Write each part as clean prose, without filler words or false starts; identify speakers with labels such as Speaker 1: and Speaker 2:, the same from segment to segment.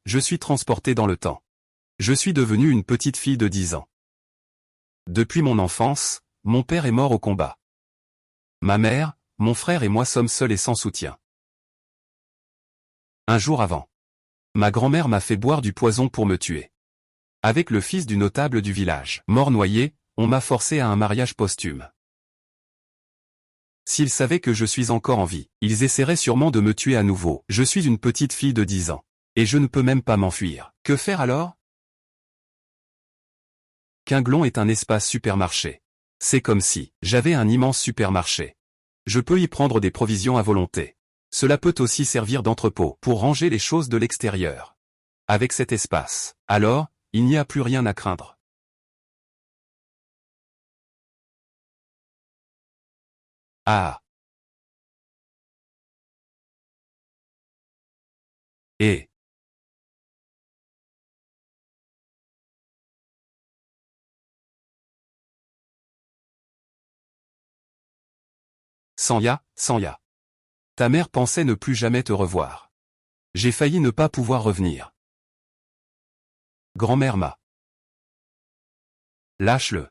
Speaker 1: je suis transporté dans le temps. Je suis devenu une petite fille de 10 ans. Depuis mon enfance, mon père est mort au combat. Ma mère, mon frère et moi sommes seuls et sans soutien. Un jour avant, ma grand-mère m'a fait boire du poison pour me tuer. Avec le fils du notable du village, mort noyé, on m'a forcé à un mariage posthume. S'ils savaient que je suis encore en vie, ils essaieraient sûrement de me tuer à nouveau. Je suis une petite fille de 10 ans. Et je ne peux même pas m'enfuir. Que faire alors? Quinglon est un espace supermarché. C'est comme si j'avais un immense supermarché. Je peux y prendre des provisions à volonté. Cela peut aussi servir d'entrepôt pour ranger les choses de l'extérieur. Avec cet espace, alors, il n'y a plus rien à craindre. Ah. Et. Sanya, Sanya. Ta mère pensait ne plus jamais te revoir. J'ai failli ne pas pouvoir revenir. Grand-mère m'a. Lâche-le.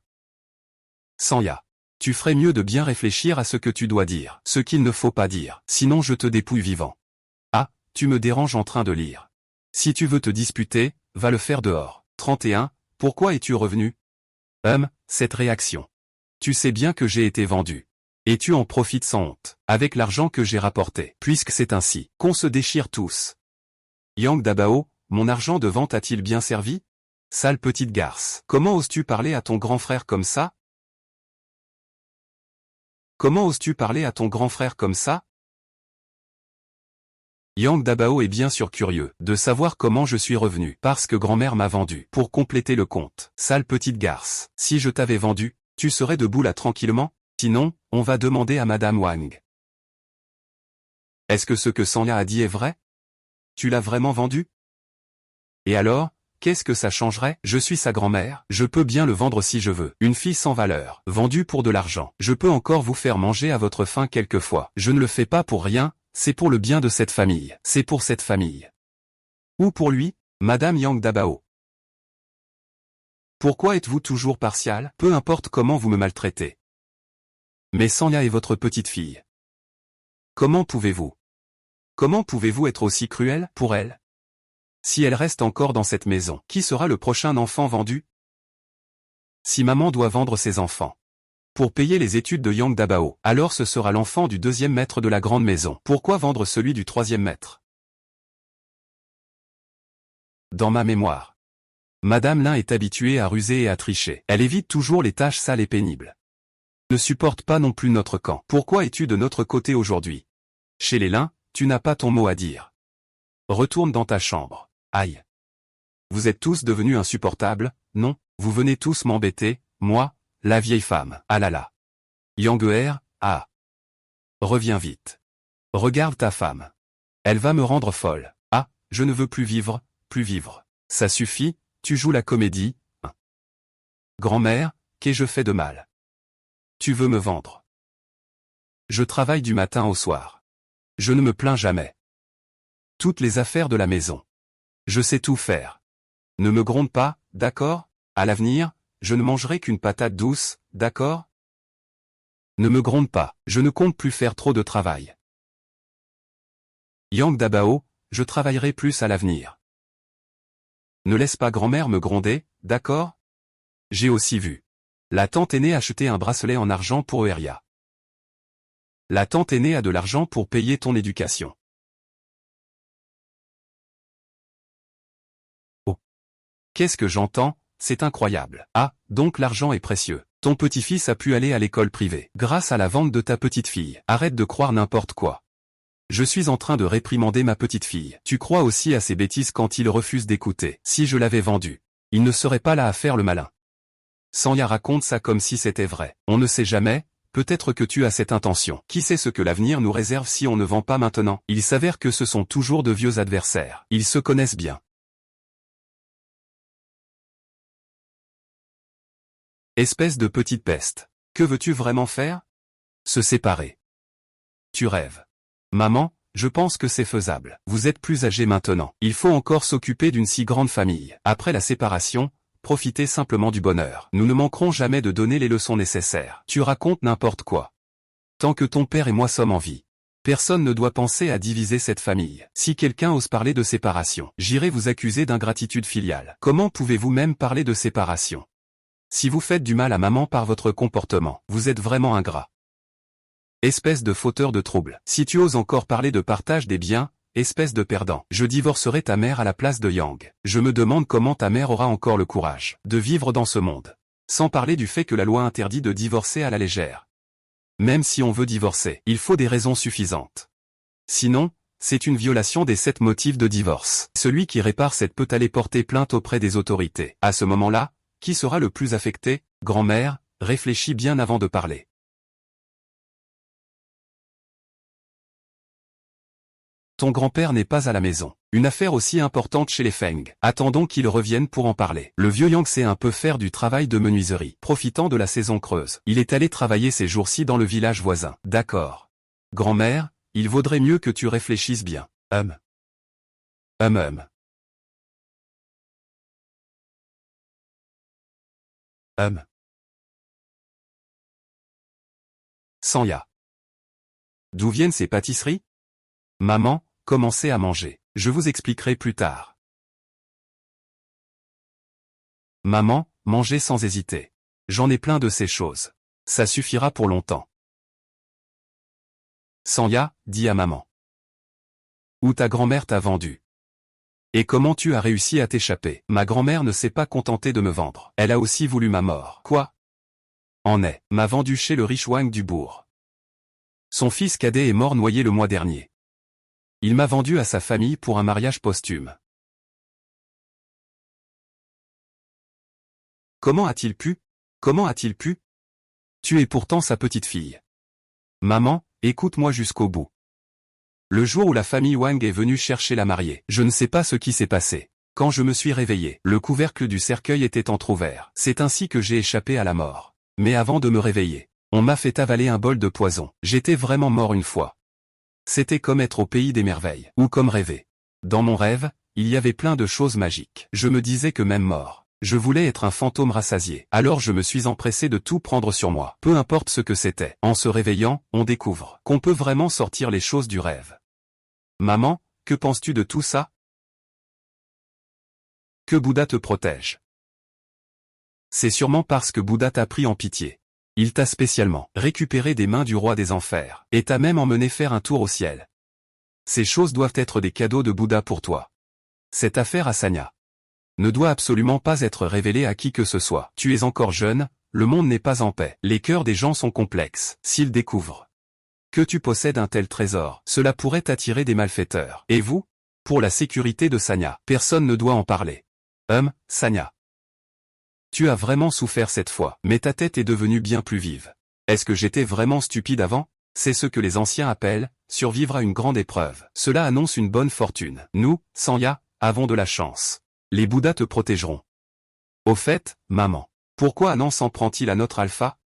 Speaker 1: Sanya. Tu ferais mieux de bien réfléchir à ce que tu dois dire, ce qu'il ne faut pas dire, sinon je te dépouille vivant. Ah, tu me déranges en train de lire. Si tu veux te disputer, va le faire dehors. 31. Pourquoi es-tu revenu? Cette réaction. Tu sais bien que j'ai été vendu. Et tu en profites sans honte, avec l'argent que j'ai rapporté, puisque c'est ainsi qu'on se déchire tous. Yang Dabao, mon argent de vente a-t-il bien servi? Sale petite garce. Comment oses-tu parler à ton grand frère comme ça? Comment oses-tu parler à ton grand frère comme ça? Yang Dabao est bien sûr curieux de savoir comment je suis revenu, parce que grand-mère m'a vendu, pour compléter le compte. Sale petite garce. Si je t'avais vendu, tu serais debout là tranquillement? Sinon, on va demander à Madame Wang. Est-ce que ce que Sanya a dit est vrai? Tu l'as vraiment vendu? Et alors, qu'est-ce que ça changerait? Je suis sa grand-mère, je peux bien le vendre si je veux. Une fille sans valeur, vendue pour de l'argent. Je peux encore vous faire manger à votre faim quelquefois. Je ne le fais pas pour rien, c'est pour le bien de cette famille. C'est pour cette famille. Ou pour lui, Madame Yang Dabao. Pourquoi êtes-vous toujours partial? Peu importe comment vous me maltraitez. Mais Sanya est votre petite fille. Comment pouvez-vous? Comment pouvez-vous être aussi cruel pour elle? Si elle reste encore dans cette maison, qui sera le prochain enfant vendu? Si maman doit vendre ses enfants pour payer les études de Yang Dabao, alors ce sera l'enfant du deuxième maître de la grande maison. Pourquoi vendre celui du troisième maître? Dans ma mémoire, Madame Lin est habituée à ruser et à tricher. Elle évite toujours les tâches sales et pénibles. Ne supporte pas non plus notre camp. Pourquoi es-tu de notre côté aujourd'hui? Chez les Lin, tu n'as pas ton mot à dire. Retourne dans ta chambre. Aïe. Vous êtes tous devenus insupportables, non? Vous venez tous m'embêter, moi, la vieille femme. Ah là là. Yang Er, ah. Reviens vite. Regarde ta femme. Elle va me rendre folle. Ah, je ne veux plus vivre, plus vivre. Ça suffit, tu joues la comédie, hein. Grand-mère, qu'ai-je fait de mal? Tu veux me vendre? Je travaille du matin au soir. Je ne me plains jamais. Toutes les affaires de la maison. Je sais tout faire. Ne me gronde pas, d'accord? À l'avenir, je ne mangerai qu'une patate douce, d'accord? Ne me gronde pas, je ne compte plus faire trop de travail. Yang Dabao, je travaillerai plus à l'avenir. Ne laisse pas grand-mère me gronder, d'accord? J'ai aussi vu la tante aînée acheter un bracelet en argent pour Euria. La tante aînée a de l'argent pour payer ton éducation. Oh. Qu'est-ce que j'entends? C'est incroyable. Ah, donc l'argent est précieux. Ton petit-fils a pu aller à l'école privée, grâce à la vente de ta petite-fille. Arrête de croire n'importe quoi. Je suis en train de réprimander ma petite-fille. Tu crois aussi à ces bêtises quand il refuse d'écouter. Si je l'avais vendu, il ne serait pas là à faire le malin. Sanya raconte ça comme si c'était vrai. On ne sait jamais, peut-être que tu as cette intention. Qui sait ce que l'avenir nous réserve si on ne vend pas maintenant? Il s'avère que ce sont toujours de vieux adversaires. Ils se connaissent bien. Espèce de petite peste. Que veux-tu vraiment faire? Se séparer. Tu rêves. Maman, Je pense que c'est faisable. Vous êtes plus âgé maintenant. Il faut encore s'occuper d'une si grande famille. Après la séparation, profitez simplement du bonheur. Nous ne manquerons jamais de donner les leçons nécessaires. Tu racontes n'importe quoi. Tant que ton père et moi sommes en vie, personne ne doit penser à diviser cette famille. Si quelqu'un ose parler de séparation, j'irai vous accuser d'ingratitude filiale. Comment pouvez-vous même parler de séparation? Si vous faites du mal à maman par votre comportement, vous êtes vraiment ingrat. Espèce de fauteur de troubles. Si tu oses encore parler de partage des biens, espèce de perdant, je divorcerai ta mère à la place de Yang. Je me demande comment ta mère aura encore le courage de vivre dans ce monde. Sans parler du fait que la loi interdit de divorcer à la légère. Même si on veut divorcer, il faut des raisons suffisantes. Sinon, c'est une violation des 7 motifs de divorce. Celui qui répare cette peut aller porter plainte auprès des autorités. À ce moment-là, qui sera le plus affecté? Grand-mère, réfléchis bien avant de parler. Ton grand-père n'est pas à la maison. Une affaire aussi importante chez les Feng. Attendons qu'il revienne pour en parler. Le vieux Yang sait un peu faire du travail de menuiserie. Profitant de la saison creuse, il est allé travailler ces jours-ci dans le village voisin. D'accord. Grand-mère, il vaudrait mieux que tu réfléchisses bien. Hum. Sanya. D'où viennent ces pâtisseries? Maman, commencez à manger. Je vous expliquerai plus tard. Maman, mangez sans hésiter. J'en ai plein de ces choses. Ça suffira pour longtemps. Sanya, dis à maman. Où ta grand-mère t'a vendu? Et comment tu as réussi à t'échapper? Ma grand-mère ne s'est pas contentée de me vendre. Elle a aussi voulu ma mort. Quoi? En est, m'a vendu chez le riche Wang du bourg. Son fils cadet est mort noyé le mois dernier. Il m'a vendu à sa famille pour un mariage posthume. Comment a-t-il pu? Comment a-t-il pu? Tu es pourtant sa petite fille. Maman, écoute-moi jusqu'au bout. Le jour où la famille Wang est venue chercher la mariée, je ne sais pas ce qui s'est passé. Quand je me suis réveillé, le couvercle du cercueil était entrouvert. C'est ainsi que j'ai échappé à la mort. Mais avant de me réveiller, on m'a fait avaler un bol de poison. J'étais vraiment mort une fois. C'était comme être au pays des merveilles, ou comme rêver. Dans mon rêve, il y avait plein de choses magiques. Je me disais que même mort, je voulais être un fantôme rassasié. Alors je me suis empressé de tout prendre sur moi. Peu importe ce que c'était. En se réveillant, on découvre qu'on peut vraiment sortir les choses du rêve. Maman, que penses-tu de tout ça? Que Bouddha te protège. C'est sûrement parce que Bouddha t'a pris en pitié. Il t'a spécialement récupéré des mains du roi des enfers, et t'a même emmené faire un tour au ciel. Ces choses doivent être des cadeaux de Bouddha pour toi. Cette affaire à Sanya ne doit absolument pas être révélée à qui que ce soit. Tu es encore jeune, le monde n'est pas en paix. Les cœurs des gens sont complexes. S'ils découvrent que tu possèdes un tel trésor, cela pourrait attirer des malfaiteurs. Et vous? Pour la sécurité de Sanya, personne ne doit en parler. Sanya. Tu as vraiment souffert cette fois, mais ta tête est devenue bien plus vive. Est-ce que j'étais vraiment stupide avant? C'est ce que les anciens appellent survivre à une grande épreuve. Cela annonce une bonne fortune. Nous, Sanya, avons de la chance. Les Bouddhas te protégeront. Au fait, maman, pourquoi Anan s'en prend-il à notre alpha?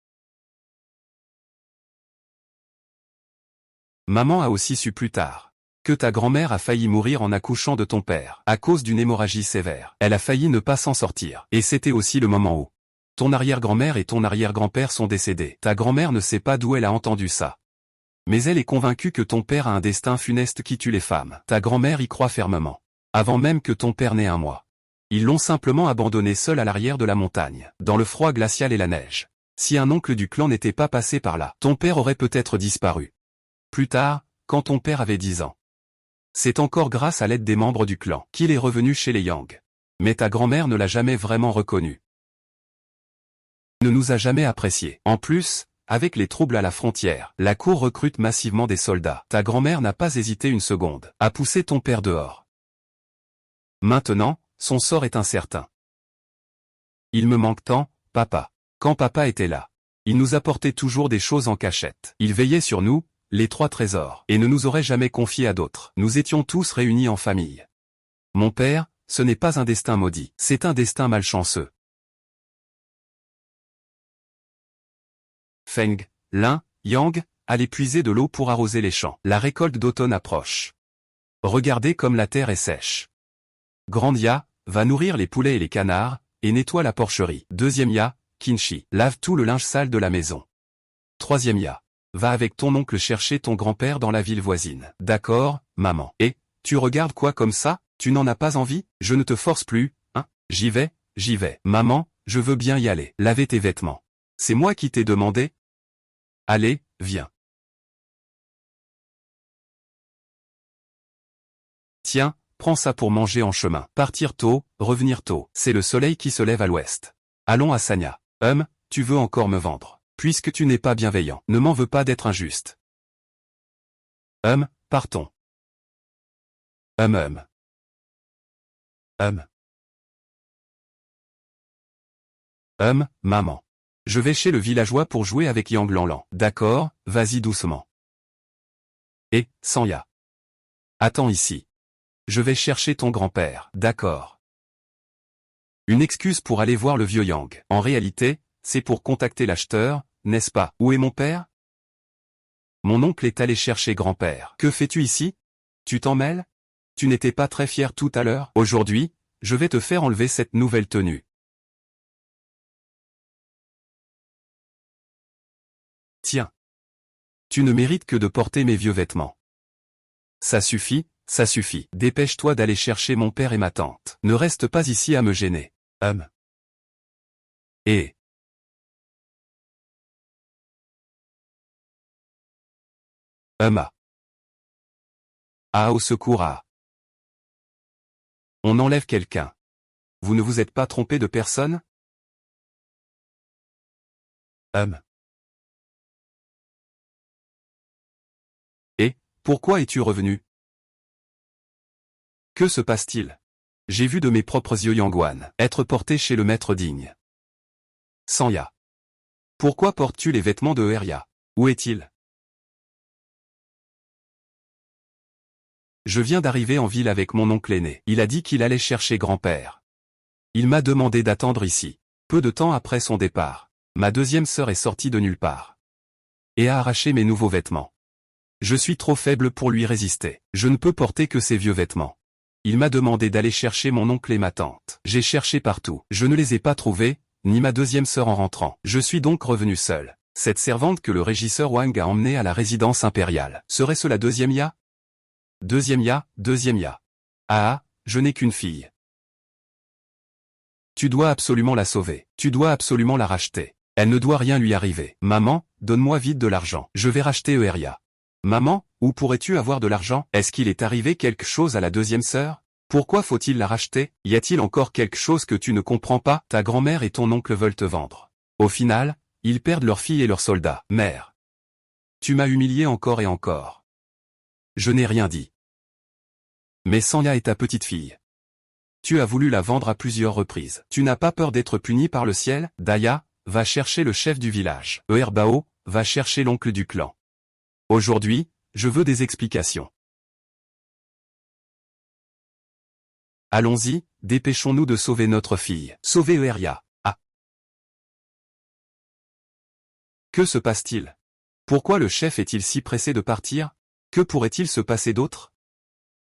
Speaker 1: Maman a aussi su plus tard que ta grand-mère a failli mourir en accouchant de ton père, à cause d'une hémorragie sévère. Elle a failli ne pas s'en sortir. Et c'était aussi le moment où ton arrière-grand-mère et ton arrière-grand-père sont décédés. Ta grand-mère ne sait pas d'où elle a entendu ça. Mais elle est convaincue que ton père a un destin funeste qui tue les femmes. Ta grand-mère y croit fermement. Avant même que ton père n'ait un mois. Ils l'ont simplement abandonné seul à l'arrière de la montagne, dans le froid glacial et la neige. Si un oncle du clan n'était pas passé par là, ton père aurait peut-être disparu. Plus tard, quand ton père avait 10 ans. C'est encore grâce à l'aide des membres du clan qu'il est revenu chez les Yang. Mais ta grand-mère ne l'a jamais vraiment reconnu. Ne nous a jamais appréciés. En plus, avec les troubles à la frontière, la cour recrute massivement des soldats. Ta grand-mère n'a pas hésité une seconde à pousser ton père dehors. Maintenant, son sort est incertain. Il me manque tant, papa. Quand papa était là, il nous apportait toujours des choses en cachette. Il veillait sur nous, les 3 trésors, et ne nous aurait jamais confiés à d'autres. Nous étions tous réunis en famille. Mon père, ce n'est pas un destin maudit, c'est un destin malchanceux. Feng, Lin, Yang, allez puiser de l'eau pour arroser les champs. La récolte d'automne approche. Regardez comme la terre est sèche. Grande Ya, va nourrir les poulets et les canards, et nettoie la porcherie. Deuxième Ya, Kinshi, lave tout le linge sale de la maison. Troisième Ya, va avec ton oncle chercher ton grand-père dans la ville voisine. D'accord, maman. Et, tu regardes quoi comme ça? Tu n'en as pas envie? Je ne te force plus, hein? J'y vais. Maman, je veux bien y aller. Laver tes vêtements. C'est moi qui t'ai demandé? Allez, viens. Tiens, prends ça pour manger en chemin. Partir tôt, revenir tôt. C'est le soleil qui se lève à l'ouest. Allons à Sanya. Tu veux encore me vendre. Puisque tu n'es pas bienveillant, ne m'en veux pas d'être injuste. Partons. Maman. Je vais chez le villageois pour jouer avec Yang Lanlan. D'accord, vas-y doucement. Et, Sanya. Attends ici. Je vais chercher ton grand-père. D'accord. Une excuse pour aller voir le vieux Yang. En réalité, c'est pour contacter l'acheteur, n'est-ce pas? Où est mon père? Mon oncle est allé chercher grand-père. Que fais-tu ici? Tu t'en mêles? Tu n'étais pas très fier tout à l'heure? Aujourd'hui, je vais te faire enlever cette nouvelle tenue. Tiens. Tu ne mérites que de porter mes vieux vêtements. Ça suffit, ça suffit. Dépêche-toi d'aller chercher mon père et ma tante. Ne reste pas ici à me gêner. Et... Ah, au secours, ah. On enlève quelqu'un. Vous ne vous êtes pas trompé de personne? Et, pourquoi es-tu revenu? Que se passe-t-il? J'ai vu de mes propres yeux Yangwan être porté chez le maître digne. Sanya. Pourquoi portes-tu les vêtements de Eria? Où est-il? Je viens d'arriver en ville avec mon oncle aîné. Il a dit qu'il allait chercher grand-père. Il m'a demandé d'attendre ici. Peu de temps après son départ, ma deuxième sœur est sortie de nulle part et a arraché mes nouveaux vêtements. Je suis trop faible pour lui résister. Je ne peux porter que ces vieux vêtements. Il m'a demandé d'aller chercher mon oncle et ma tante. J'ai cherché partout. Je ne les ai pas trouvés, ni ma deuxième sœur en rentrant. Je suis donc revenu seul. Cette servante que le régisseur Wang a emmenée à la résidence impériale. Serait-ce la deuxième Ya? Deuxième Ya. Ah, je n'ai qu'une fille. Tu dois absolument la sauver. Tu dois absolument la racheter. Elle ne doit rien lui arriver. Maman, donne-moi vite de l'argent. Je vais racheter Eria. Maman, où pourrais-tu avoir de l'argent? Est-ce qu'il est arrivé quelque chose à la deuxième sœur? Pourquoi faut-il la racheter? Y a-t-il encore quelque chose que tu ne comprends pas? Ta grand-mère et ton oncle veulent te vendre. Au final, ils perdent leur fille et leurs soldats. Mère. Tu m'as humilié encore et encore. Je n'ai rien dit. Mais Sanya est ta petite fille. Tu as voulu la vendre à plusieurs reprises. Tu n'as pas peur d'être puni par le ciel? Daya, va chercher le chef du village. Erbao, va chercher l'oncle du clan. Aujourd'hui, je veux des explications. Allons-y, dépêchons-nous de sauver notre fille. Sauver Eria. Ah. Que se passe-t-il? Pourquoi le chef est-il si pressé de partir? Que pourrait-il se passer d'autre?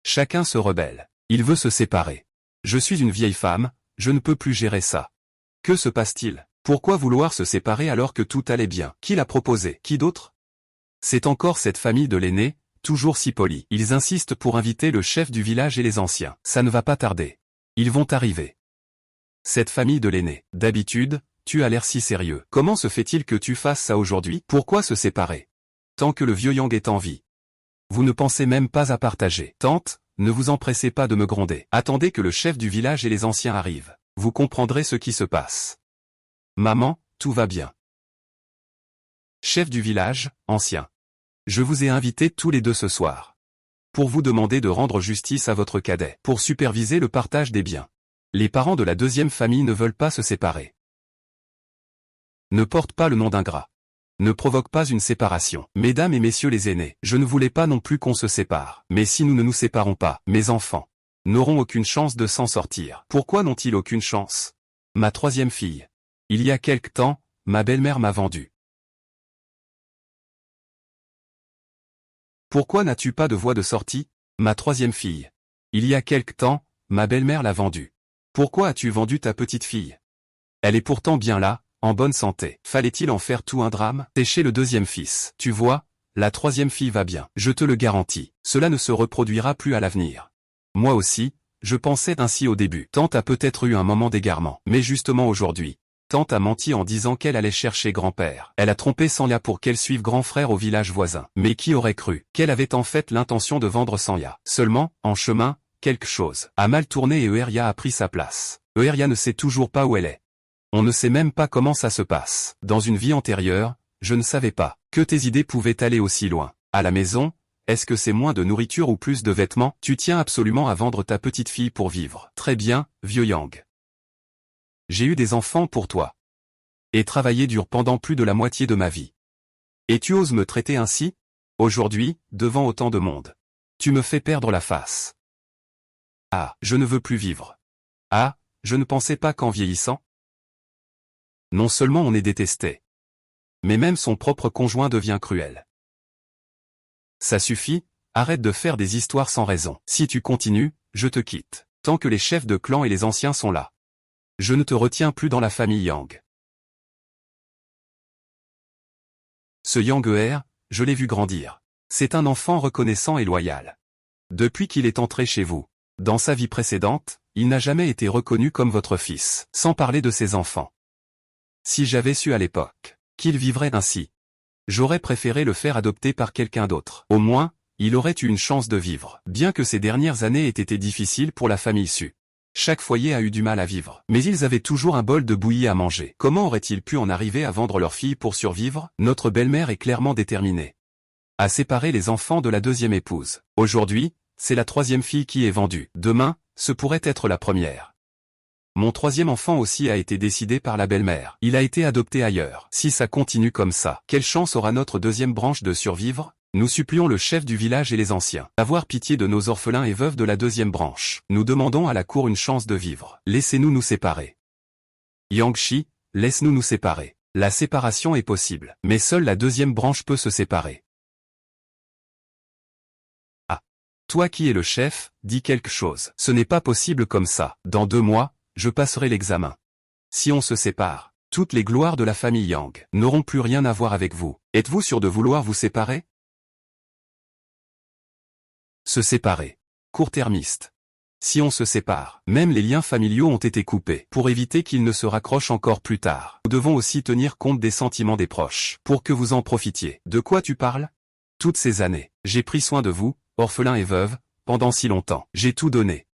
Speaker 1: Chacun se rebelle. Il veut se séparer. Je suis une vieille femme, je ne peux plus gérer ça. Que se passe-t-il? Pourquoi vouloir se séparer alors que tout allait bien? Qui l'a proposé? Qui d'autre? C'est encore cette famille de l'aîné, toujours si polie. Ils insistent pour inviter le chef du village et les anciens. Ça ne va pas tarder. Ils vont arriver. Cette famille de l'aîné. D'habitude, tu as l'air si sérieux. Comment se fait-il que tu fasses ça aujourd'hui? Pourquoi se séparer? Tant que le vieux Yang est en vie. Vous ne pensez même pas à partager. Tante, ne vous empressez pas de me gronder. Attendez que le chef du village et les anciens arrivent. Vous comprendrez ce qui se passe. Maman, tout va bien. Chef du village, ancien. Je vous ai invités tous les deux ce soir. Pour vous demander de rendre justice à votre cadet. Pour superviser le partage des biens. Les parents de la deuxième famille ne veulent pas se séparer. Ne porte pas le nom d'ingrat. Ne provoque pas une séparation. Mesdames et messieurs les aînés, je ne voulais pas non plus qu'on se sépare. Mais si nous ne nous séparons pas, mes enfants n'auront aucune chance de s'en sortir. Pourquoi n'ont-ils aucune chance? Ma troisième fille. Il y a quelque temps, ma belle-mère m'a vendu. Pourquoi n'as-tu pas de voie de sortie? Ma troisième fille. Il y a quelque temps, ma belle-mère l'a vendue. Pourquoi as-tu vendu ta petite fille? Elle est pourtant bien là, en bonne santé. Fallait-il en faire tout un drame? T'es chez le deuxième fils. Tu vois, la troisième fille va bien. Je te le garantis. Cela ne se reproduira plus à l'avenir. Moi aussi, je pensais ainsi au début. Tante a peut-être eu un moment d'égarement. Mais justement aujourd'hui, tante a menti en disant qu'elle allait chercher grand-père. Elle a trompé Sanya pour qu'elle suive grand frère au village voisin. Mais qui aurait cru qu'elle avait en fait l'intention de vendre Sanya? Seulement, en chemin, quelque chose a mal tourné et Euria a pris sa place. Euria ne sait toujours pas où elle est. On ne sait même pas comment ça se passe. Dans une vie antérieure, je ne savais pas que tes idées pouvaient aller aussi loin. À la maison, est-ce que c'est moins de nourriture ou plus de vêtements? Tu tiens absolument à vendre ta petite fille pour vivre. Très bien, vieux Yang. J'ai eu des enfants pour toi. Et travaillé dur pendant plus de la moitié de ma vie. Et tu oses me traiter ainsi? Aujourd'hui, devant autant de monde. Tu me fais perdre la face. Ah, je ne veux plus vivre. Ah, je ne pensais pas qu'en vieillissant. Non seulement on est détesté, mais même son propre conjoint devient cruel. Ça suffit, arrête de faire des histoires sans raison. Si tu continues, je te quitte. Tant que les chefs de clan et les anciens sont là. Je ne te retiens plus dans la famille Yang. Ce Yang Er, je l'ai vu grandir. C'est un enfant reconnaissant et loyal. Depuis qu'il est entré chez vous, dans sa vie précédente, il n'a jamais été reconnu comme votre fils, sans parler de ses enfants. Si j'avais su à l'époque qu'il vivrait ainsi, j'aurais préféré le faire adopter par quelqu'un d'autre. Au moins, il aurait eu une chance de vivre. Bien que ces dernières années aient été difficiles pour la famille Su. Chaque foyer a eu du mal à vivre. Mais ils avaient toujours un bol de bouillie à manger. Comment auraient-ils pu en arriver à vendre leur fille pour survivre? Notre belle-mère est clairement déterminée à séparer les enfants de la deuxième épouse. Aujourd'hui, c'est la troisième fille qui est vendue. Demain, ce pourrait être la première. Mon troisième enfant aussi a été décidé par la belle-mère. Il a été adopté ailleurs. Si ça continue comme ça, quelle chance aura notre deuxième branche de survivre? Nous supplions le chef du village et les anciens d'avoir pitié de nos orphelins et veuves de la deuxième branche. Nous demandons à la cour une chance de vivre. Laissez-nous nous séparer. Yangshi, laisse-nous nous séparer. La séparation est possible, mais seule la deuxième branche peut se séparer. Ah. Toi qui es le chef, dis quelque chose. Ce n'est pas possible comme ça. Dans 2 mois, je passerai l'examen. Si on se sépare, toutes les gloires de la famille Yang n'auront plus rien à voir avec vous. Êtes-vous sûr de vouloir vous séparer? Se séparer. Court-termiste. Si on se sépare, même les liens familiaux ont été coupés, pour éviter qu'ils ne se raccrochent encore plus tard. Nous devons aussi tenir compte des sentiments des proches, pour que vous en profitiez. De quoi tu parles? Toutes ces années, j'ai pris soin de vous, orphelins et veuves, pendant si longtemps. J'ai tout donné.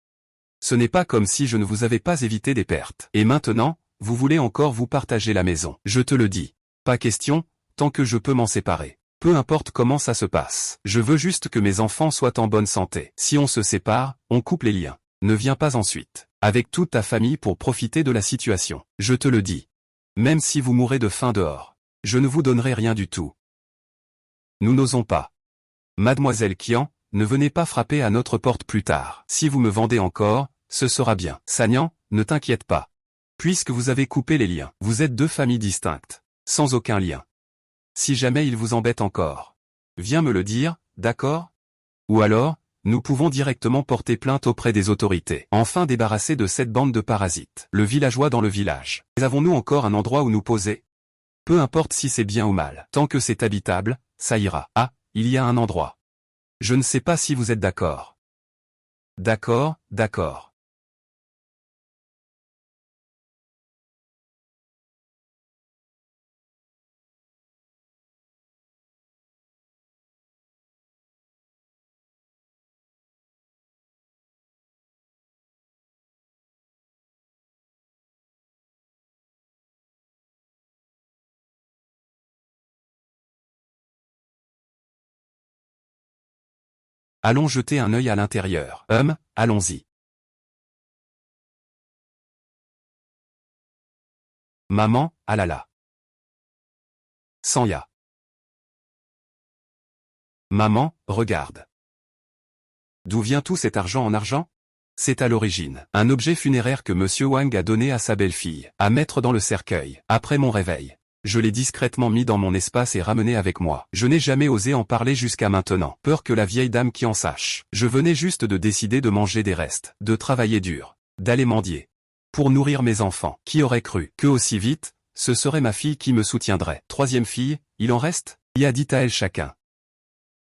Speaker 1: Ce n'est pas comme si je ne vous avais pas évité des pertes. Et maintenant, vous voulez encore vous partager la maison. Je te le dis. Pas question, tant que je peux m'en séparer. Peu importe comment ça se passe. Je veux juste que mes enfants soient en bonne santé. Si on se sépare, on coupe les liens. Ne viens pas ensuite, avec toute ta famille pour profiter de la situation. Je te le dis. Même si vous mourrez de faim dehors, je ne vous donnerai rien du tout. Nous n'osons pas. Mademoiselle Qian, ne venez pas frapper à notre porte plus tard. Si vous me vendez encore, ce sera bien. Sanyan, ne t'inquiète pas. Puisque vous avez coupé les liens, vous êtes 2 familles distinctes, sans aucun lien. Si jamais il vous embête encore, viens me le dire, d'accord? Ou alors, nous pouvons directement porter plainte auprès des autorités. Enfin débarrasser de cette bande de parasites. Le villageois dans le village. Avons-nous encore un endroit où nous poser? Peu importe si c'est bien ou mal. Tant que c'est habitable, ça ira. Ah, il y a un endroit. Je ne sais pas si vous êtes d'accord. D'accord, d'accord. Allons jeter un œil à l'intérieur. Allons-y. Maman, ah là là. Sanya. Maman, regarde. D'où vient tout cet argent en argent? C'est à l'origine un objet funéraire que Monsieur Wang a donné à sa belle-fille, à mettre dans le cercueil, après mon réveil. Je l'ai discrètement mis dans mon espace et ramené avec moi. Je n'ai jamais osé en parler jusqu'à maintenant, peur que la vieille dame qui en sache. Je venais juste de décider de manger des restes, de travailler dur, d'aller mendier. Pour nourrir mes enfants. Qui aurait cru que aussi vite, ce serait ma fille qui me soutiendrait. Troisième fille, il en reste? Il y a 10 taels chacun.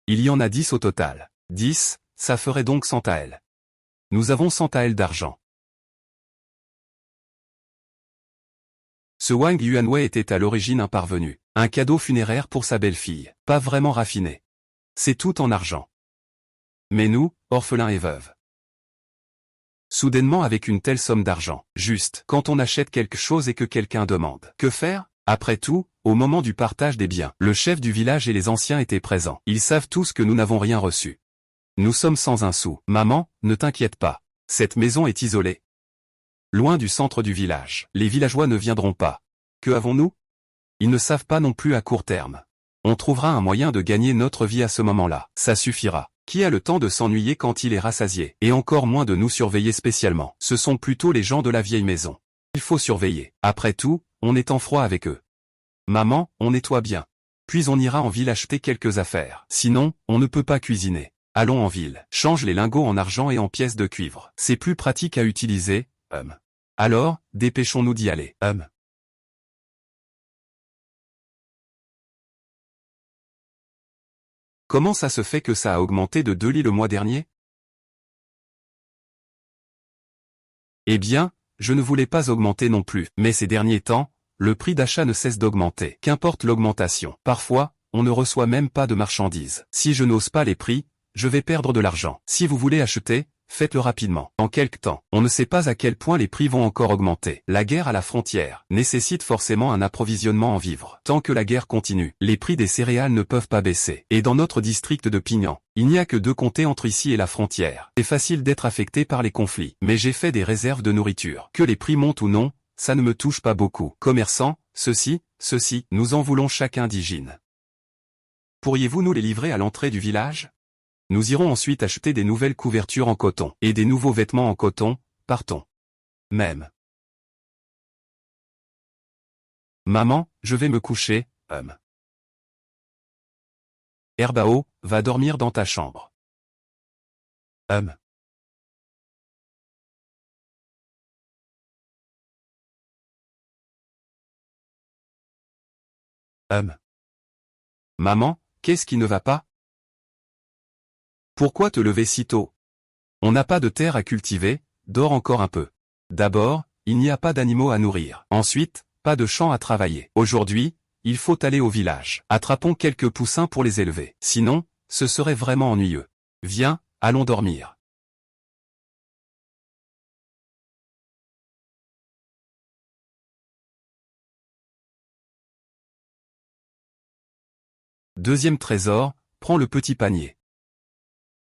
Speaker 1: Il y en a 10 au total. 10, ça ferait donc 100 taels. Nous avons 100 taels d'argent. Ce Wang Yuanwei était à l'origine un parvenu, un cadeau funéraire pour sa belle-fille, pas vraiment raffiné. C'est tout en argent. Mais nous, orphelins et veuves. Soudainement avec une telle somme d'argent, juste quand on achète quelque chose et que quelqu'un demande. Que faire? Après tout, au moment du partage des biens, le chef du village et les anciens étaient présents. Ils savent tous que nous n'avons rien reçu. Nous sommes sans un sou. Maman, ne t'inquiète pas. Cette maison est isolée. Loin du centre du village. Les villageois ne viendront pas. Que avons-nous? Ils ne savent pas non plus à court terme. On trouvera un moyen de gagner notre vie à ce moment-là. Ça suffira. Qui a le temps de s'ennuyer quand il est rassasié? Et encore moins de nous surveiller spécialement. Ce sont plutôt les gens de la vieille maison. Il faut surveiller. Après tout, on est en froid avec eux. Maman, on nettoie bien. Puis on ira en ville acheter quelques affaires. Sinon, on ne peut pas cuisiner. Allons en ville. Change les lingots en argent et en pièces de cuivre. C'est plus pratique à utiliser. Alors, dépêchons-nous d'y aller. Comment ça se fait que ça a augmenté de 2 lits le mois dernier? Eh bien, je ne voulais pas augmenter non plus. Mais ces derniers temps, le prix d'achat ne cesse d'augmenter. Qu'importe l'augmentation. Parfois, on ne reçoit même pas de marchandises. Si je n'ose pas les prix, je vais perdre de l'argent. Si vous voulez acheter, faites-le rapidement. En quelque temps, on ne sait pas à quel point les prix vont encore augmenter. La guerre à la frontière nécessite forcément un approvisionnement en vivres. Tant que la guerre continue, les prix des céréales ne peuvent pas baisser. Et dans notre district de Pignan, il n'y a que 2 comtés entre ici et la frontière. C'est facile d'être affecté par les conflits. Mais j'ai fait des réserves de nourriture. Que les prix montent ou non, ça ne me touche pas beaucoup. Commerçants, ceci, nous en voulons chacun 10 jeans. Pourriez-vous nous les livrer à l'entrée du village? Nous irons ensuite acheter des nouvelles couvertures en coton et des nouveaux vêtements en coton, partons. Même. Maman, je vais me coucher, Herbao, va dormir dans ta chambre. Maman, qu'est-ce qui ne va pas? Pourquoi te lever si tôt? On n'a pas de terre à cultiver, dors encore un peu. D'abord, il n'y a pas d'animaux à nourrir. Ensuite, pas de champs à travailler. Aujourd'hui, il faut aller au village. Attrapons quelques poussins pour les élever. Sinon, ce serait vraiment ennuyeux. Viens, allons dormir. Deuxième trésor, prends le petit panier.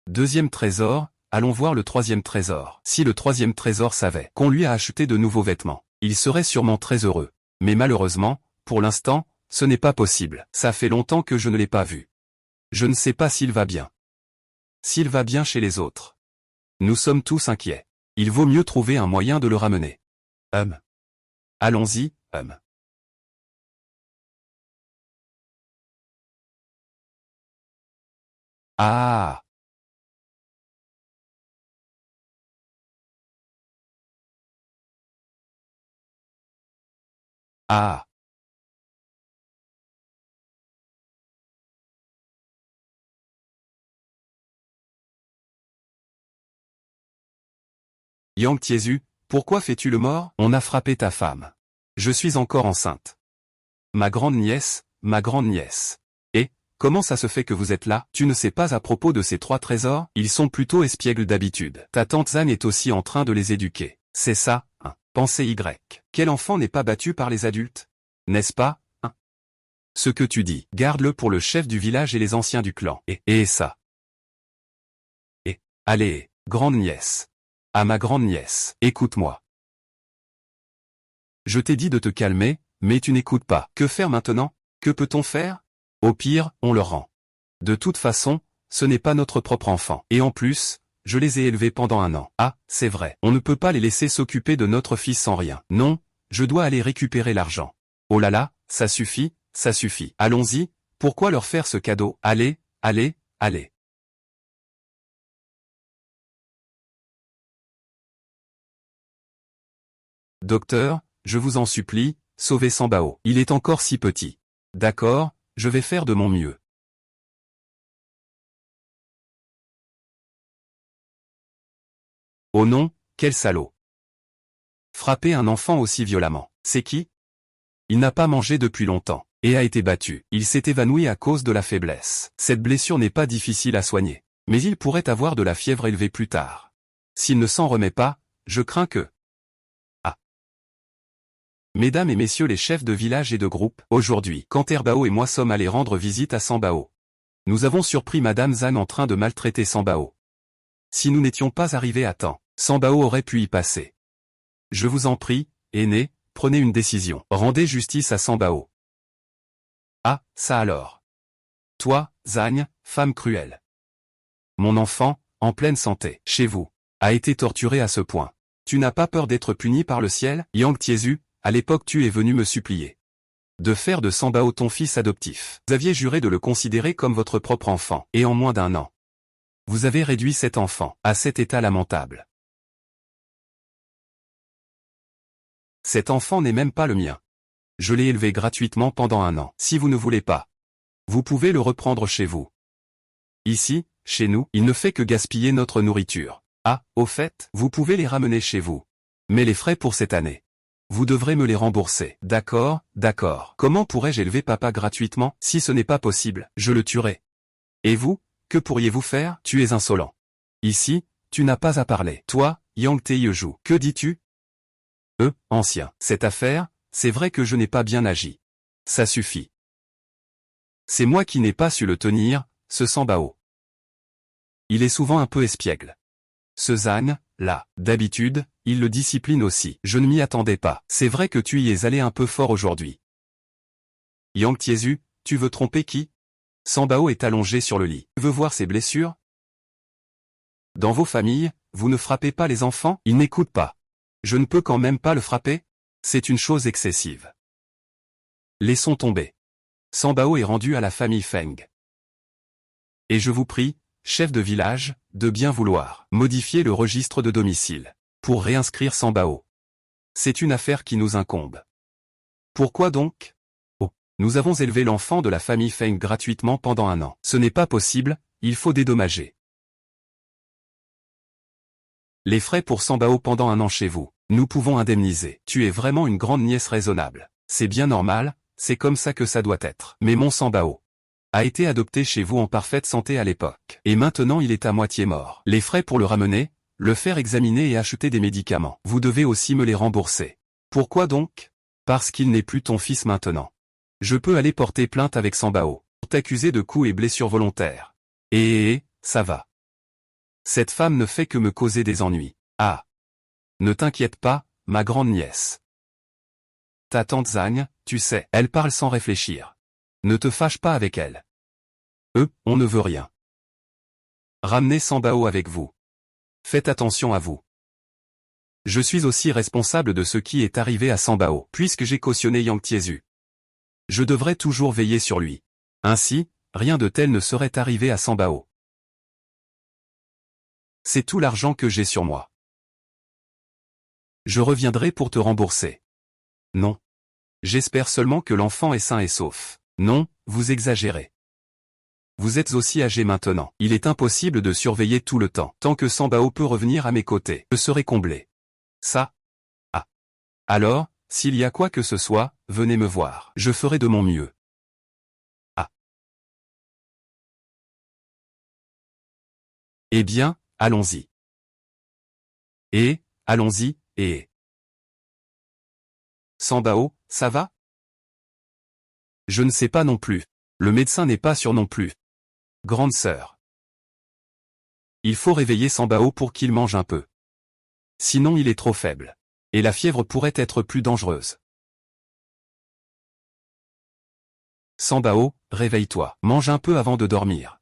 Speaker 1: Deuxième trésor, allons voir le troisième trésor. Si le troisième trésor savait qu'on lui a acheté de nouveaux vêtements, il serait sûrement très heureux. Mais malheureusement, pour l'instant, ce n'est pas possible. Ça fait longtemps que je ne l'ai pas vu. Je ne sais pas s'il va bien. S'il va bien chez les autres. Nous sommes tous inquiets. Il vaut mieux trouver un moyen de le ramener. Allons-y, Ah. Ah. Yang Tiesu, pourquoi fais-tu le mort? On a frappé ta femme. Je suis encore enceinte. Ma grande nièce, ma grande nièce. Et, comment ça se fait que vous êtes là? Tu ne sais pas à propos de ces 3 trésors? Ils sont plutôt espiègles d'habitude. Ta tante Zan est aussi en train de les éduquer. C'est ça, hein. Pensée Y. Quel enfant n'est pas battu par les adultes? N'est-ce pas, hein? Ce que tu dis, garde-le pour le chef du village et les anciens du clan. Et ça. Et, allez, grande nièce. À ma grande nièce, écoute-moi. Je t'ai dit de te calmer, mais tu n'écoutes pas. Que faire maintenant? Que peut-on faire? Au pire, on le rend. De toute façon, ce n'est pas notre propre enfant. Et en plus, je les ai élevés pendant 1 an. Ah, c'est vrai. On ne peut pas les laisser s'occuper de notre fils sans rien. Non, je dois aller récupérer l'argent. Oh là là, ça suffit, ça suffit. Allons-y, pourquoi leur faire ce cadeau? Allez, allez, allez. Docteur, je vous en supplie, sauvez Sambao. Il est encore si petit. D'accord, je vais faire de mon mieux. Oh non, quel salaud. Frapper un enfant aussi violemment. C'est qui? Il n'a pas mangé depuis longtemps, et a été battu. Il s'est évanoui à cause de la faiblesse. Cette blessure n'est pas difficile à soigner. Mais il pourrait avoir de la fièvre élevée plus tard. S'il ne s'en remet pas, je crains que... Ah. Mesdames et messieurs les chefs de village et de groupe, aujourd'hui, Canterbao et moi sommes allés rendre visite à Sambao. Nous avons surpris Madame Zhan en train de maltraiter Sambao. Si nous n'étions pas arrivés à temps, Sambao aurait pu y passer. Je vous en prie, aîné, prenez une décision. Rendez justice à Sambao. Ah, ça alors. Toi, Zhan, femme cruelle. Mon enfant, en pleine santé, chez vous, a été torturé à ce point. Tu n'as pas peur d'être puni par le ciel? Yang Tiezu, à l'époque tu es venu me supplier de faire de Sambao ton fils adoptif. Vous aviez juré de le considérer comme votre propre enfant, et en moins d'1 an. Vous avez réduit cet enfant à cet état lamentable. Cet enfant n'est même pas le mien. Je l'ai élevé gratuitement pendant 1 an. Si vous ne voulez pas, vous pouvez le reprendre chez vous. Ici, chez nous, il ne fait que gaspiller notre nourriture. Ah, au fait, vous pouvez les ramener chez vous. Mais les frais pour cette année, vous devrez me les rembourser. D'accord, d'accord. Comment pourrais-je élever papa gratuitement? Si ce n'est pas possible, je le tuerai. Et vous, que pourriez-vous faire? Tu es insolent. Ici, tu n'as pas à parler. Toi, Yang Taeyeju, que dis-tu? Ancien. Cette affaire, c'est vrai que je n'ai pas bien agi. Ça suffit. C'est moi qui n'ai pas su le tenir, ce Sambao. Il est souvent un peu espiègle. Ce Zhan, là, d'habitude, il le discipline aussi. Je ne m'y attendais pas. C'est vrai que tu y es allé un peu fort aujourd'hui. Yang Tiezu, tu veux tromper qui? Sambao est allongé sur le lit. Tu veux voir ses blessures? Dans vos familles, vous ne frappez pas les enfants? Il n'écoute pas. Je ne peux quand même pas le frapper? C'est une chose excessive. Laissons tomber. Sambao est rendu à la famille Feng. Et je vous prie, chef de village, de bien vouloir modifier le registre de domicile pour réinscrire Sambao. C'est une affaire qui nous incombe. Pourquoi donc? Oh, nous avons élevé l'enfant de la famille Feng gratuitement pendant 1 an. Ce n'est pas possible, il faut dédommager. Les frais pour Sambao pendant 1 an chez vous, nous pouvons indemniser. Tu es vraiment une grande nièce raisonnable. C'est bien normal, c'est comme ça que ça doit être. Mais mon Sambao a été adopté chez vous en parfaite santé à l'époque. Et maintenant il est à moitié mort. Les frais pour le ramener, le faire examiner et acheter des médicaments. Vous devez aussi me les rembourser. Pourquoi donc? Parce qu'il n'est plus ton fils maintenant. Je peux aller porter plainte avec Sambao pour t'accuser de coups et blessures volontaires. Ça va. Cette femme ne fait que me causer des ennuis. Ah. Ne t'inquiète pas, ma grande nièce. Ta tante Zhan, tu sais, elle parle sans réfléchir. Ne te fâche pas avec elle. On ne veut rien. Ramenez Sambao avec vous. Faites attention à vous. Je suis aussi responsable de ce qui est arrivé à Sambao, puisque j'ai cautionné Yang Tiezu. Je devrais toujours veiller sur lui. Ainsi, rien de tel ne serait arrivé à Sambao. C'est tout l'argent que j'ai sur moi. Je reviendrai pour te rembourser. Non. J'espère seulement que l'enfant est sain et sauf. Non, vous exagérez. Vous êtes aussi âgé maintenant. Il est impossible de surveiller tout le temps. Tant que Sambao peut revenir à mes côtés, je serai comblé. Ça? Ah. Alors, s'il y a quoi que ce soit, venez me voir. Je ferai de mon mieux. Ah. Eh bien, allons-y. Allons-y, Sambao, ça va? Je ne sais pas non plus. Le médecin n'est pas sûr non plus. Grande sœur. Il faut réveiller Sambao pour qu'il mange un peu. Sinon il est trop faible. Et la fièvre pourrait être plus dangereuse. Sambao, réveille-toi. Mange un peu avant de dormir.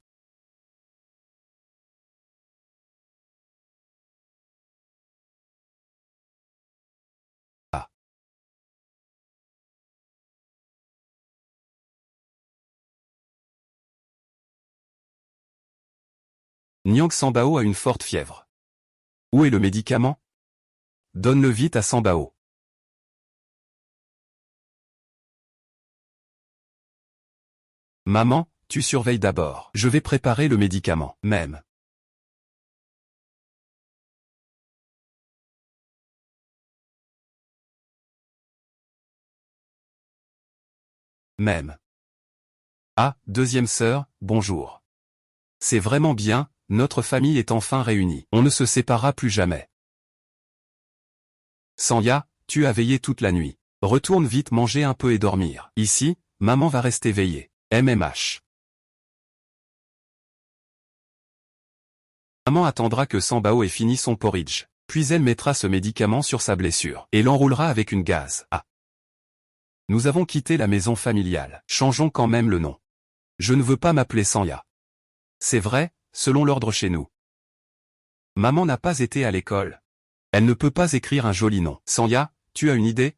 Speaker 1: Nyang Sambao a une forte fièvre. Où est le médicament? Donne-le vite à Sambao. Maman, tu surveilles d'abord. Je vais préparer le médicament, même. Même. Ah, deuxième sœur, bonjour. C'est vraiment bien, notre famille est enfin réunie. On ne se séparera plus jamais. Sanya, tu as veillé toute la nuit. Retourne vite manger un peu et dormir. Ici, maman va rester veillée. MMH. Maman attendra que Sambao ait fini son porridge. Puis elle mettra ce médicament sur sa blessure et l'enroulera avec une gaze. Ah. Nous avons quitté la maison familiale. Changeons quand même le nom. Je ne veux pas m'appeler Sanya. C'est vrai, selon l'ordre chez nous. Maman n'a pas été à l'école. Elle ne peut pas écrire un joli nom. Sanya, tu as une idée?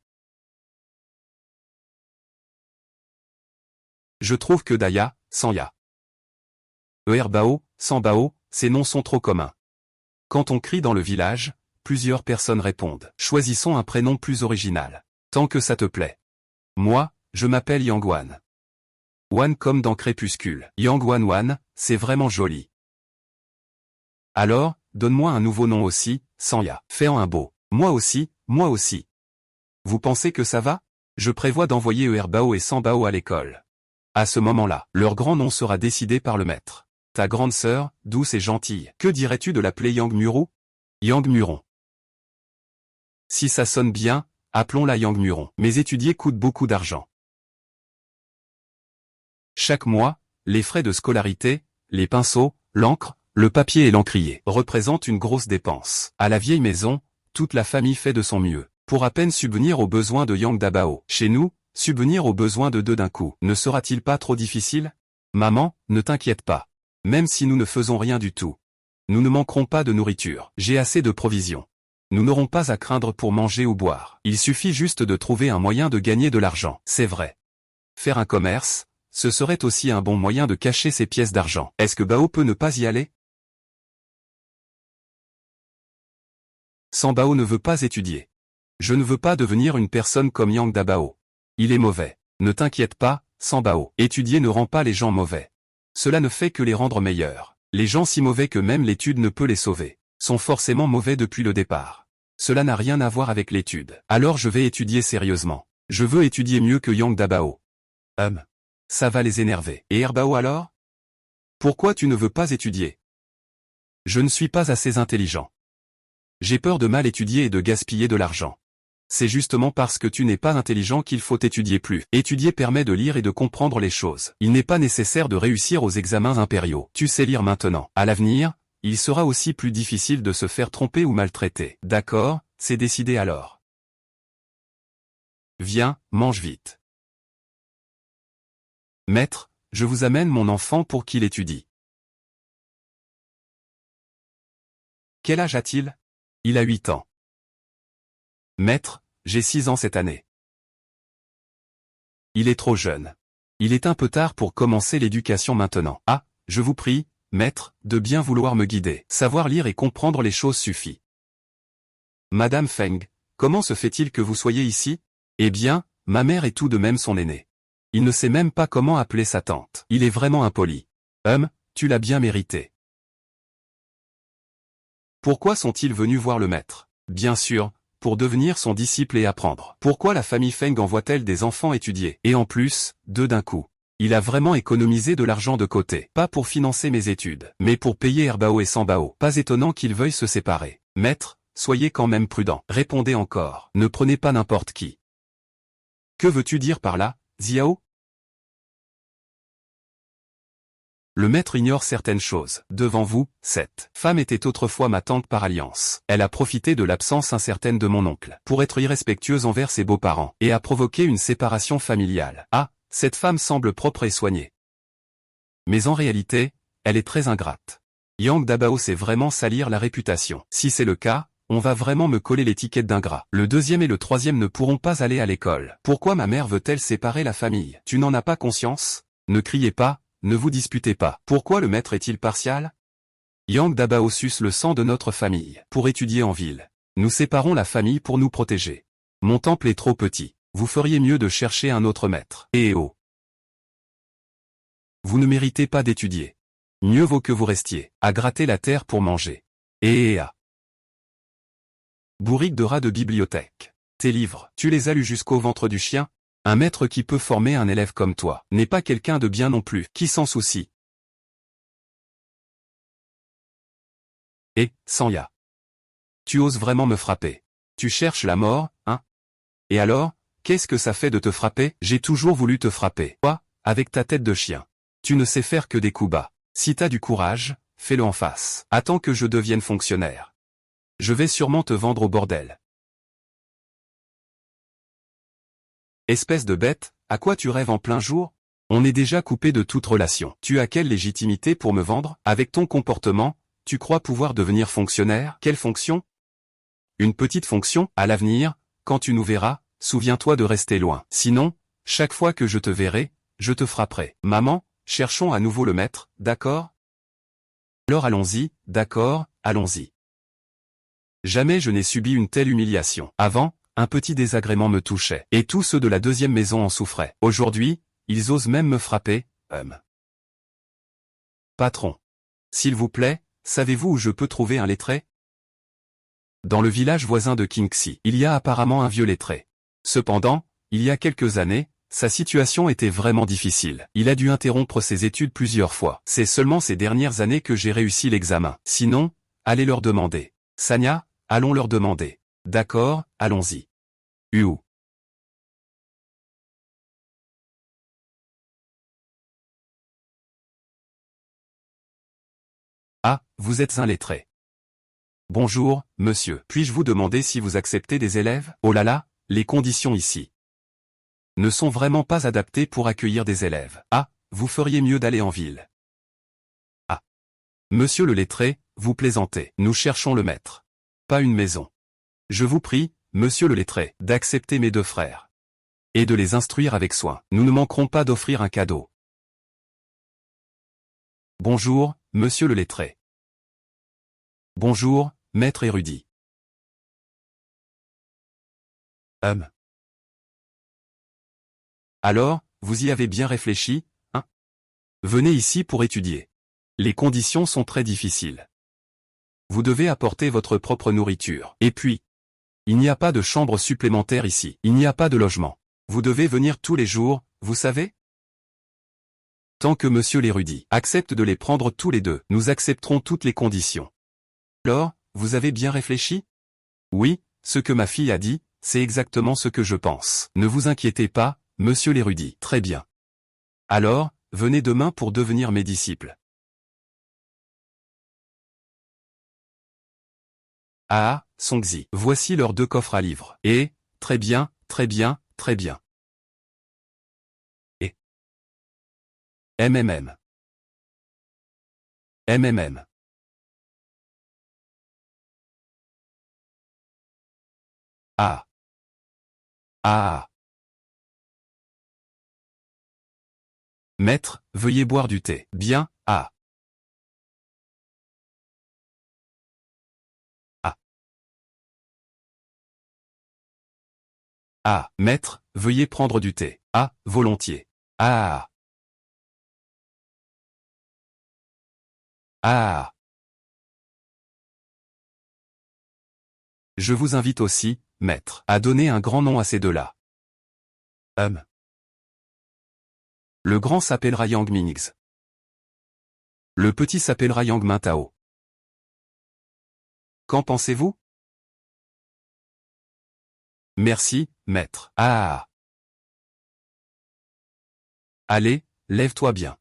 Speaker 1: Je trouve que Daya, Sanya. Erbao, Sambao, ces noms sont trop communs. Quand on crie dans le village, plusieurs personnes répondent. Choisissons un prénom plus original. Tant que ça te plaît. Moi, je m'appelle Yangwan. Wan comme dans Crépuscule. Yangwan Wan, c'est vraiment joli. Alors, donne-moi un nouveau nom aussi, Sanya. Fais-en un beau. Moi aussi, moi aussi. Vous pensez que ça va? Je prévois d'envoyer Erbao et Sambao à l'école. À ce moment-là, leur grand nom sera décidé par le maître. Ta grande sœur, douce et gentille. Que dirais-tu de l'appeler Yang Muru? Yang Muron. Si ça sonne bien, appelons-la Yang Muron. Mes étudiés coûtent beaucoup d'argent. Chaque mois, les frais de scolarité, les pinceaux, l'encre, le papier et l'encrier représentent une grosse dépense. À la vieille maison, toute la famille fait de son mieux, pour à peine subvenir aux besoins de Yang Dabao. Chez nous, subvenir aux besoins de deux d'un coup, ne sera-t-il pas trop difficile? Maman, ne t'inquiète pas. Même si nous ne faisons rien du tout. Nous ne manquerons pas de nourriture. J'ai assez de provisions. Nous n'aurons pas à craindre pour manger ou boire. Il suffit juste de trouver un moyen de gagner de l'argent. C'est vrai. Faire un commerce, ce serait aussi un bon moyen de cacher ces pièces d'argent. Est-ce que Bao peut ne pas y aller? Sambao ne veut pas étudier. Je ne veux pas devenir une personne comme Yang Dabao. Il est mauvais. Ne t'inquiète pas, Sambao. Étudier ne rend pas les gens mauvais. Cela ne fait que les rendre meilleurs. Les gens si mauvais que même l'étude ne peut les sauver, sont forcément mauvais depuis le départ. Cela n'a rien à voir avec l'étude. Alors je vais étudier sérieusement. Je veux étudier mieux que Yang Dabao. Ça va les énerver. Et Erbao alors? Pourquoi tu ne veux pas étudier? Je ne suis pas assez intelligent. J'ai peur de mal étudier et de gaspiller de l'argent. C'est justement parce que tu n'es pas intelligent qu'il faut étudier plus. Étudier permet de lire et de comprendre les choses. Il n'est pas nécessaire de réussir aux examens impériaux. Tu sais lire maintenant. À l'avenir, il sera aussi plus difficile de se faire tromper ou maltraiter. D'accord, c'est décidé alors. Viens, mange vite. Maître, je vous amène mon enfant pour qu'il étudie. Quel âge a-t-il? Il a 8 ans. Maître, j'ai 6 ans cette année. Il est trop jeune. Il est un peu tard pour commencer l'éducation maintenant. Ah, je vous prie, maître, de bien vouloir me guider. Savoir lire et comprendre les choses suffit. Madame Feng, comment se fait-il que vous soyez ici? Eh bien, ma mère est tout de même son aînée. Il ne sait même pas comment appeler sa tante. Il est vraiment impoli. Tu l'as bien mérité. Pourquoi sont-ils venus voir le maître? Bien sûr, pour devenir son disciple et apprendre. Pourquoi la famille Feng envoie-t-elle des enfants étudier? Et en plus, deux d'un coup. Il a vraiment économisé de l'argent de côté. Pas pour financer mes études, mais pour payer Erbao et Sambao. Pas étonnant qu'ils veuillent se séparer. Maître, soyez quand même prudent. Répondez encore. Ne prenez pas n'importe qui. Que veux-tu dire par là, Xiao? Le maître ignore certaines choses. Devant vous, cette femme était autrefois ma tante par alliance. Elle a profité de l'absence incertaine de mon oncle pour être irrespectueuse envers ses beaux-parents et a provoqué une séparation familiale. Ah, cette femme semble propre et soignée. Mais en réalité, elle est très ingrate. Yang Dabao sait vraiment salir la réputation. Si c'est le cas, on va vraiment me coller l'étiquette d'ingrat. Le deuxième et le troisième ne pourront pas aller à l'école. Pourquoi ma mère veut-elle séparer la famille? Tu n'en as pas conscience? Ne criez pas. Ne vous disputez pas. Pourquoi le maître est-il partial? Yang Dabao suce le sang de notre famille pour étudier en ville. Nous séparons la famille pour nous protéger. Mon temple est trop petit. Vous feriez mieux de chercher un autre maître. Eh oh. Vous ne méritez pas d'étudier. Mieux vaut que vous restiez à gratter la terre pour manger. Eh ah. Bourrique de rats de bibliothèque. Tes livres, tu les as lus jusqu'au ventre du chien? Un maître qui peut former un élève comme toi n'est pas quelqu'un de bien non plus, qui s'en soucie. Et, Sanya. Tu oses vraiment me frapper. Tu cherches la mort, hein? Et alors, qu'est-ce que ça fait de te frapper? J'ai toujours voulu te frapper. Quoi? Avec ta tête de chien. Tu ne sais faire que des coups bas. Si t'as du courage, fais-le en face. Attends que je devienne fonctionnaire. Je vais sûrement te vendre au bordel. Espèce de bête, à quoi tu rêves en plein jour? On est déjà coupé de toute relation. Tu as quelle légitimité pour me vendre? Avec ton comportement, tu crois pouvoir devenir fonctionnaire? Quelle fonction? Une petite fonction, à l'avenir, quand tu nous verras, souviens-toi de rester loin. Sinon, chaque fois que je te verrai, je te frapperai. Maman, cherchons à nouveau le maître, d'accord? Alors allons-y, d'accord, allons-y. Jamais je n'ai subi une telle humiliation. Avant, un petit désagrément me touchait, et tous ceux de la deuxième maison en souffraient. Aujourd'hui, ils osent même me frapper, Patron. S'il vous plaît, savez-vous où je peux trouver un lettré? Dans le village voisin de Kingxi, il y a apparemment un vieux lettré. Cependant, il y a quelques années, sa situation était vraiment difficile. Il a dû interrompre ses études plusieurs fois. C'est seulement ces dernières années que j'ai réussi l'examen. Sinon, allez leur demander. Sanya, allons leur demander. D'accord, allons-y. Uou. Ah, vous êtes un lettré. Bonjour, monsieur. Puis-je vous demander si vous acceptez des élèves? Oh là là, les conditions ici ne sont vraiment pas adaptées pour accueillir des élèves. Ah, vous feriez mieux d'aller en ville. Ah. Monsieur le lettré, vous plaisantez. Nous cherchons le maître. Pas une maison. Je vous prie, monsieur le lettré, d'accepter mes deux frères. Et de les instruire avec soin. Nous ne manquerons pas d'offrir un cadeau. Bonjour, monsieur le lettré. Bonjour, maître érudit. Alors, vous y avez bien réfléchi, hein? Venez ici pour étudier. Les conditions sont très difficiles. Vous devez apporter votre propre nourriture. Et puis, il n'y a pas de chambre supplémentaire ici. Il n'y a pas de logement. Vous devez venir tous les jours, vous savez? Tant que monsieur l'érudit accepte de les prendre tous les deux, nous accepterons toutes les conditions. Alors, vous avez bien réfléchi? Oui, ce que ma fille a dit, c'est exactement ce que je pense. Ne vous inquiétez pas, monsieur l'érudit. Très bien. Alors, venez demain pour devenir mes disciples. Ah, Songzi. Voici leurs deux coffres à livres. Et, très bien, très bien, très bien. Et MMM. MMM. Ah. Ah. Maître, veuillez boire du thé. Bien, ah. Ah. Ah. Maître, veuillez prendre du thé. Ah, volontiers. Ah. Ah. Je vous invite aussi, maître, à donner un grand nom à ces deux-là. Le grand s'appellera Yang Mingz. Le petit s'appellera Yang Mintao. Qu'en pensez-vous? Merci, maître. Ah. Allez, lève-toi bien.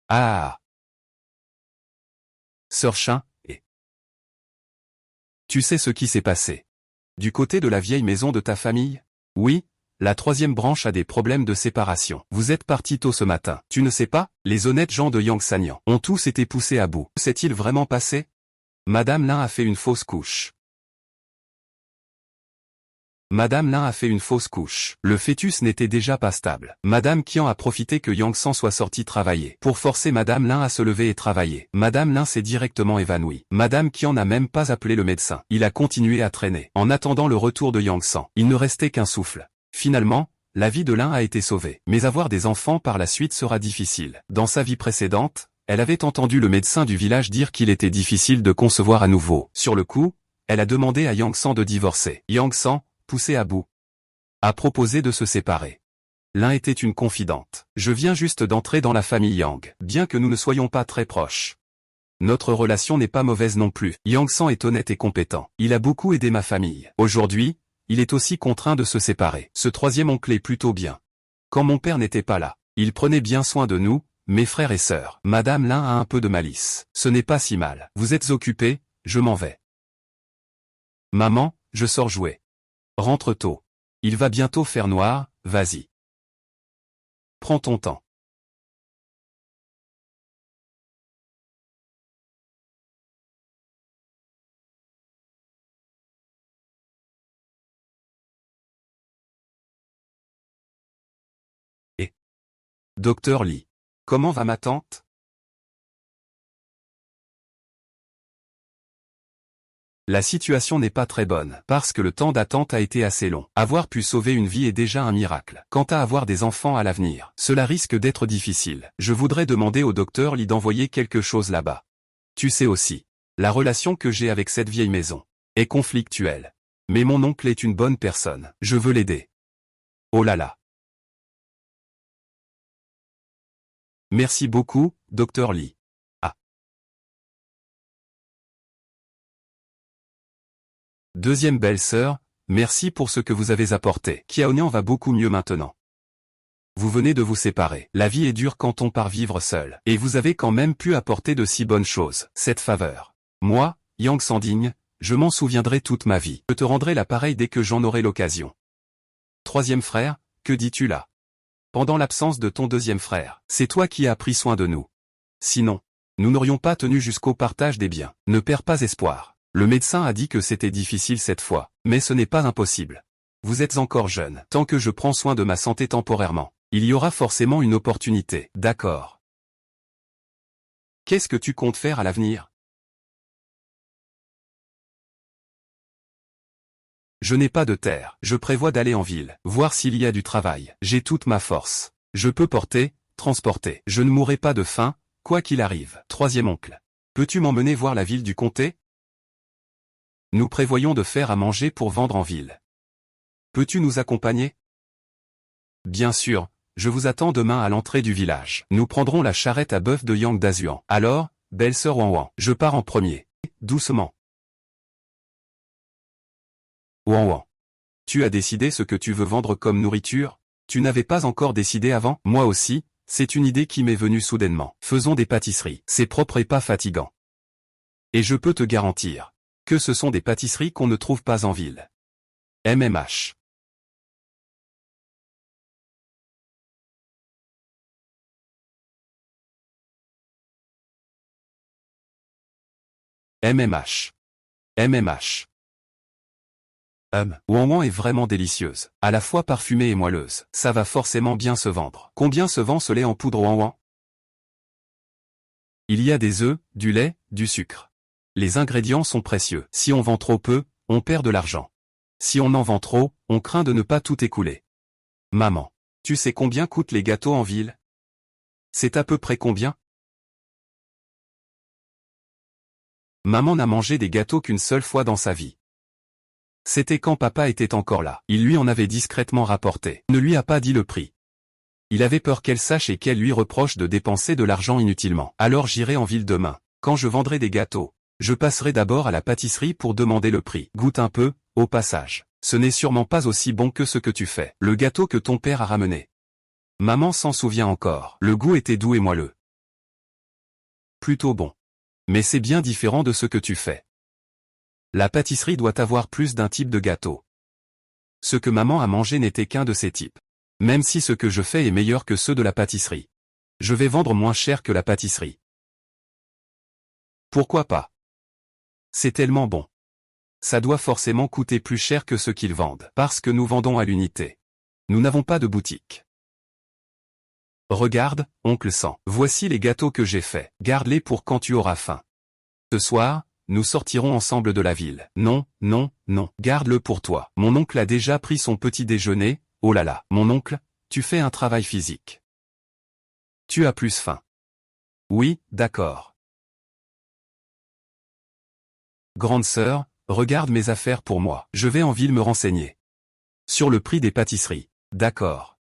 Speaker 1: Ah. Sœur Chin, et... Tu sais ce qui s'est passé? Du côté de la vieille maison de ta famille? Oui, la troisième branche a des problèmes de séparation. Vous êtes parti tôt ce matin. Tu ne sais pas? Les honnêtes gens de Yang Sanyan ont tous été poussés à bout. S'est-il vraiment passé? Madame Lin a fait une fausse couche. Madame Lin a fait une fausse couche. Le fœtus n'était déjà pas stable. Madame Qian a profité que Yang San soit sorti travailler pour forcer Madame Lin à se lever et travailler. Madame Lin s'est directement évanouie. Madame Qian n'a même pas appelé le médecin. Il a continué à traîner. En attendant le retour de Yang San, il ne restait qu'un souffle. Finalement, la vie de Lin a été sauvée. Mais avoir des enfants par la suite sera difficile. Dans sa vie précédente, elle avait entendu le médecin du village dire qu'il était difficile de concevoir à nouveau. Sur le coup, elle a demandé à Yang San de divorcer. Yang San, poussé à bout, a proposé de se séparer. L'un était une confidente. Je viens juste d'entrer dans la famille Yang, bien que nous ne soyons pas très proches. Notre relation n'est pas mauvaise non plus. Yang San est honnête et compétent. Il a beaucoup aidé ma famille. Aujourd'hui, il est aussi contraint de se séparer. Ce troisième oncle est plutôt bien. Quand mon père n'était pas là, il prenait bien soin de nous, mes frères et sœurs. Madame Lin a un peu de malice. Ce n'est pas si mal. Vous êtes occupé, je m'en vais. Maman, je sors jouer. Rentre tôt. Il va bientôt faire noir, vas-y. Prends ton temps. Et Docteur Lee. Comment va ma tante? La situation n'est pas très bonne, parce que le temps d'attente a été assez long. Avoir pu sauver une vie est déjà un miracle. Quant à avoir des enfants à l'avenir, cela risque d'être difficile. Je voudrais demander au docteur Lee d'envoyer quelque chose là-bas. Tu sais aussi, la relation que j'ai avec cette vieille maison est conflictuelle. Mais mon oncle est une bonne personne. Je veux l'aider. Oh là là. Merci beaucoup, docteur Lee. Ah. Deuxième belle-sœur, merci pour ce que vous avez apporté. Kiaonian va beaucoup mieux maintenant. Vous venez de vous séparer. La vie est dure quand on part vivre seul. Et vous avez quand même pu apporter de si bonnes choses. Cette faveur. Moi, Yang Sandigne, je m'en souviendrai toute ma vie. Je te rendrai l'appareil dès que j'en aurai l'occasion. Troisième frère, que dis-tu là? Pendant l'absence de ton deuxième frère, c'est toi qui as pris soin de nous. Sinon, nous n'aurions pas tenu jusqu'au partage des biens. Ne perds pas espoir. Le médecin a dit que c'était difficile cette fois, mais ce n'est pas impossible. Vous êtes encore jeune. Tant que je prends soin de ma santé temporairement, il y aura forcément une opportunité. D'accord. Qu'est-ce que tu comptes faire à l'avenir? Je n'ai pas de terre. Je prévois d'aller en ville, voir s'il y a du travail. J'ai toute ma force. Je peux porter, transporter. Je ne mourrai pas de faim, quoi qu'il arrive. Troisième oncle. Peux-tu m'emmener voir la ville du comté? Nous prévoyons de faire à manger pour vendre en ville. Peux-tu nous accompagner? Bien sûr, je vous attends demain à l'entrée du village. Nous prendrons la charrette à bœuf de Yang Dazuan. Alors, belle-sœur Wan Wan, je pars en premier. Doucement. Wan Wan. Tu as décidé ce que tu veux vendre comme nourriture? Tu n'avais pas encore décidé avant? Moi aussi, c'est une idée qui m'est venue soudainement. Faisons des pâtisseries. C'est propre et pas fatigant. Et je peux te garantir que ce sont des pâtisseries qu'on ne trouve pas en ville. MMH. MMH. MMH. Wan Wan est vraiment délicieuse, à la fois parfumée et moelleuse. Ça va forcément bien se vendre. Combien se vend ce lait en poudre Wan Wan? Il y a des œufs, du lait, du sucre. Les ingrédients sont précieux. Si on vend trop peu, on perd de l'argent. Si on en vend trop, on craint de ne pas tout écouler. Maman, tu sais combien coûtent les gâteaux en ville? C'est à peu près combien? Maman n'a mangé des gâteaux qu'une seule fois dans sa vie. C'était quand papa était encore là. Il lui en avait discrètement rapporté. Ne lui a pas dit le prix. Il avait peur qu'elle sache et qu'elle lui reproche de dépenser de l'argent inutilement. Alors j'irai en ville demain. Quand je vendrai des gâteaux, je passerai d'abord à la pâtisserie pour demander le prix. Goûte un peu, au passage. Ce n'est sûrement pas aussi bon que ce que tu fais. Le gâteau que ton père a ramené. Maman s'en souvient encore. Le goût était doux et moelleux. Plutôt bon. Mais c'est bien différent de ce que tu fais. La pâtisserie doit avoir plus d'un type de gâteau. Ce que maman a mangé n'était qu'un de ces types. Même si ce que je fais est meilleur que ceux de la pâtisserie. Je vais vendre moins cher que la pâtisserie. Pourquoi pas? C'est tellement bon. Ça doit forcément coûter plus cher que ce qu'ils vendent, parce que nous vendons à l'unité. Nous n'avons pas de boutique. Regarde, oncle Sam, voici les gâteaux que j'ai faits, garde-les pour quand tu auras faim. Ce soir, nous sortirons ensemble de la ville. Non, non, non, garde-le pour toi. Mon oncle a déjà pris son petit déjeuner, oh là là, mon oncle, tu fais un travail physique. Tu as plus faim. Oui, d'accord. Grande sœur, regarde mes affaires pour moi. Je vais en ville me renseigner. Sur le prix des pâtisseries. D'accord.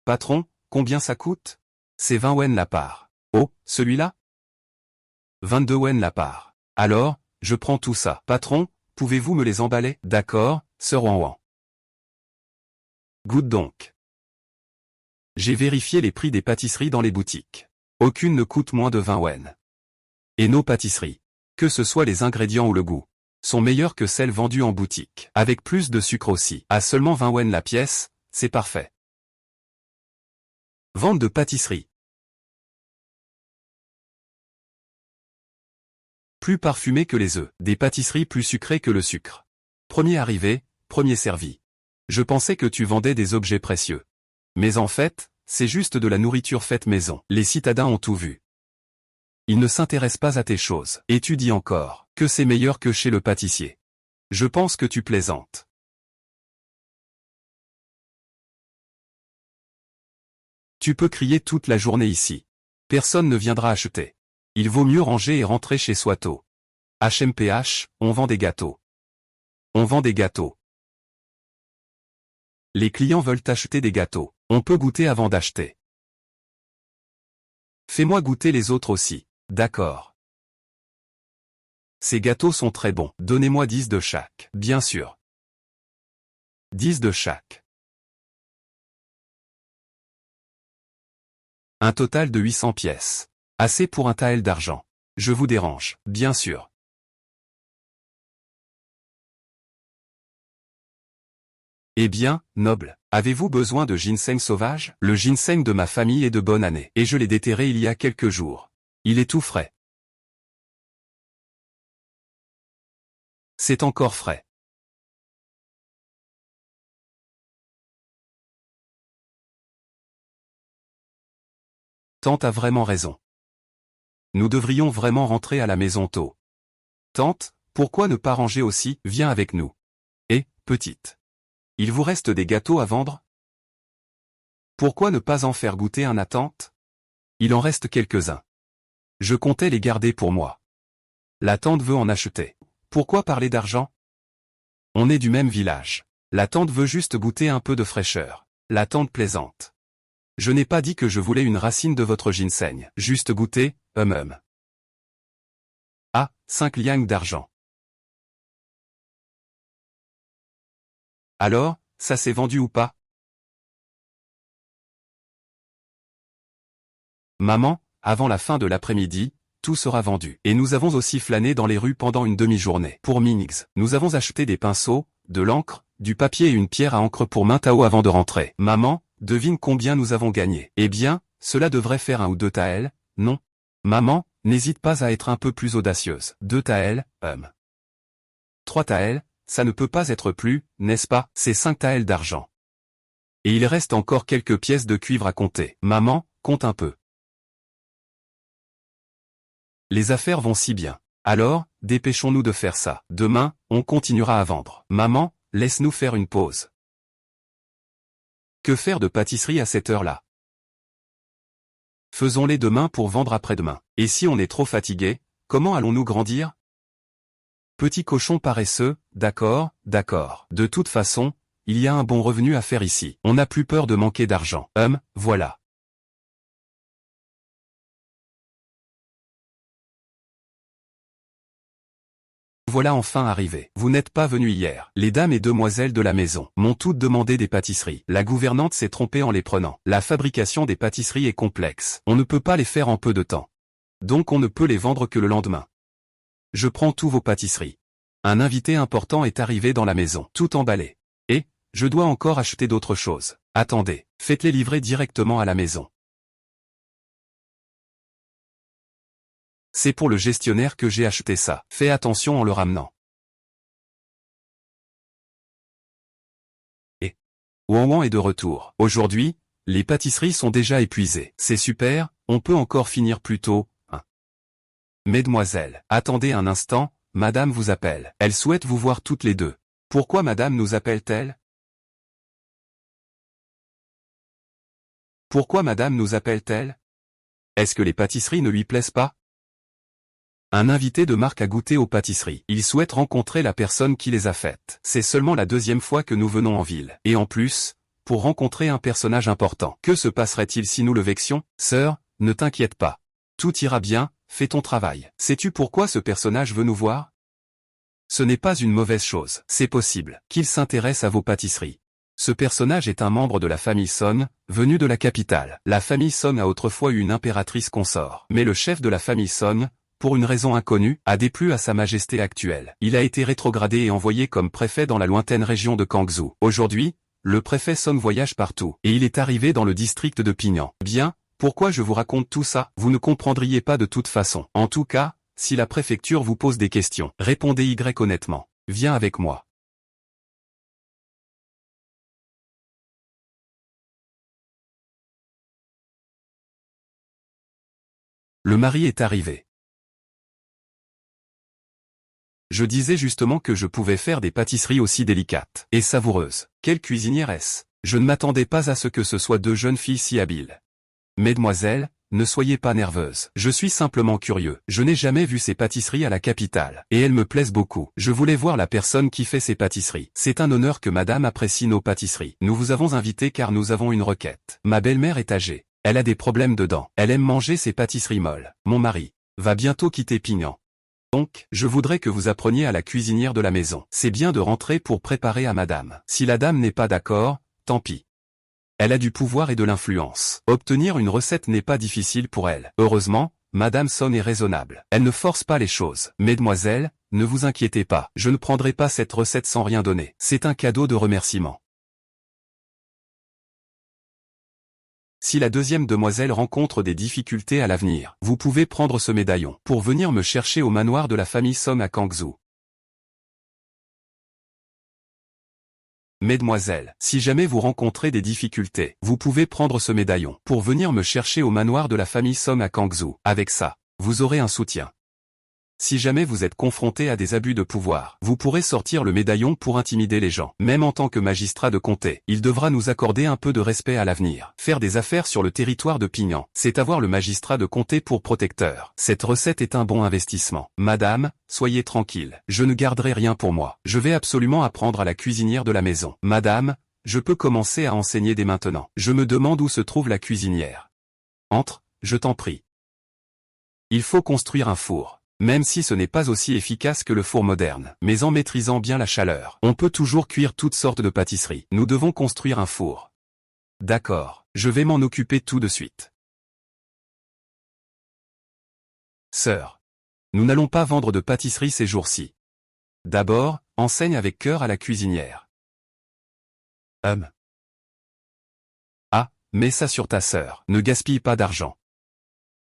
Speaker 1: Patron, combien ça coûte? C'est 20 wen la part. Oh, celui-là? 22 wen la part. Alors, je prends tout ça. Patron, pouvez-vous me les emballer? D'accord, sœur Wan. Goûte donc. J'ai vérifié les prix des pâtisseries dans les boutiques. Aucune ne coûte moins de 20 wen. Et nos pâtisseries, que ce soit les ingrédients ou le goût, sont meilleures que celles vendues en boutique. Avec plus de sucre aussi. À seulement 20 wen la pièce, c'est parfait. Vente de pâtisserie. Plus parfumées que les œufs. Des pâtisseries plus sucrées que le sucre. Premier arrivé, premier servi. Je pensais que tu vendais des objets précieux. Mais en fait, c'est juste de la nourriture faite maison. Les citadins ont tout vu. Ils ne s'intéressent pas à tes choses. Et tu dis encore que c'est meilleur que chez le pâtissier. Je pense que tu plaisantes. Tu peux crier toute la journée ici. Personne ne viendra acheter. Il vaut mieux ranger et rentrer chez soi tôt. HMPH, on vend des gâteaux. On vend des gâteaux. Les clients veulent acheter des gâteaux. On peut goûter avant d'acheter. Fais-moi goûter les autres aussi. D'accord. Ces gâteaux sont très bons. Donnez-moi 10 de chaque. Bien sûr. 10 de chaque. Un total de 800 pièces. Assez pour un taël d'argent. Je vous dérange, bien sûr. Eh bien, noble, avez-vous besoin de ginseng sauvage? Le ginseng de ma famille est de bonne année, et je l'ai déterré il y a quelques jours. Il est tout frais. C'est encore frais. Tante a vraiment raison. Nous devrions vraiment rentrer à la maison tôt. Tante, pourquoi ne pas ranger aussi? Viens avec nous. Et, petite. Il vous reste des gâteaux à vendre? Pourquoi ne pas en faire goûter un à tante? Il en reste quelques-uns. Je comptais les garder pour moi. La tante veut en acheter. Pourquoi parler d'argent? On est du même village. La tante veut juste goûter un peu de fraîcheur. La tante plaisante. Je n'ai pas dit que je voulais une racine de votre ginseng. Juste goûter, Ah, 5 liang d'argent. Alors, ça s'est vendu ou pas? Maman, avant la fin de l'après-midi, tout sera vendu. Et nous avons aussi flâné dans les rues pendant une demi-journée. Pour Minix, nous avons acheté des pinceaux, de l'encre, du papier et une pierre à encre pour Mintao avant de rentrer. Maman, devine combien nous avons gagné. Eh bien, cela devrait faire 1 ou 2 taëls, non? Maman, n'hésite pas à être un peu plus audacieuse. 2 taëls, 3 taëls, ça ne peut pas être plus, n'est-ce pas? C'est 5 taëls d'argent. Et il reste encore quelques pièces de cuivre à compter. Maman, compte un peu. Les affaires vont si bien. Alors, dépêchons-nous de faire ça. Demain, on continuera à vendre. Maman, laisse-nous faire une pause. Que faire de pâtisserie à cette heure-là? Faisons-les demain pour vendre après-demain. Et si on est trop fatigué, comment allons-nous grandir? Petit cochon paresseux, d'accord, d'accord. De toute façon, il y a un bon revenu à faire ici. On n'a plus peur de manquer d'argent. Voilà. Voilà enfin arrivé. Vous n'êtes pas venu hier. Les dames et demoiselles de la maison m'ont toutes demandé des pâtisseries. La gouvernante s'est trompée en les prenant. La fabrication des pâtisseries est complexe. On ne peut pas les faire en peu de temps. Donc on ne peut les vendre que le lendemain. Je prends tous vos pâtisseries. Un invité important est arrivé dans la maison, tout emballé. Et, je dois encore acheter d'autres choses. Attendez, faites-les livrer directement à la maison. C'est pour le gestionnaire que j'ai acheté ça. Fais attention en le ramenant. Et Wan est de retour. Aujourd'hui, les pâtisseries sont déjà épuisées. C'est super, on peut encore finir plus tôt, hein. Mesdemoiselles, attendez un instant, madame vous appelle. Elle souhaite vous voir toutes les deux. Pourquoi madame nous appelle-t-elle? Pourquoi madame nous appelle-t-elle? Est-ce que les pâtisseries ne lui plaisent pas? Un invité de marque a goûté aux pâtisseries. Il souhaite rencontrer la personne qui les a faites. C'est seulement la deuxième fois que nous venons en ville. Et en plus, pour rencontrer un personnage important. Que se passerait-il si nous le vexions? Sœur, ne t'inquiète pas. Tout ira bien, fais ton travail. Sais-tu pourquoi ce personnage veut nous voir? Ce n'est pas une mauvaise chose. C'est possible qu'il s'intéresse à vos pâtisseries. Ce personnage est un membre de la famille Song, venu de la capitale. La famille Song a autrefois eu une impératrice consort. Mais le chef de la famille Song, pour une raison inconnue, a déplu à sa majesté actuelle. Il a été rétrogradé et envoyé comme préfet dans la lointaine région de Kangzhou. Aujourd'hui, le préfet Song voyage partout, et il est arrivé dans le district de Pingyan. Bien, pourquoi je vous raconte tout ça? Vous ne comprendriez pas de toute façon. En tout cas, si la préfecture vous pose des questions, répondez Y honnêtement. Viens avec moi. Le mari est arrivé. Je disais justement que je pouvais faire des pâtisseries aussi délicates et savoureuses. Quelle cuisinière est-ce? Je ne m'attendais pas à ce que ce soit deux jeunes filles si habiles. Mesdemoiselles, ne soyez pas nerveuses. Je suis simplement curieux. Je n'ai jamais vu ces pâtisseries à la capitale, et elles me plaisent beaucoup. Je voulais voir la personne qui fait ces pâtisseries. C'est un honneur que madame apprécie nos pâtisseries. Nous vous avons invité car nous avons une requête. Ma belle-mère est âgée. Elle a des problèmes de dents. Elle aime manger ses pâtisseries molles. Mon mari va bientôt quitter Pingyan. Donc, je voudrais que vous appreniez à la cuisinière de la maison. C'est bien de rentrer pour préparer à madame. Si la dame n'est pas d'accord, tant pis. Elle a du pouvoir et de l'influence. Obtenir une recette n'est pas difficile pour elle. Heureusement, madame Son est raisonnable. Elle ne force pas les choses. Mesdemoiselles, ne vous inquiétez pas. Je ne prendrai pas cette recette sans rien donner. C'est un cadeau de remerciement. Si la deuxième demoiselle rencontre des difficultés à l'avenir, vous pouvez prendre ce médaillon pour venir me chercher au manoir de la famille Song à Kangzhou. Mesdemoiselles, si jamais vous rencontrez des difficultés, vous pouvez prendre ce médaillon pour venir me chercher au manoir de la famille Song à Kangzhou. Avec ça, vous aurez un soutien. Si jamais vous êtes confronté à des abus de pouvoir, vous pourrez sortir le médaillon pour intimider les gens. Même en tant que magistrat de comté, il devra nous accorder un peu de respect à l'avenir. Faire des affaires sur le territoire de Pingyan, c'est avoir le magistrat de comté pour protecteur. Cette recette est un bon investissement. Madame, soyez tranquille, je ne garderai rien pour moi. Je vais absolument apprendre à la cuisinière de la maison. Madame, je peux commencer à enseigner dès maintenant. Je me demande où se trouve la cuisinière. Entre, je t'en prie. Il faut construire un four. Même si ce n'est pas aussi efficace que le four moderne, mais en maîtrisant bien la chaleur, on peut toujours cuire toutes sortes de pâtisseries. Nous devons construire un four. D'accord, je vais m'en occuper tout de suite. Sœur, nous n'allons pas vendre de pâtisserie ces jours-ci. D'abord, enseigne avec cœur à la cuisinière. Ah, mets ça sur ta sœur. Ne gaspille pas d'argent.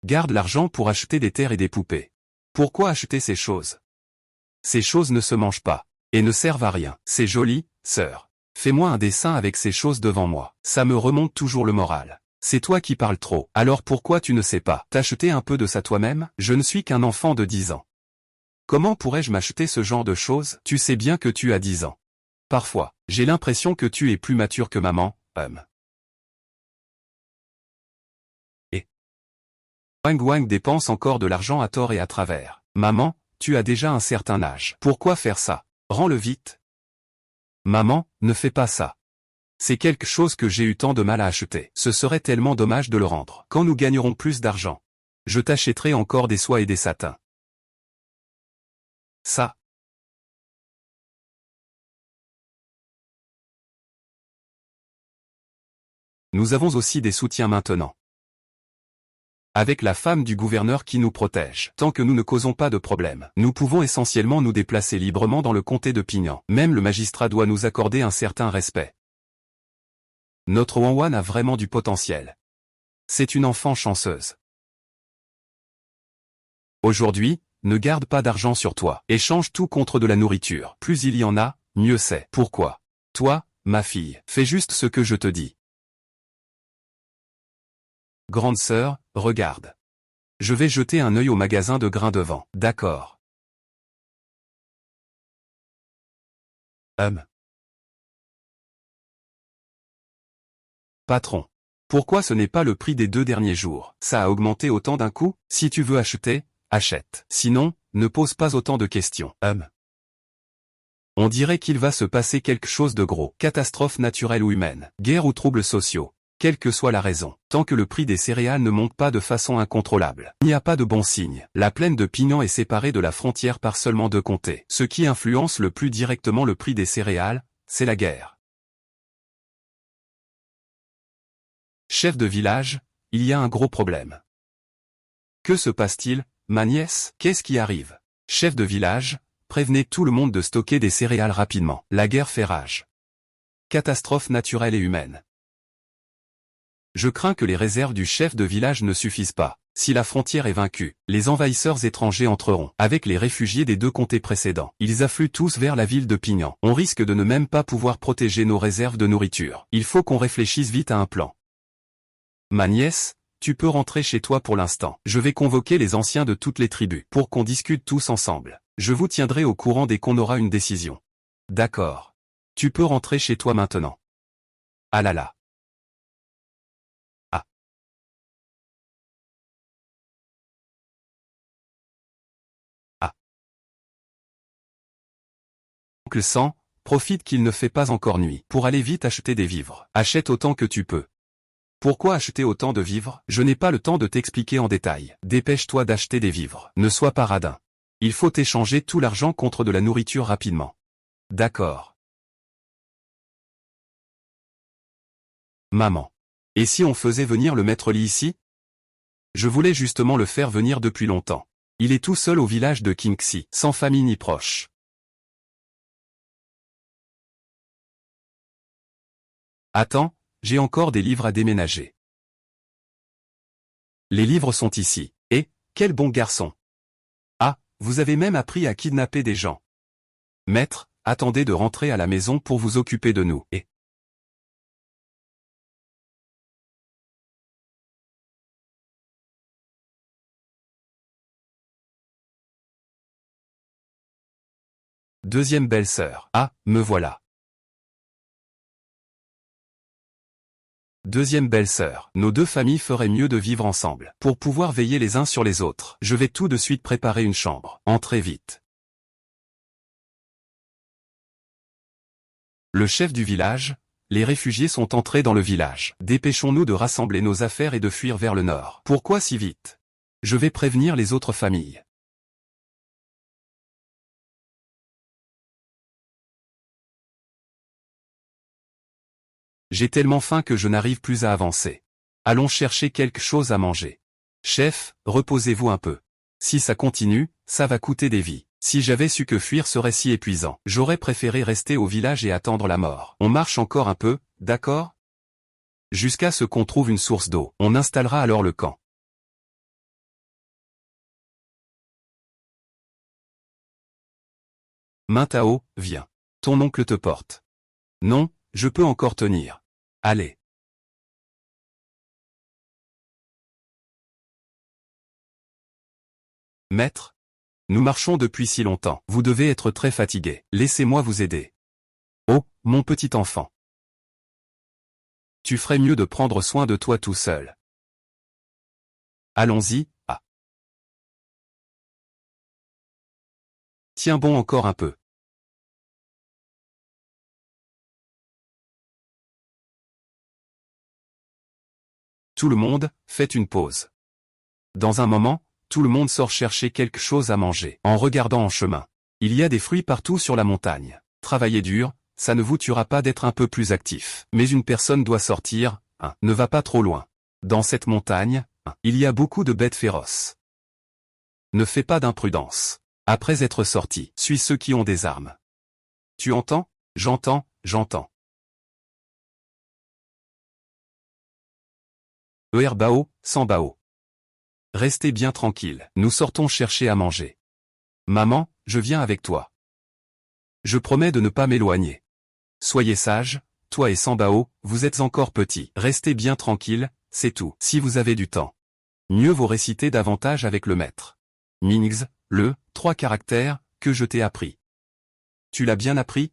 Speaker 1: Garde l'argent pour acheter des terres et des poupées. Pourquoi acheter ces choses? Ces choses ne se mangent pas, et ne servent à rien. C'est joli, sœur. Fais-moi un dessin avec ces choses devant moi. Ça me remonte toujours le moral. C'est toi qui parles trop. Alors pourquoi tu ne sais pas t'acheter un peu de ça toi-même? Je ne suis qu'un enfant de 10 ans. Comment pourrais-je m'acheter ce genre de choses? Tu sais bien que tu as 10 ans. Parfois, j'ai l'impression que tu es plus mature que maman, Et Wang Wang dépense encore de l'argent à tort et à travers. Maman, tu as déjà un certain âge. Pourquoi faire ça? Rends-le vite. Maman, ne fais pas ça. C'est quelque chose que j'ai eu tant de mal à acheter. Ce serait tellement dommage de le rendre. Quand nous gagnerons plus d'argent, je t'achèterai encore des soies et des satins. Ça. Nous avons aussi des soutiens maintenant. Avec la femme du gouverneur qui nous protège. Tant que nous ne causons pas de problème, nous pouvons essentiellement nous déplacer librement dans le comté de Pingyan. Même le magistrat doit nous accorder un certain respect. Notre Wan a vraiment du potentiel. C'est une enfant chanceuse. Aujourd'hui, ne garde pas d'argent sur toi. Échange tout contre de la nourriture. Plus il y en a, mieux c'est. Pourquoi? Toi, ma fille, fais juste ce que je te dis. Grande sœur, regarde. Je vais jeter un œil au magasin de grains de vent. D'accord. Patron. Pourquoi ce n'est pas le prix des 2 derniers jours? Ça a augmenté autant d'un coup? Si tu veux acheter, achète. Sinon, ne pose pas autant de questions. On dirait qu'il va se passer quelque chose de gros. Catastrophe naturelle ou humaine. Guerre ou troubles sociaux. Quelle que soit la raison, tant que le prix des céréales ne monte pas de façon incontrôlable, il n'y a pas de bon signe. La plaine de Pignan est séparée de la frontière par seulement 2 comtés. Ce qui influence le plus directement le prix des céréales, c'est la guerre. Chef de village, il y a un gros problème. Que se passe-t-il, ma nièce? Qu'est-ce qui arrive? Chef de village, prévenez tout le monde de stocker des céréales rapidement. La guerre fait rage. Catastrophe naturelle et humaine. Je crains que les réserves du chef de village ne suffisent pas. Si la frontière est vaincue, les envahisseurs étrangers entreront. Avec les réfugiés des 2 comtés précédents, ils affluent tous vers la ville de Pignan. On risque de ne même pas pouvoir protéger nos réserves de nourriture. Il faut qu'on réfléchisse vite à un plan. Ma nièce, tu peux rentrer chez toi pour l'instant. Je vais convoquer les anciens de toutes les tribus pour qu'on discute tous ensemble. Je vous tiendrai au courant dès qu'on aura une décision. D'accord. Tu peux rentrer chez toi maintenant. Ah là là. Ah. Ah. Oncle Sang, profite qu'il ne fait pas encore nuit pour aller vite acheter des vivres. Achète autant que tu peux. Pourquoi acheter autant de vivres? Je n'ai pas le temps de t'expliquer en détail. Dépêche-toi d'acheter des vivres. Ne sois pas radin. Il faut échanger tout l'argent contre de la nourriture rapidement. D'accord. Maman. Et si on faisait venir le maître Lee ici? Je voulais justement le faire venir depuis longtemps. Il est tout seul au village de Kingxi, sans famille ni proche. Attends, j'ai encore des livres à déménager. Les livres sont ici. Et, quel bon garçon. Ah, vous avez même appris à kidnapper des gens. Maître, attendez de rentrer à la maison pour vous occuper de nous. Et deuxième belle-sœur. Ah, me voilà. Deuxième belle-sœur. Nos 2 familles feraient mieux de vivre ensemble, pour pouvoir veiller les uns sur les autres. Je vais tout de suite préparer une chambre. Entrez vite. Le chef du village, les réfugiés sont entrés dans le village. Dépêchons-nous de rassembler nos affaires et de fuir vers le nord. Pourquoi si vite? Je vais prévenir les autres familles. J'ai tellement faim que je n'arrive plus à avancer. Allons chercher quelque chose à manger. Chef, reposez-vous un peu. Si ça continue, ça va coûter des vies. Si j'avais su que fuir serait si épuisant, j'aurais préféré rester au village et attendre la mort. On marche encore un peu, d'accord? Jusqu'à ce qu'on trouve une source d'eau. On installera alors le camp. Mintao, viens. Ton oncle te porte. Non, je peux encore tenir. Allez. Maître? Nous marchons depuis si longtemps. Vous devez être très fatigué. Laissez-moi vous aider. Oh, mon petit enfant. Tu ferais mieux de prendre soin de toi tout seul. Allons-y, ah. Tiens bon encore un peu. Tout le monde, faites une pause. Dans un moment, tout le monde sort chercher quelque chose à manger, en regardant en chemin. Il y a des fruits partout sur la montagne. Travaillez dur, ça ne vous tuera pas d'être un peu plus actif. Mais une personne doit sortir, hein, ne va pas trop loin. Dans cette montagne, hein, il y a beaucoup de bêtes féroces. Ne fais pas d'imprudence. Après être sorti, suis ceux qui ont des armes. Tu entends? J'entends, j'entends. Bao, sans bao. Restez bien tranquille. Nous sortons chercher à manger. Maman, je viens avec toi. Je promets de ne pas m'éloigner. Soyez sage, toi et Sambao, vous êtes encore petits. Restez bien tranquille, c'est tout. Si vous avez du temps, mieux vaut réciter davantage avec le maître. Ningx, 3 caractères, que je t'ai appris. Tu l'as bien appris?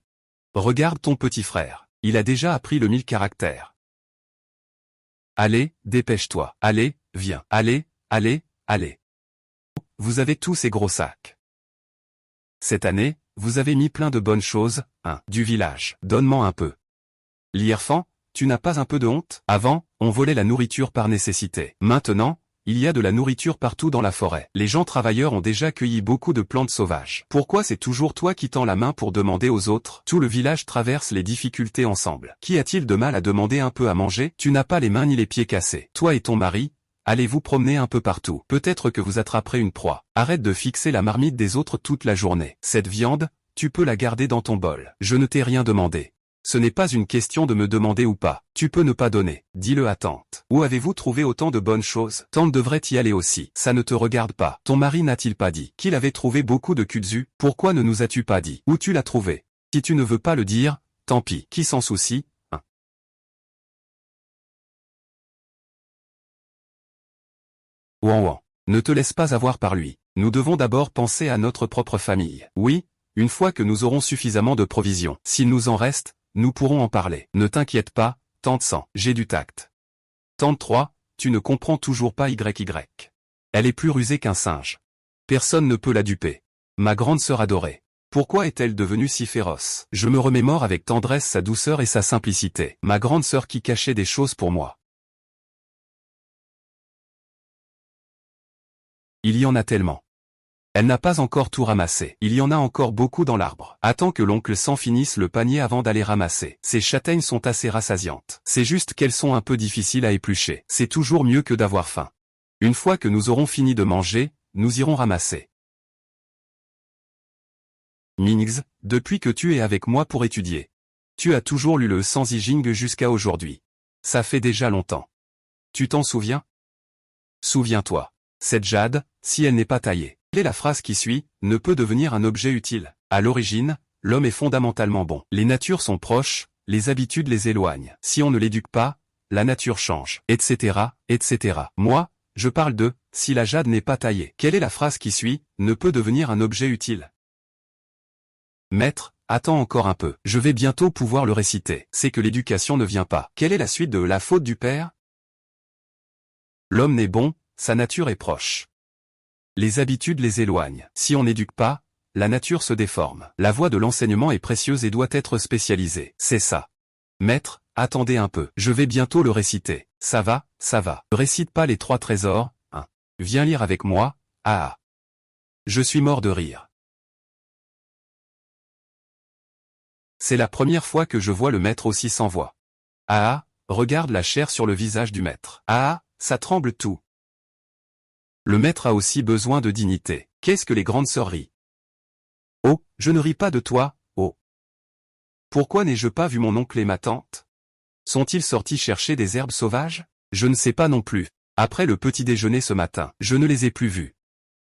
Speaker 1: Regarde ton petit frère. Il a déjà appris le 1000 caractères. Allez, dépêche-toi. Allez, viens. Allez, allez, allez. Vous avez tous ces gros sacs. Cette année, vous avez mis plein de bonnes choses, du village. Donne-moi un peu. Lierfan, tu n'as pas un peu de honte? Avant, on volait la nourriture par nécessité. Maintenant, il y a de la nourriture partout dans la forêt. Les gens travailleurs ont déjà cueilli beaucoup de plantes sauvages. Pourquoi c'est toujours toi qui tends la main pour demander aux autres? Tout le village traverse les difficultés ensemble. Qu'y a-t-il de mal à demander un peu à manger? Tu n'as pas les mains ni les pieds cassés. Toi et ton mari, allez vous promener un peu partout. Peut-être que vous attraperez une proie. Arrête de fixer la marmite des autres toute la journée. Cette viande, tu peux la garder dans ton bol. Je ne t'ai rien demandé. Ce n'est pas une question de me demander ou pas. Tu peux ne pas donner. Dis-le à tante. Où avez-vous trouvé autant de bonnes choses? Tante devrait y aller aussi. Ça ne te regarde pas. Ton mari n'a-t-il pas dit qu'il avait trouvé beaucoup de kudzu? Pourquoi ne nous as-tu pas dit où tu l'as trouvé? Si tu ne veux pas le dire, tant pis. Qui s'en soucie? Ouan ouan. Ne te laisse pas avoir par lui. Nous devons d'abord penser à notre propre famille. Oui, une fois que nous aurons suffisamment de provisions. S'il nous en reste, nous pourrons en parler. Ne t'inquiète pas, tante 100, j'ai du tact. Tante 3, tu ne comprends toujours pas YY. Elle est plus rusée qu'un singe. Personne ne peut la duper. Ma grande sœur adorée. Pourquoi est-elle devenue si féroce? Je me remémore avec tendresse sa douceur et sa simplicité. Ma grande sœur qui cachait des choses pour moi. Il y en a tellement. Elle n'a pas encore tout ramassé. Il y en a encore beaucoup dans l'arbre. Attends que l'oncle s'en finisse le panier avant d'aller ramasser. Ces châtaignes sont assez rassasiantes. C'est juste qu'elles sont un peu difficiles à éplucher. C'est toujours mieux que d'avoir faim. Une fois que nous aurons fini de manger, nous irons ramasser. Ningx, depuis que tu es avec moi pour étudier. Tu as toujours lu le Sanzi Jing jusqu'à aujourd'hui. Ça fait déjà longtemps. Tu t'en souviens? Souviens-toi. Cette jade, si elle n'est pas taillée. Quelle est la phrase qui suit, ne peut devenir un objet utile. À l'origine, l'homme est fondamentalement bon. Les natures sont proches, les habitudes les éloignent. Si on ne l'éduque pas, la nature change, etc., etc. Moi, je parle de, si la jade n'est pas taillée. Quelle est la phrase qui suit, ne peut devenir un objet utile. Maître, attends encore un peu. Je vais bientôt pouvoir le réciter. C'est que l'éducation ne vient pas. Quelle est la suite de la faute du père? L'homme n'est bon, sa nature est proche. Les habitudes les éloignent. Si on n'éduque pas, la nature se déforme. La voie de l'enseignement est précieuse et doit être spécialisée. C'est ça. Maître, attendez un peu. Je vais bientôt le réciter. Ça va, ça va. Ne récite pas les 3 trésors, Viens lire avec moi, ah. Je suis mort de rire. C'est la première fois que je vois le maître aussi sans voix. Ah, regarde la chair sur le visage du maître. Ah, ça tremble tout. Le maître a aussi besoin de dignité. Qu'est-ce que les grandes sœurs rient? Oh, je ne ris pas de toi, oh. Pourquoi n'ai-je pas vu mon oncle et ma tante? Sont-ils sortis chercher des herbes sauvages? Je ne sais pas non plus. Après le petit déjeuner ce matin, je ne les ai plus vus.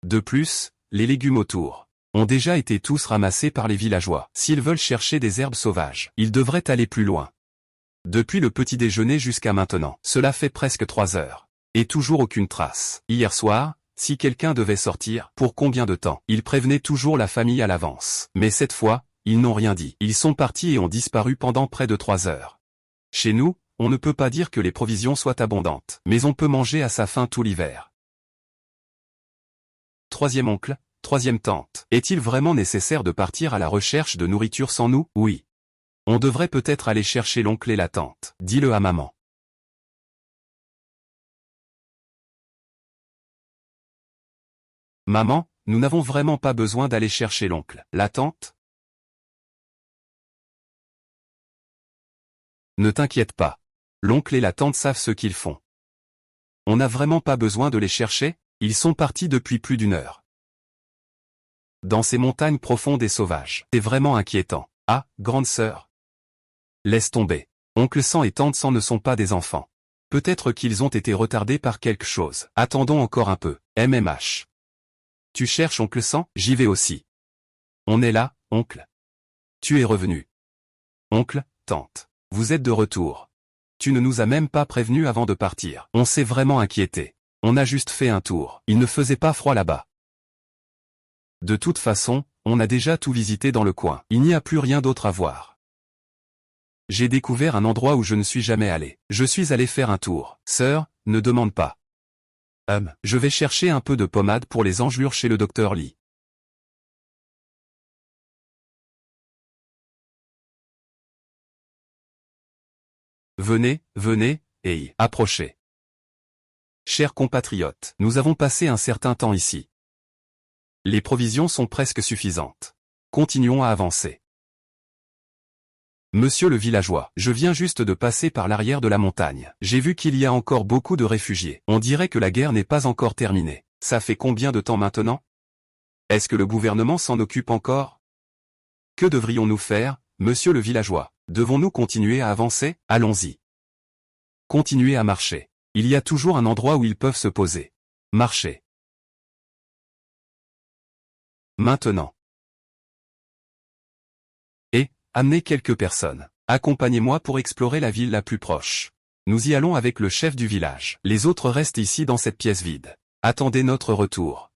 Speaker 1: De plus, les légumes autour ont déjà été tous ramassés par les villageois. S'ils veulent chercher des herbes sauvages, ils devraient aller plus loin. Depuis le petit déjeuner jusqu'à maintenant, cela fait presque 3 heures. Et toujours aucune trace. Hier soir, si quelqu'un devait sortir, pour combien de temps? Ils prévenaient toujours la famille à l'avance. Mais cette fois, ils n'ont rien dit. Ils sont partis et ont disparu pendant près de 3 heures. Chez nous, on ne peut pas dire que les provisions soient abondantes, mais on peut manger à sa faim tout l'hiver. Troisième oncle, troisième tante. Est-il vraiment nécessaire de partir à la recherche de nourriture sans nous? Oui. On devrait peut-être aller chercher l'oncle et la tante. Dis-le à maman. Maman, nous n'avons vraiment pas besoin d'aller chercher l'oncle. La tante? Ne t'inquiète pas. L'oncle et la tante savent ce qu'ils font. On n'a vraiment pas besoin de les chercher? Ils sont partis depuis plus d'1 heure. Dans ces montagnes profondes et sauvages. C'est vraiment inquiétant. Ah, grande sœur. Laisse tomber. Oncle 100 et tante 100 ne sont pas des enfants. Peut-être qu'ils ont été retardés par quelque chose. Attendons encore un peu. MMH. Tu cherches oncle Sang? J'y vais aussi. On est là, oncle. Tu es revenu. Oncle, tante. Vous êtes de retour. Tu ne nous as même pas prévenus avant de partir. On s'est vraiment inquiété. On a juste fait un tour. Il ne faisait pas froid là-bas. De toute façon, on a déjà tout visité dans le coin. Il n'y a plus rien d'autre à voir. J'ai découvert un endroit où je ne suis jamais allé. Je suis allé faire un tour. Sœur, ne demande pas. Je vais chercher un peu de pommade pour les engelures chez le docteur Lee. Venez, venez, et approchez. Chers compatriotes, nous avons passé un certain temps ici. Les provisions sont presque suffisantes. Continuons à avancer. Monsieur le villageois, je viens juste de passer par l'arrière de la montagne. J'ai vu qu'il y a encore beaucoup de réfugiés. On dirait que la guerre n'est pas encore terminée. Ça fait combien de temps maintenant? Est-ce que le gouvernement s'en occupe encore? Que devrions-nous faire, monsieur le villageois? Devons-nous continuer à avancer? Allons-y. Continuez à marcher. Il y a toujours un endroit où ils peuvent se poser. Marchez. Maintenant. Amenez quelques personnes. Accompagnez-moi pour explorer la ville la plus proche. Nous y allons avec le chef du village. Les autres restent ici dans cette pièce vide. Attendez notre retour.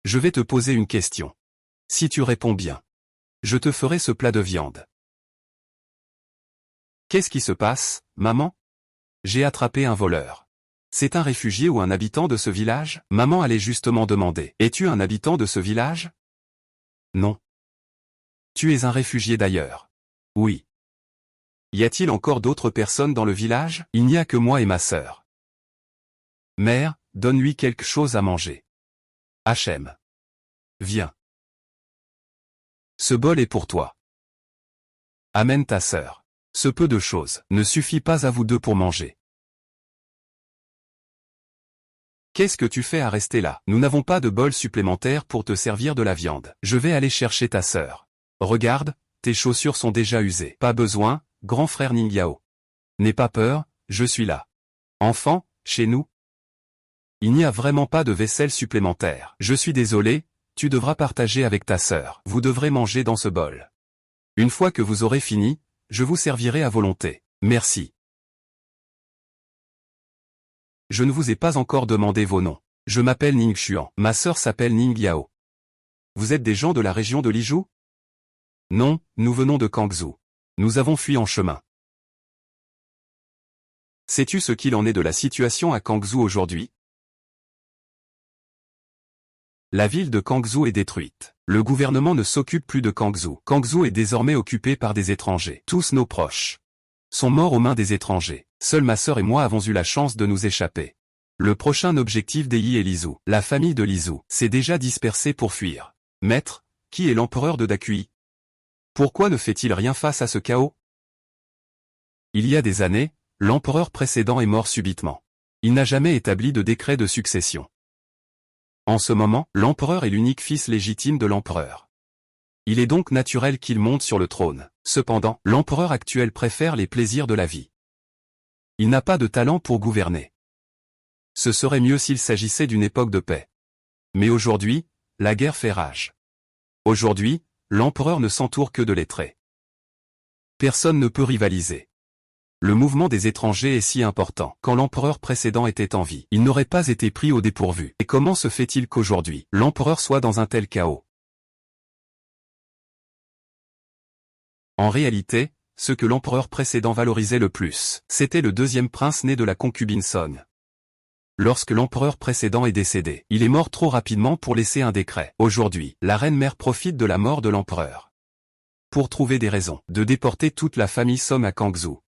Speaker 1: Je vais te poser une question. Si tu réponds bien, je te ferai ce plat de viande. Qu'est-ce qui se passe, maman? J'ai attrapé un voleur. C'est un réfugié ou un habitant de ce village? Maman allait justement demander. Es-tu un habitant de ce village? Non. Tu es un réfugié d'ailleurs. Oui. Y a-t-il encore d'autres personnes dans le village? Il n'y a que moi et ma sœur. Mère, donne-lui quelque chose à manger. Hachem. Viens. Ce bol est pour toi. Amène ta sœur. Ce peu de choses ne suffit pas à vous deux pour manger. Qu'est-ce que tu fais à rester là? Nous n'avons pas de bol supplémentaire pour te servir de la viande. Je vais aller chercher ta sœur. Regarde, tes chaussures sont déjà usées. Pas besoin, grand frère Ningyao. N'aie pas peur, je suis là. Enfant, chez nous? Il n'y a vraiment pas de vaisselle supplémentaire. Je suis désolé, tu devras partager avec ta sœur. Vous devrez manger dans ce bol. Une fois que vous aurez fini, je vous servirai à volonté. Merci. Je ne vous ai pas encore demandé vos noms. Je m'appelle Ning Xuan. Ma sœur s'appelle Ning Yao. Vous êtes des gens de la région de Lijou? Non, nous venons de Kangzhou. Nous avons fui en chemin. Sais-tu ce qu'il en est de la situation à Kangzhou aujourd'hui? La ville de Kangzhou est détruite. Le gouvernement ne s'occupe plus de Kangzhou. Kangzhou est désormais occupé par des étrangers. Tous nos proches sont morts aux mains des étrangers. Seule ma sœur et moi avons eu la chance de nous échapper. Le prochain objectif d'Yi est Lizou. La famille de Lizou s'est déjà dispersée pour fuir. Maître, qui est l'empereur de Dakui? Pourquoi ne fait-il rien face à ce chaos? Il y a des années, l'empereur précédent est mort subitement. Il n'a jamais établi de décret de succession. En ce moment, l'empereur est l'unique fils légitime de l'empereur. Il est donc naturel qu'il monte sur le trône. Cependant, l'empereur actuel préfère les plaisirs de la vie. Il n'a pas de talent pour gouverner. Ce serait mieux s'il s'agissait d'une époque de paix. Mais aujourd'hui, la guerre fait rage. Aujourd'hui, l'empereur ne s'entoure que de lettrés. Personne ne peut rivaliser. Le mouvement des étrangers est si important. Quand l'empereur précédent était en vie, il n'aurait pas été pris au dépourvu. Et comment se fait-il qu'aujourd'hui, l'empereur soit dans un tel chaos? En réalité, ce que l'empereur précédent valorisait le plus, c'était le deuxième prince né de la concubine Song. Lorsque l'empereur précédent est décédé, il est mort trop rapidement pour laisser un décret. Aujourd'hui, la reine-mère profite de la mort de l'empereur pour trouver des raisons de déporter toute la famille Song à Kangzhou.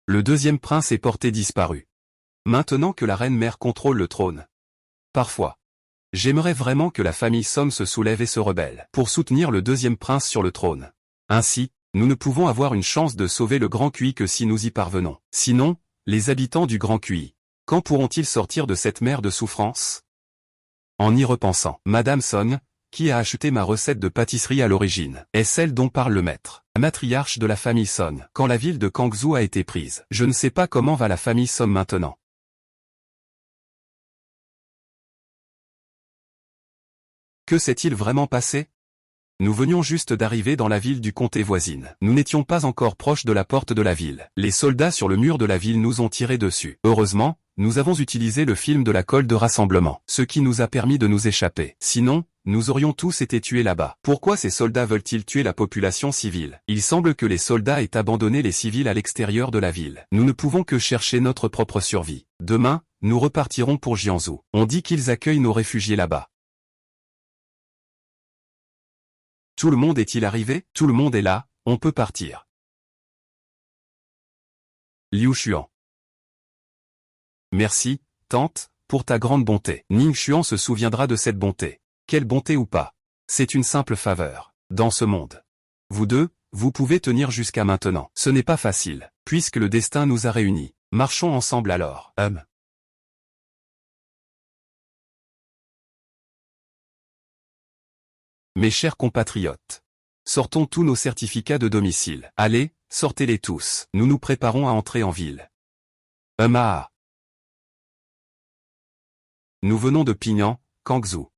Speaker 1: Le deuxième prince est porté disparu. maintenant que la reine-mère contrôle le trône. Parfois. J'aimerais vraiment que la famille Somme se soulève et se rebelle pour soutenir le deuxième prince sur le trône. Ainsi, nous ne pouvons avoir une chance de sauver le Grand Quy que si nous y parvenons. Sinon, les habitants du Grand Quy, quand pourront-ils sortir de cette mer de souffrance? En y repensant, Madame Song, qui a acheté ma recette de pâtisserie à l'origine, est celle dont parle le maître, la matriarche de la famille Song, quand la ville de Kangzhou a été prise. Je ne sais pas comment va la famille Somme maintenant. Que s'est-il vraiment passé? Nous venions juste d'arriver dans la ville du comté voisine. Nous n'étions pas encore proches de la porte de la ville. Les soldats sur le mur de la ville nous ont tiré dessus. Heureusement, nous avons utilisé le film de la colle de rassemblement, ce qui nous a permis de nous échapper. Sinon, nous aurions tous été tués là-bas. Pourquoi ces soldats veulent-ils tuer la population civile? Il semble que les soldats aient abandonné les civils à l'extérieur de la ville. Nous ne pouvons que chercher notre propre survie. Demain, nous repartirons pour Jiangsu. On dit qu'ils accueillent nos réfugiés là-bas. Tout le monde est-il arrivé? Tout le monde est là, on peut partir. Liu Xuan. Merci, tante, pour ta grande bonté. Ning Xuan se souviendra de cette bonté. Quelle bonté ou pas? C'est une simple faveur. Dans ce monde. Vous deux, vous pouvez tenir jusqu'à maintenant. Ce n'est pas facile, puisque le destin nous a réunis. Marchons ensemble alors. Mes chers compatriotes. Sortons tous nos certificats de domicile. Allez, sortez-les tous. Nous nous préparons à entrer en ville. Ah. Nous venons de Pinyan, Kangzhou.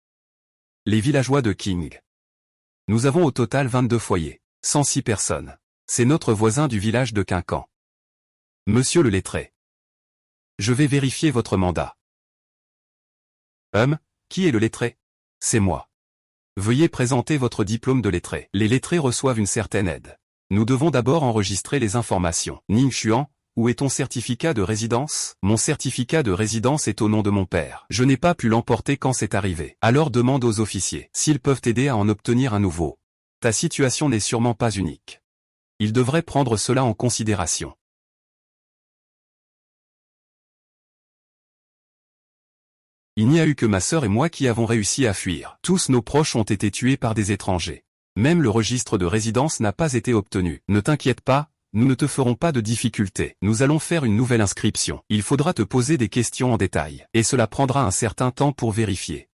Speaker 1: Les villageois de King. Nous avons au total 22 foyers. 106 personnes. C'est notre voisin du village de Quincan. Monsieur le lettré. Je vais vérifier votre mandat. Qui est le lettré? C'est moi. Veuillez présenter votre diplôme de lettré. Les lettrés reçoivent une certaine aide. Nous devons d'abord enregistrer les informations. Ning Xuan, où est ton certificat de résidence? Mon certificat de résidence est au nom de mon père. Je n'ai pas pu l'emporter quand c'est arrivé. Alors demande aux officiers s'ils peuvent t'aider à en obtenir un nouveau. Ta situation n'est sûrement pas unique. Ils devraient prendre cela en considération. Il n'y a eu que ma sœur et moi qui avons réussi à fuir. Tous nos proches ont été tués par des étrangers. Même le registre de résidence n'a pas été obtenu. Ne t'inquiète pas, nous ne te ferons pas de difficultés. Nous allons faire une nouvelle inscription. Il faudra te poser des questions en détail. Et cela prendra un certain temps pour vérifier.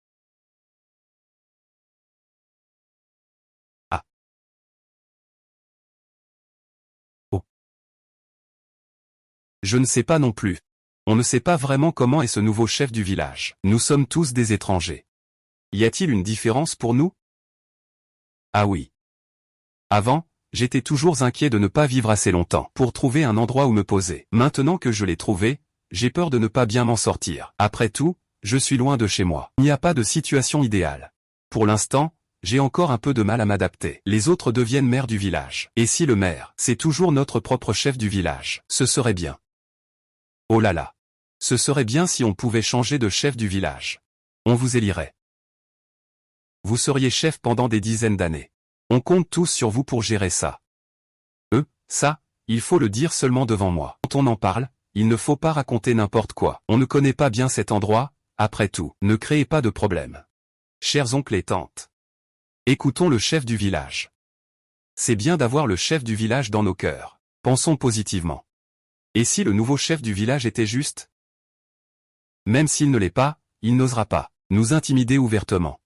Speaker 1: Ah. Oh. Je ne sais pas non plus. On ne sait pas vraiment comment est ce nouveau chef du village. Nous sommes tous des étrangers. Y a-t-il une différence pour nous? Ah oui. Avant, j'étais toujours inquiet de ne pas vivre assez longtemps pour trouver un endroit où me poser. Maintenant que je l'ai trouvé, j'ai peur de ne pas bien m'en sortir. Après tout, je suis loin de chez moi. Il n'y a pas de situation idéale. Pour l'instant, j'ai encore un peu de mal à m'adapter. Les autres deviennent maires du village. Et si le maire, c'est toujours notre propre chef du village, ce serait bien. Oh là là. Ce serait bien si on pouvait changer de chef du village. On vous élirait. Vous seriez chef pendant des dizaines d'années. On compte tous sur vous pour gérer ça. Ça, il faut le dire seulement devant moi. Quand on en parle, il ne faut pas raconter n'importe quoi. On ne connaît pas bien cet endroit, après tout. Ne créez pas de problème. Chers oncles et tantes. Écoutons le chef du village. C'est bien d'avoir le chef du village dans nos cœurs. Pensons positivement. Et si le nouveau chef du village était juste? Même s'il ne l'est pas, il n'osera pas nous intimider ouvertement.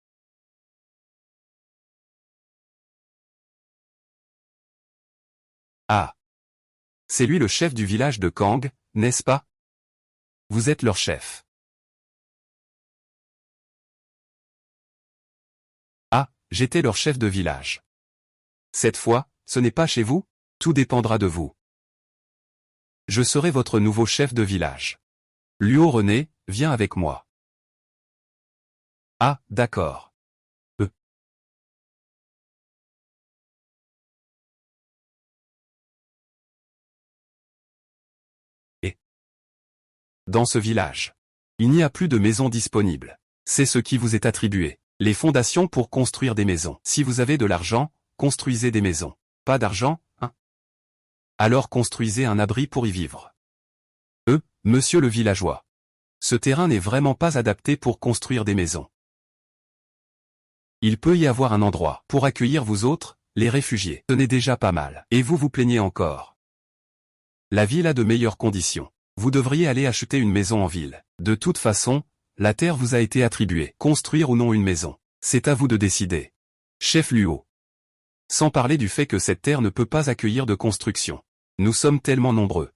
Speaker 1: Ah. C'est lui le chef du village de Kang, n'est-ce pas? Vous êtes leur chef. Ah, j'étais leur chef de village. Cette fois, ce n'est pas chez vous? Tout dépendra de vous. Je serai votre nouveau chef de village. Luo René, viens avec moi. Ah, d'accord. Et dans ce village, il n'y a plus de maisons disponibles. C'est ce qui vous est attribué. Les fondations pour construire des maisons. Si vous avez de l'argent, construisez des maisons. Pas d'argent, hein? Alors construisez un abri pour y vivre. Monsieur le villageois. Ce terrain n'est vraiment pas adapté pour construire des maisons. Il peut y avoir un endroit pour accueillir vous autres, les réfugiés. Ce n'est déjà pas mal. Et vous vous plaignez encore. La ville a de meilleures conditions. Vous devriez aller acheter une maison en ville. De toute façon, la terre vous a été attribuée. Construire ou non une maison, c'est à vous de décider. Chef Luo. Sans parler du fait que cette terre ne peut pas accueillir de construction. Nous sommes tellement nombreux.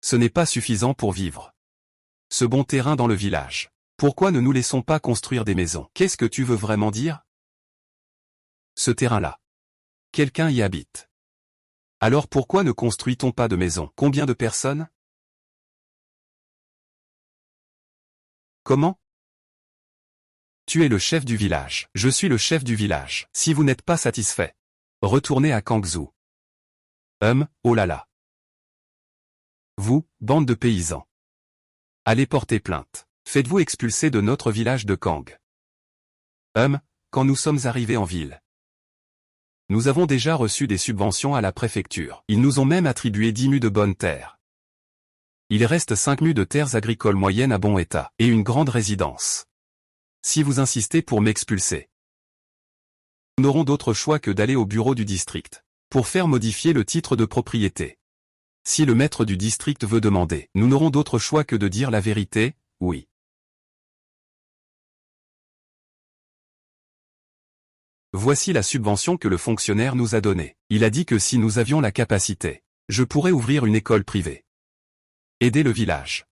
Speaker 1: Ce n'est pas suffisant pour vivre. Ce bon terrain dans le village. Pourquoi ne nous laissons pas construire des maisons? Qu'est-ce que tu veux vraiment dire? Ce terrain-là. Quelqu'un y habite. Alors pourquoi ne construit-on pas de maison? Combien de personnes? Comment? Tu es le chef du village. Je suis le chef du village. Si vous n'êtes pas satisfait, retournez à Kangzhou. Oh là là. Vous, bande de paysans. Allez porter plainte. Faites-vous expulser de notre village de Kang. Quand nous sommes arrivés en ville. Nous avons déjà reçu des subventions à la préfecture. Ils nous ont même attribué 10 mus de bonnes terres. Il reste 5 mus de terres agricoles moyennes à bon état, et une grande résidence. Si vous insistez pour m'expulser, nous n'aurons d'autre choix que d'aller au bureau du district, pour faire modifier le titre de propriété. Si le maître du district veut demander, nous n'aurons d'autre choix que de dire la vérité, oui. Voici la subvention que le fonctionnaire nous a donnée. Il a dit que si nous avions la capacité, je pourrais ouvrir une école privée. Aider le village.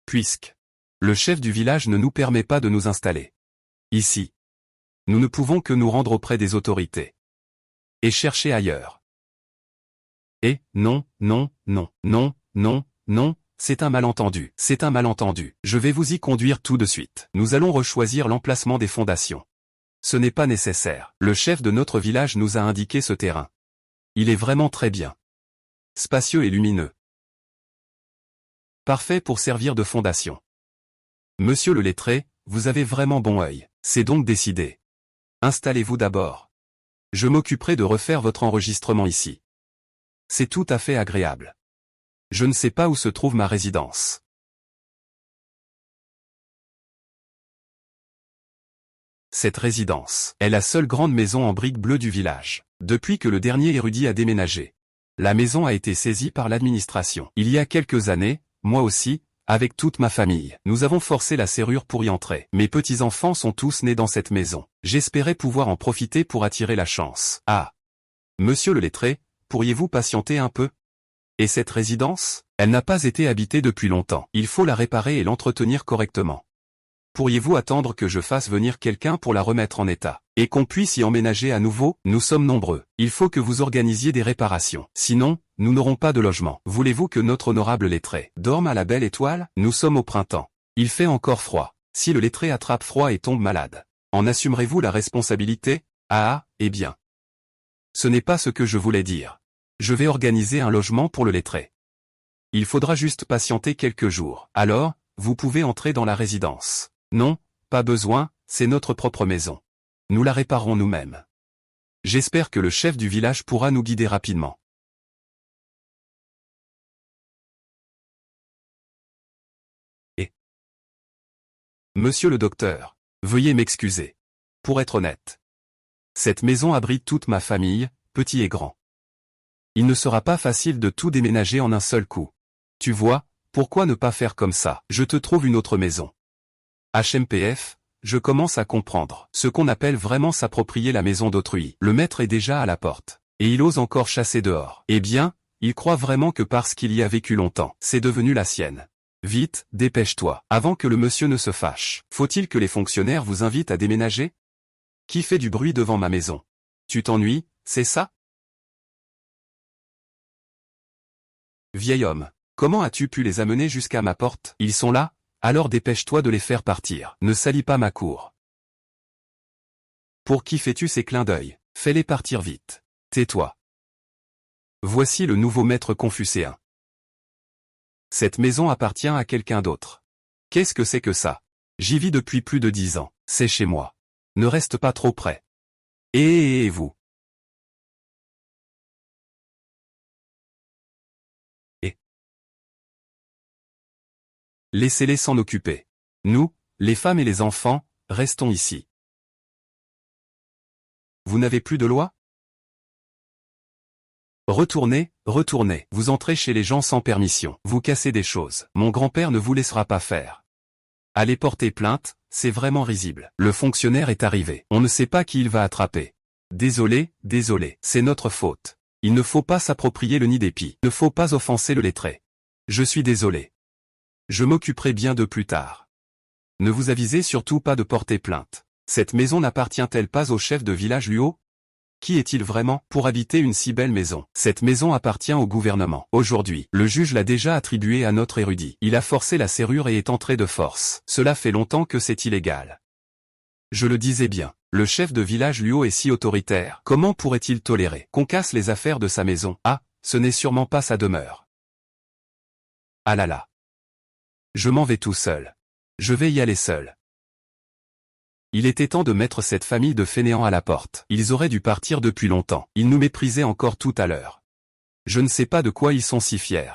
Speaker 1: Puisque le chef du village ne nous permet pas de nous installer ici, nous ne pouvons que nous rendre auprès des autorités et chercher ailleurs. Et non, non, non, non, non, non, c'est un malentendu, c'est un malentendu. Je vais vous y conduire tout de suite. Nous allons rechoisir l'emplacement des fondations. Ce n'est pas nécessaire. Le chef de notre village nous a indiqué ce terrain. Il est vraiment très bien. Spacieux et lumineux. Parfait pour servir de fondation. Monsieur le lettré, vous avez vraiment bon œil. C'est donc décidé. Installez-vous d'abord. Je m'occuperai de refaire votre enregistrement ici. C'est tout à fait agréable. Je ne sais pas où se trouve ma résidence. Cette résidence est la seule grande maison en briques bleues du village. Depuis que le dernier érudit a déménagé, la maison a été saisie par l'administration. Il y a quelques années, moi aussi, avec toute ma famille, nous avons forcé la serrure pour y entrer. Mes petits-enfants sont tous nés dans cette maison. J'espérais pouvoir en profiter pour attirer la chance. Ah! Monsieur le lettré, pourriez-vous patienter un peu? Et cette résidence? Elle n'a pas été habitée depuis longtemps. Il faut la réparer et l'entretenir correctement. Pourriez-vous attendre que je fasse venir quelqu'un pour la remettre en état, et qu'on puisse y emménager à nouveau? Nous sommes nombreux. Il faut que vous organisiez des réparations. Sinon, nous n'aurons pas de logement. Voulez-vous que notre honorable lettré dorme à la belle étoile? Nous sommes au printemps. Il fait encore froid. Si le lettré attrape froid et tombe malade, en assumerez-vous la responsabilité? Ah, eh bien. Ce n'est pas ce que je voulais dire. Je vais organiser un logement pour le lettré. Il faudra juste patienter quelques jours. Alors, vous pouvez entrer dans la résidence. Non, pas besoin, c'est notre propre maison. Nous la réparons nous-mêmes. J'espère que le chef du village pourra nous guider rapidement. Et Monsieur le docteur, veuillez m'excuser. Pour être honnête, cette maison abrite toute ma famille, petit et grand. Il ne sera pas facile de tout déménager en un seul coup. Tu vois, pourquoi ne pas faire comme ça? Je te trouve une autre maison. HMPF, je commence à comprendre ce qu'on appelle vraiment s'approprier la maison d'autrui. Le maître est déjà à la porte, et il ose encore chasser dehors. Eh bien, il croit vraiment que parce qu'il y a vécu longtemps, c'est devenu la sienne. Vite, dépêche-toi, avant que le monsieur ne se fâche. Faut-il que les fonctionnaires vous invitent à déménager? Qui fait du bruit devant ma maison? Tu t'ennuies, c'est ça? Vieil homme, comment as-tu pu les amener jusqu'à ma porte? Ils sont là? Alors dépêche-toi de les faire partir. Ne salis pas ma cour. Pour qui fais-tu ces clins d'œil? Fais-les partir vite. Tais-toi. Voici le nouveau maître confucéen. Cette maison appartient à quelqu'un d'autre. Qu'est-ce que c'est que ça? J'y vis depuis plus de 10 ans. C'est chez moi. Ne reste pas trop près. Et vous? Et Laissez-les s'en occuper. Nous, les femmes et les enfants, restons ici. Vous n'avez plus de loi? Retournez, retournez. Vous entrez chez les gens sans permission. Vous cassez des choses. Mon grand-père ne vous laissera pas faire. Allez porter plainte, c'est vraiment risible. Le fonctionnaire est arrivé. On ne sait pas qui il va attraper. Désolé, désolé, c'est notre faute. Il ne faut pas s'approprier le nid d'épi. Il ne faut pas offenser le lettré. Je suis désolé. Je m'occuperai bien de plus tard. Ne vous avisez surtout pas de porter plainte. Cette maison n'appartient-elle pas au chef de village Luo? Qui est-il vraiment pour habiter une si belle maison? Cette maison appartient au gouvernement. Aujourd'hui, le juge l'a déjà attribuée à notre érudit. Il a forcé la serrure et est entré de force. Cela fait longtemps que c'est illégal. Je le disais bien, le chef de village Luo est si autoritaire. Comment pourrait-il tolérer qu'on casse les affaires de sa maison? Ah, ce n'est sûrement pas sa demeure. Ah là là. Je m'en vais tout seul. Je vais y aller seul. Il était temps de mettre cette famille de fainéants à la porte. Ils auraient dû partir depuis longtemps. Ils nous méprisaient encore tout à l'heure. Je ne sais pas de quoi ils sont si fiers.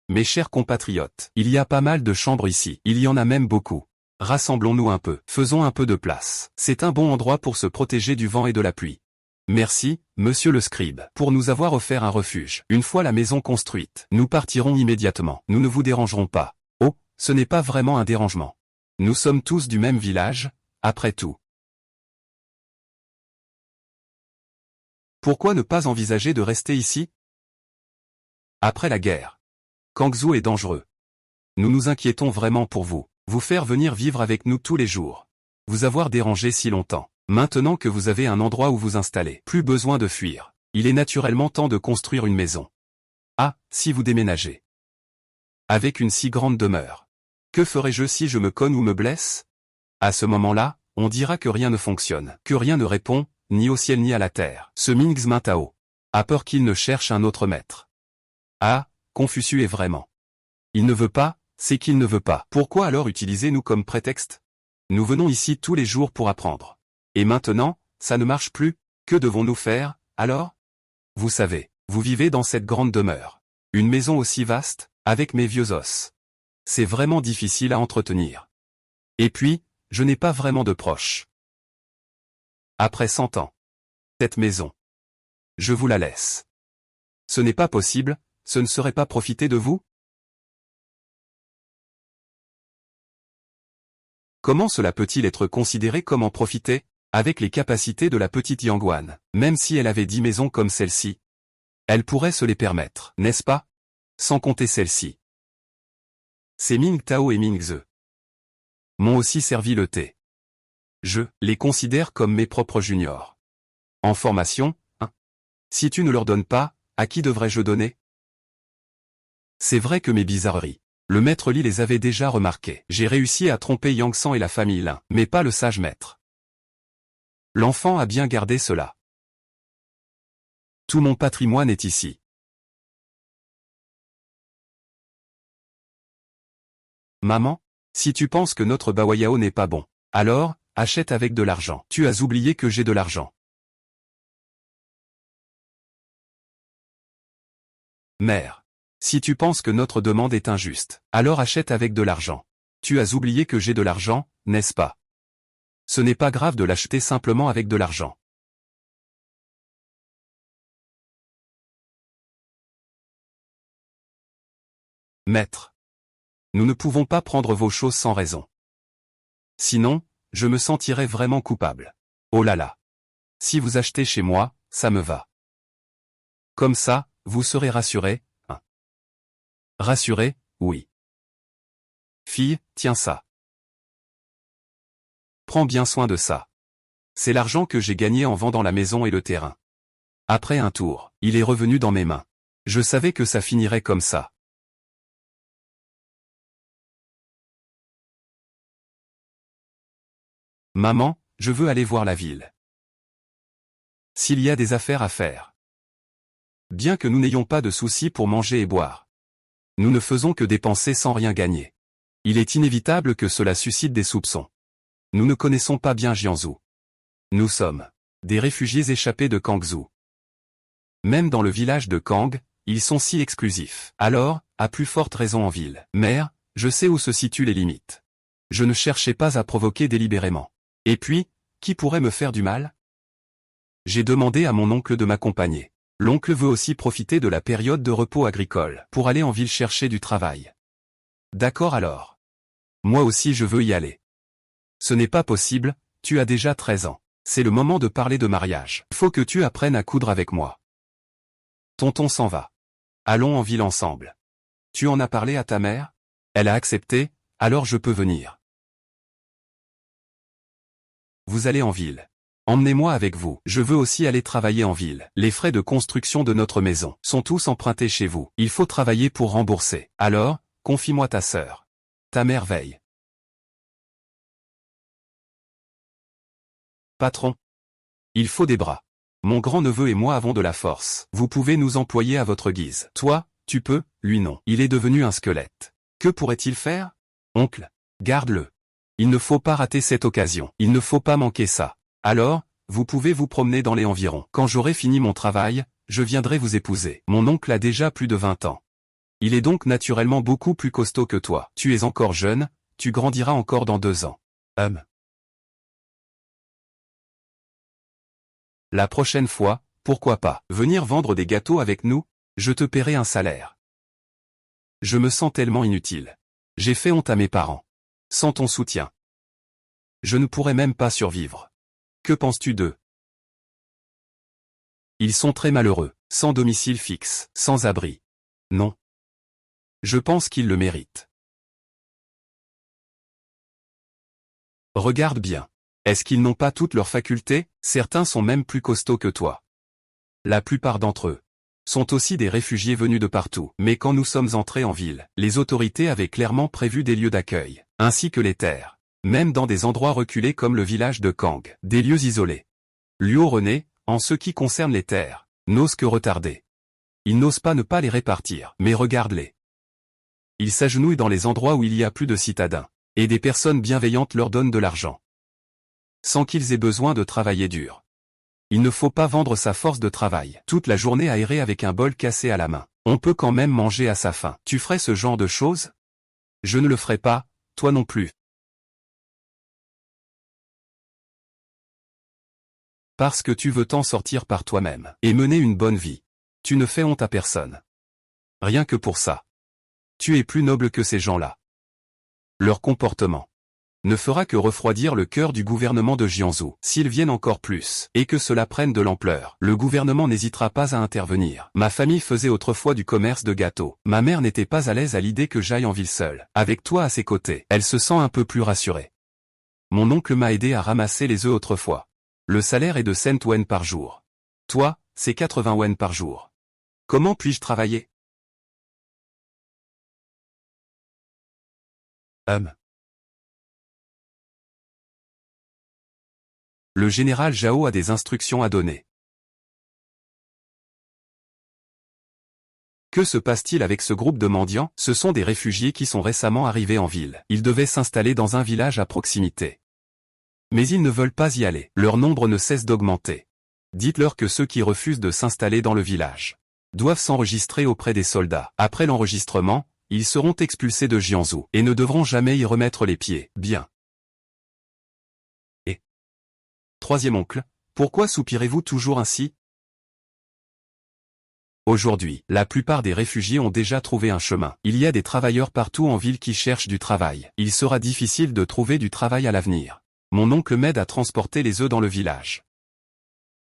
Speaker 1: Mes chers compatriotes, il y a pas mal de chambres ici. Il y en a même beaucoup. Rassemblons-nous un peu. Faisons un peu de place. C'est un bon endroit pour se protéger du vent et de la pluie. Merci, monsieur le scribe, pour nous avoir offert un refuge. Une fois la maison construite, nous partirons immédiatement. Nous ne vous dérangerons pas. Oh, ce n'est pas vraiment un dérangement. Nous sommes tous du même village, après tout. Pourquoi ne pas envisager de rester ici? Après la guerre, Kangzhou est dangereux. Nous nous inquiétons vraiment pour vous. Vous faire venir vivre avec nous tous les jours. Vous avoir dérangé si longtemps. Maintenant que vous avez un endroit où vous installer, plus besoin de fuir. Il est naturellement temps de construire une maison. Ah, si vous déménagez. Avec une si grande demeure. Que ferai-je si je me cogne ou me blesse? À ce moment-là, on dira que rien ne fonctionne, que rien ne répond, ni au ciel ni à la terre. Ce Mingzmin Tao a peur qu'il ne cherche un autre maître. Ah, Confucius est vraiment. Il ne veut pas, c'est qu'il ne veut pas. Pourquoi alors utiliser-nous comme prétexte? Nous venons ici tous les jours pour apprendre. Et maintenant, ça ne marche plus, que devons-nous faire, alors? Vous savez, vous vivez dans cette grande demeure. Une maison aussi vaste, avec mes vieux os. C'est vraiment difficile à entretenir. Et puis, je n'ai pas vraiment de proches. Après 100 ans. Cette maison. Je vous la laisse. Ce n'est pas possible, ce ne serait pas profiter de vous? Comment cela peut-il être considéré comme en profiter, avec les capacités de la petite Yangwan, même si elle avait 10 maisons comme celle-ci? Elle pourrait se les permettre, n'est-ce pas? Sans compter celle-ci. Ces Ming Tao et Ming Ze m'ont aussi servi le thé. Je les considère comme mes propres juniors. En formation, hein? Si tu ne leur donnes pas, à qui devrais-je donner? C'est vrai que mes bizarreries. Le maître Li les avait déjà remarquées. J'ai réussi à tromper Yang San et la famille Lin, mais pas le sage maître. L'enfant a bien gardé cela. Tout mon patrimoine est ici. Maman, si tu penses que notre Bawayao n'est pas bon, alors, achète avec de l'argent. Tu as oublié que j'ai de l'argent. Mère, si tu penses que notre demande est injuste, alors achète avec de l'argent. Tu as oublié que j'ai de l'argent, n'est-ce pas? Ce n'est pas grave de l'acheter simplement avec de l'argent. Maître, nous ne pouvons pas prendre vos choses sans raison. Sinon, je me sentirais vraiment coupable. Oh là là. Si vous achetez chez moi, ça me va. Comme ça, vous serez rassuré, hein? Rassuré, oui. Fille, tiens ça. Prends bien soin de ça. C'est l'argent que j'ai gagné en vendant la maison et le terrain. Après un tour, il est revenu dans mes mains. Je savais que ça finirait comme ça. Maman, je veux aller voir la ville. S'il y a des affaires à faire. Bien que nous n'ayons pas de soucis pour manger et boire. Nous ne faisons que dépenser sans rien gagner. Il est inévitable que cela suscite des soupçons. Nous ne connaissons pas bien Jiangsu. Nous sommes des réfugiés échappés de Kangzhou. Même dans le village de Kang, ils sont si exclusifs. Alors, à plus forte raison en ville. Mère, Je sais où se situent les limites. Je ne cherchais pas à provoquer délibérément. Et puis, qui pourrait me faire du mal? J'ai demandé à mon oncle de m'accompagner. L'oncle veut aussi profiter de la période de repos agricole pour aller en ville chercher du travail. D'accord alors. Moi aussi je veux y aller. Ce n'est pas possible, tu as déjà 13 ans. C'est le moment de parler de mariage. Faut que tu apprennes à coudre avec moi. Tonton s'en va. Allons en ville ensemble. Tu en as parlé à ta mère? Elle a accepté, alors je peux venir. Vous allez en ville. Emmenez-moi avec vous. Je veux aussi aller travailler en ville. Les frais de construction de notre maison sont tous empruntés chez vous. Il faut travailler pour rembourser. Alors, confie-moi ta sœur. Ta mère veille. Patron. Il faut des bras. Mon grand-neveu et moi avons de la force. Vous pouvez nous employer à votre guise. Toi, tu peux, lui non. Il est devenu un squelette. Que pourrait-il faire? Oncle, garde-le. Il ne faut pas rater cette occasion. Il ne faut pas manquer ça. Alors, vous pouvez vous promener dans les environs. Quand j'aurai fini mon travail, je viendrai vous épouser. Mon oncle a déjà plus de 20 ans. Il est donc naturellement beaucoup plus costaud que toi. Tu es encore jeune, tu grandiras encore dans 2 ans. La prochaine fois, pourquoi pas venir vendre des gâteaux avec nous? Je te paierai un salaire. Je me sens tellement inutile. J'ai fait honte à mes parents. Sans ton soutien, je ne pourrais même pas survivre. Que penses-tu d'eux? Ils sont très malheureux, sans domicile fixe, sans abri. Non. Je pense qu'ils le méritent. Regarde bien. Est-ce qu'ils n'ont pas toutes leurs facultés? Certains sont même plus costauds que toi. La plupart d'entre eux sont aussi des réfugiés venus de partout. Mais quand nous sommes entrés en ville, les autorités avaient clairement prévu des lieux d'accueil, ainsi que les terres. Même dans des endroits reculés comme le village de Kang, des lieux isolés. Luo René, en ce qui concerne les terres, n'ose que retarder. Ils n'osent pas ne pas les répartir, mais regarde-les. Ils s'agenouillent dans les endroits où il y a plus de citadins, et des personnes bienveillantes leur donnent de l'argent. Sans qu'ils aient besoin de travailler dur. Il ne faut pas vendre sa force de travail. Toute la journée aérée avec un bol cassé à la main. On peut quand même manger à sa faim. Tu ferais ce genre de choses? Je ne le ferai pas, toi non plus. Parce que tu veux t'en sortir par toi-même et mener une bonne vie. Tu ne fais honte à personne. Rien que pour ça. Tu es plus noble que ces gens-là. Leur comportement ne fera que refroidir le cœur du gouvernement de Jiangsu. S'ils viennent encore plus, et que cela prenne de l'ampleur, le gouvernement n'hésitera pas à intervenir. Ma famille faisait autrefois du commerce de gâteaux. Ma mère n'était pas à l'aise à l'idée que j'aille en ville seule. Avec toi à ses côtés, elle se sent un peu plus rassurée. Mon oncle m'a aidé à ramasser les œufs autrefois. Le salaire est de 100 wen par jour. Toi, c'est 80 wen par jour. Comment puis-je travailler? Le général Zhao a des instructions à donner. Que se passe-t-il avec ce groupe de mendiants? Ce sont des réfugiés qui sont récemment arrivés en ville. Ils devaient s'installer dans un village à proximité. Mais ils ne veulent pas y aller. Leur nombre ne cesse d'augmenter. Dites-leur que ceux qui refusent de s'installer dans le village doivent s'enregistrer auprès des soldats. Après l'enregistrement, ils seront expulsés de Jiangsu et ne devront jamais y remettre les pieds. Bien. Et troisième oncle, pourquoi soupirez-vous toujours ainsi? Aujourd'hui, la plupart des réfugiés ont déjà trouvé un chemin. Il y a des travailleurs partout en ville qui cherchent du travail. Il sera difficile de trouver du travail à l'avenir. Mon oncle m'aide à transporter les œufs dans le village.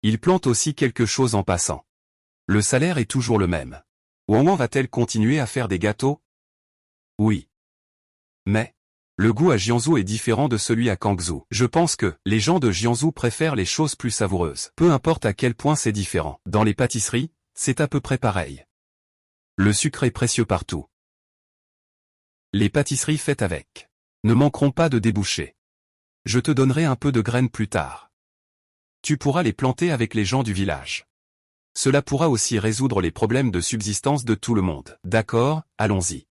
Speaker 1: Il plante aussi quelque chose en passant. Le salaire est toujours le même. Ouan va-t-elle continuer à faire des gâteaux? Oui. Mais le goût à Jiangsu est différent de celui à Kangzhou. Je pense que les gens de Jiangsu préfèrent les choses plus savoureuses. Peu importe à quel point c'est différent. Dans les pâtisseries, c'est à peu près pareil. Le sucre est précieux partout. Les pâtisseries faites avec ne manqueront pas de débouchés. Je te donnerai un peu de graines plus tard. Tu pourras les planter avec les gens du village. Cela pourra aussi résoudre les problèmes de subsistance de tout le monde. D'accord, allons-y.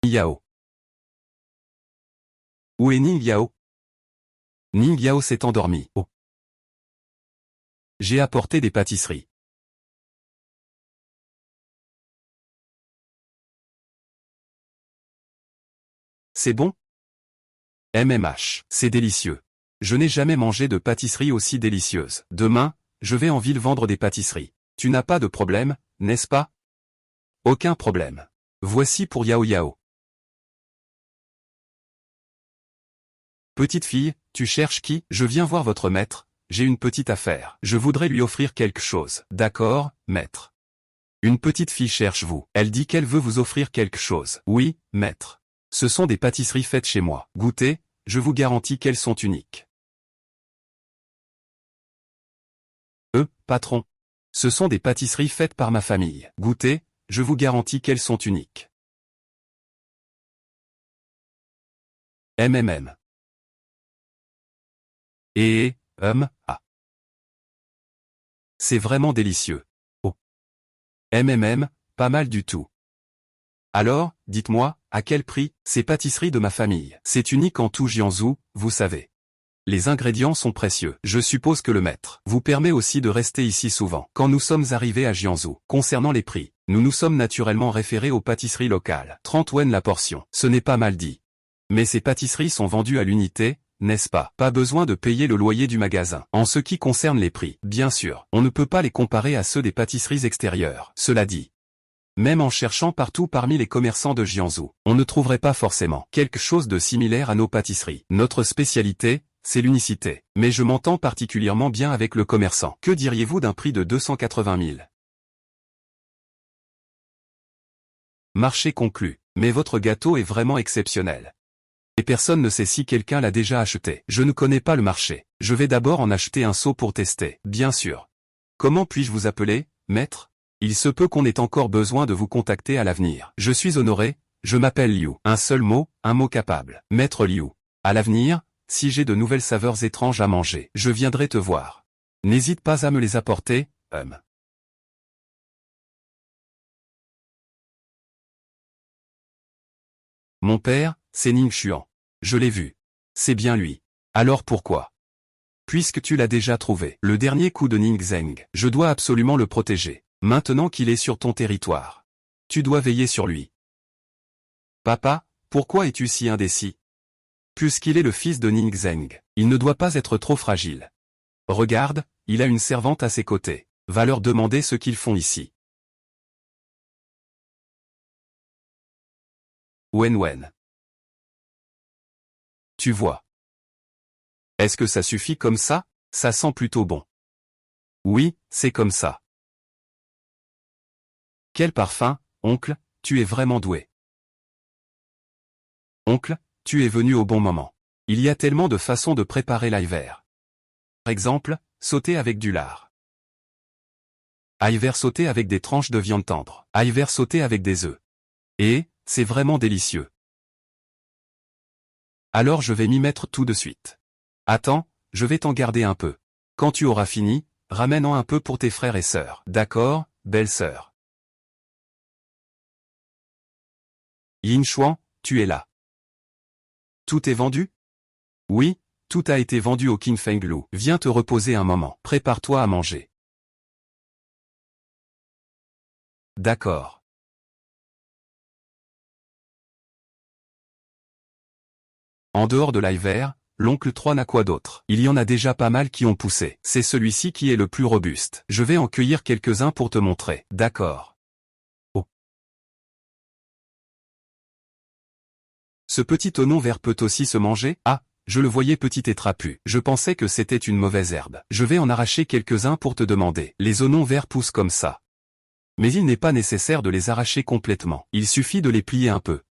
Speaker 1: Yao. Où est Ning Yao? Ning Yao s'est endormi. Oh. J'ai apporté des pâtisseries. c'est bon? MMH, c'est délicieux. Je n'ai jamais mangé de pâtisserie aussi délicieuse. Demain, je vais en ville vendre des pâtisseries. Tu n'as pas de problème, n'est-ce pas? Aucun problème. Voici pour Yao Yao. Petite fille, tu cherches qui? Je viens voir votre maître, j'ai une petite affaire. Je voudrais lui offrir quelque chose. D'accord, maître. Une petite fille cherche vous. Elle dit qu'elle veut vous offrir quelque chose. Oui, maître. Ce sont des pâtisseries faites chez moi. Goûtez, je vous garantis qu'elles sont uniques. Patron. Ce sont des pâtisseries faites par ma famille. Goûtez, je vous garantis qu'elles sont uniques. MMM. Ah. C'est vraiment délicieux. Oh. MMM, pas mal du tout. Alors, dites-moi, à quel prix? Ces pâtisseries de ma famille. C'est unique en tout Jiangsu, vous savez. Les ingrédients sont précieux. Je suppose que le maître vous permet aussi de rester ici souvent. Quand nous sommes arrivés à Jiangsu, concernant les prix, nous nous sommes naturellement référés aux pâtisseries locales. 30 yuan la portion. Ce n'est pas mal dit. Mais ces pâtisseries sont vendues à l'unité, n'est-ce pas? Pas besoin de payer le loyer du magasin. En ce qui concerne les prix, bien sûr, on ne peut pas les comparer à ceux des pâtisseries extérieures. Cela dit, même en cherchant partout parmi les commerçants de Jiangsu, on ne trouverait pas forcément quelque chose de similaire à nos pâtisseries. Notre spécialité, c'est l'unicité. Mais je m'entends particulièrement bien avec le commerçant. Que diriez-vous d'un prix de 280 000? Marché conclu. Mais votre gâteau est vraiment exceptionnel. Et personne ne sait si quelqu'un l'a déjà acheté. Je ne connais pas le marché. Je vais d'abord en acheter un seau pour tester. Bien sûr. Comment puis-je vous appeler, maître? Il se peut qu'on ait encore besoin de vous contacter à l'avenir. Je suis honoré, je m'appelle Liu. Un seul mot, un mot capable. Maître Liu. À l'avenir, si j'ai de nouvelles saveurs étranges à manger, je viendrai te voir. N'hésite pas à me les apporter, Mon père, c'est Ning Xuan. Je l'ai vu. C'est bien lui. Alors pourquoi? Puisque tu l'as déjà trouvé. Le dernier coup de Ning Zheng. Je dois absolument le protéger. Maintenant qu'il est sur ton territoire. Tu dois veiller sur lui. Papa, pourquoi es-tu si indécis? Puisqu'il est le fils de Ning Zheng, il ne doit pas être trop fragile. Regarde, il a une servante à ses côtés. Va leur demander ce qu'ils font ici. Wen Wen. Tu vois. Est-ce que ça suffit comme ça? Ça sent plutôt bon. Oui, c'est comme ça. Quel parfum, oncle, tu es vraiment doué. Oncle, tu es venu au bon moment. Il y a tellement de façons de préparer l'ail vert. Par exemple, sauter avec du lard. Ail vert sauté avec des tranches de viande tendre. Ail vert sauté avec des œufs. Et, c'est vraiment délicieux. Alors je vais m'y mettre tout de suite. Attends, je vais t'en garder un peu. Quand tu auras fini, ramène-en un peu pour tes frères et sœurs. D'accord, belle-sœur. Yin Xuan, tu es là. Tout est vendu? Oui, tout a été vendu au King Fenglu. Viens te reposer un moment. Prépare-toi à manger. D'accord. En dehors de l'ail vert, l'oncle 3 n'a quoi d'autre? Il y en a déjà pas mal qui ont poussé. C'est celui-ci qui est le plus robuste. Je vais en cueillir quelques-uns pour te montrer. D'accord. Oh. Ce petit oignon vert peut aussi se manger? Ah, je le voyais petit et trapu. Je pensais que c'était une mauvaise herbe. Je vais en arracher quelques-uns pour te demander. Les oignons verts poussent comme ça. Mais il n'est pas nécessaire de les arracher complètement. Il suffit de les plier un peu.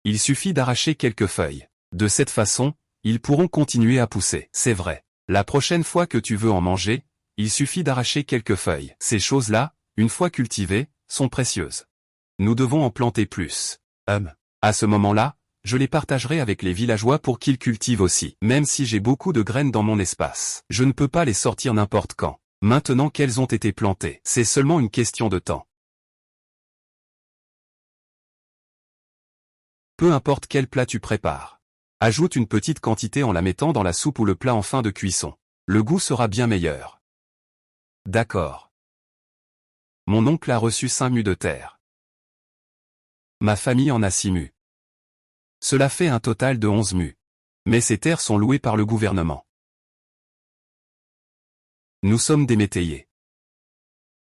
Speaker 1: Il suffit d'arracher quelques feuilles. De cette façon, ils pourront continuer à pousser. C'est vrai. La prochaine fois que tu veux en manger, il suffit d'arracher quelques feuilles. Ces choses-là, une fois cultivées, sont précieuses. Nous devons en planter plus. À ce moment-là, je les partagerai avec les villageois pour qu'ils cultivent aussi. Même si j'ai beaucoup de graines dans mon espace, je ne peux pas les sortir n'importe quand. Maintenant qu'elles ont été plantées, c'est seulement une question de temps. Peu importe quel plat tu prépares. Ajoute une petite quantité en la mettant dans la soupe ou le plat en fin de cuisson. Le goût sera bien meilleur. D'accord. Mon oncle a reçu 5 mues de terre. Ma famille en a 6 mues. Cela fait un total de 11 mus. Mais ces terres sont louées par le gouvernement. Nous sommes des métayers.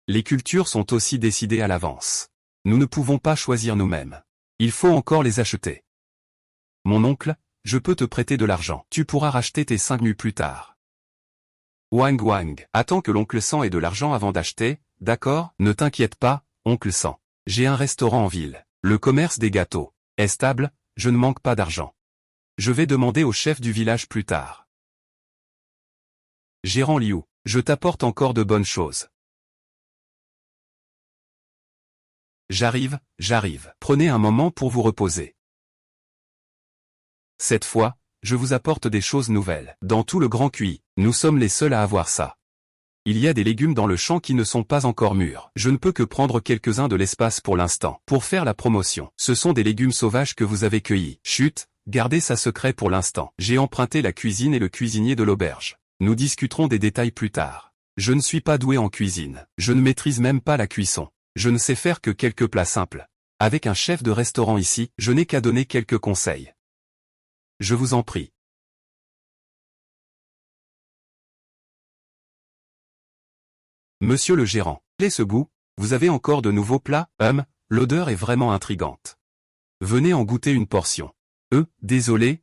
Speaker 1: Les cultures sont aussi décidées à l'avance. Nous ne pouvons pas choisir nous-mêmes. Il faut encore les acheter. Mon oncle, je peux te prêter de l'argent. Tu pourras racheter tes 5 mus plus tard. Wang Wang, attends que l'oncle Sang ait de l'argent avant d'acheter, d'accord? Ne t'inquiète pas, oncle Sang. J'ai un restaurant en ville. Le commerce des gâteaux est stable, je ne manque pas d'argent. Je vais demander au chef du village plus tard. Gérant Liu, je t'apporte encore de bonnes choses. J'arrive. Prenez un moment pour vous reposer. Cette fois, je vous apporte des choses nouvelles. Dans tout le Grand Cuit, nous sommes les seuls à avoir ça. Il y a des légumes dans le champ qui ne sont pas encore mûrs. Je ne peux que prendre quelques-uns de l'espace pour l'instant. Pour faire la promotion, ce sont des légumes sauvages que vous avez cueillis. Chut, gardez ça secret pour l'instant. J'ai emprunté la cuisine et le cuisinier de l'auberge. Nous discuterons des détails plus tard. Je ne suis pas doué en cuisine. Je ne maîtrise même pas la cuisson. Je ne sais faire que quelques plats simples. Avec un chef de restaurant ici, je n'ai qu'à donner quelques conseils. Je vous en prie. Monsieur le gérant, quel est ce goût? Vous avez encore de nouveaux plats? L'odeur est vraiment intrigante. Venez en goûter une portion. Désolé.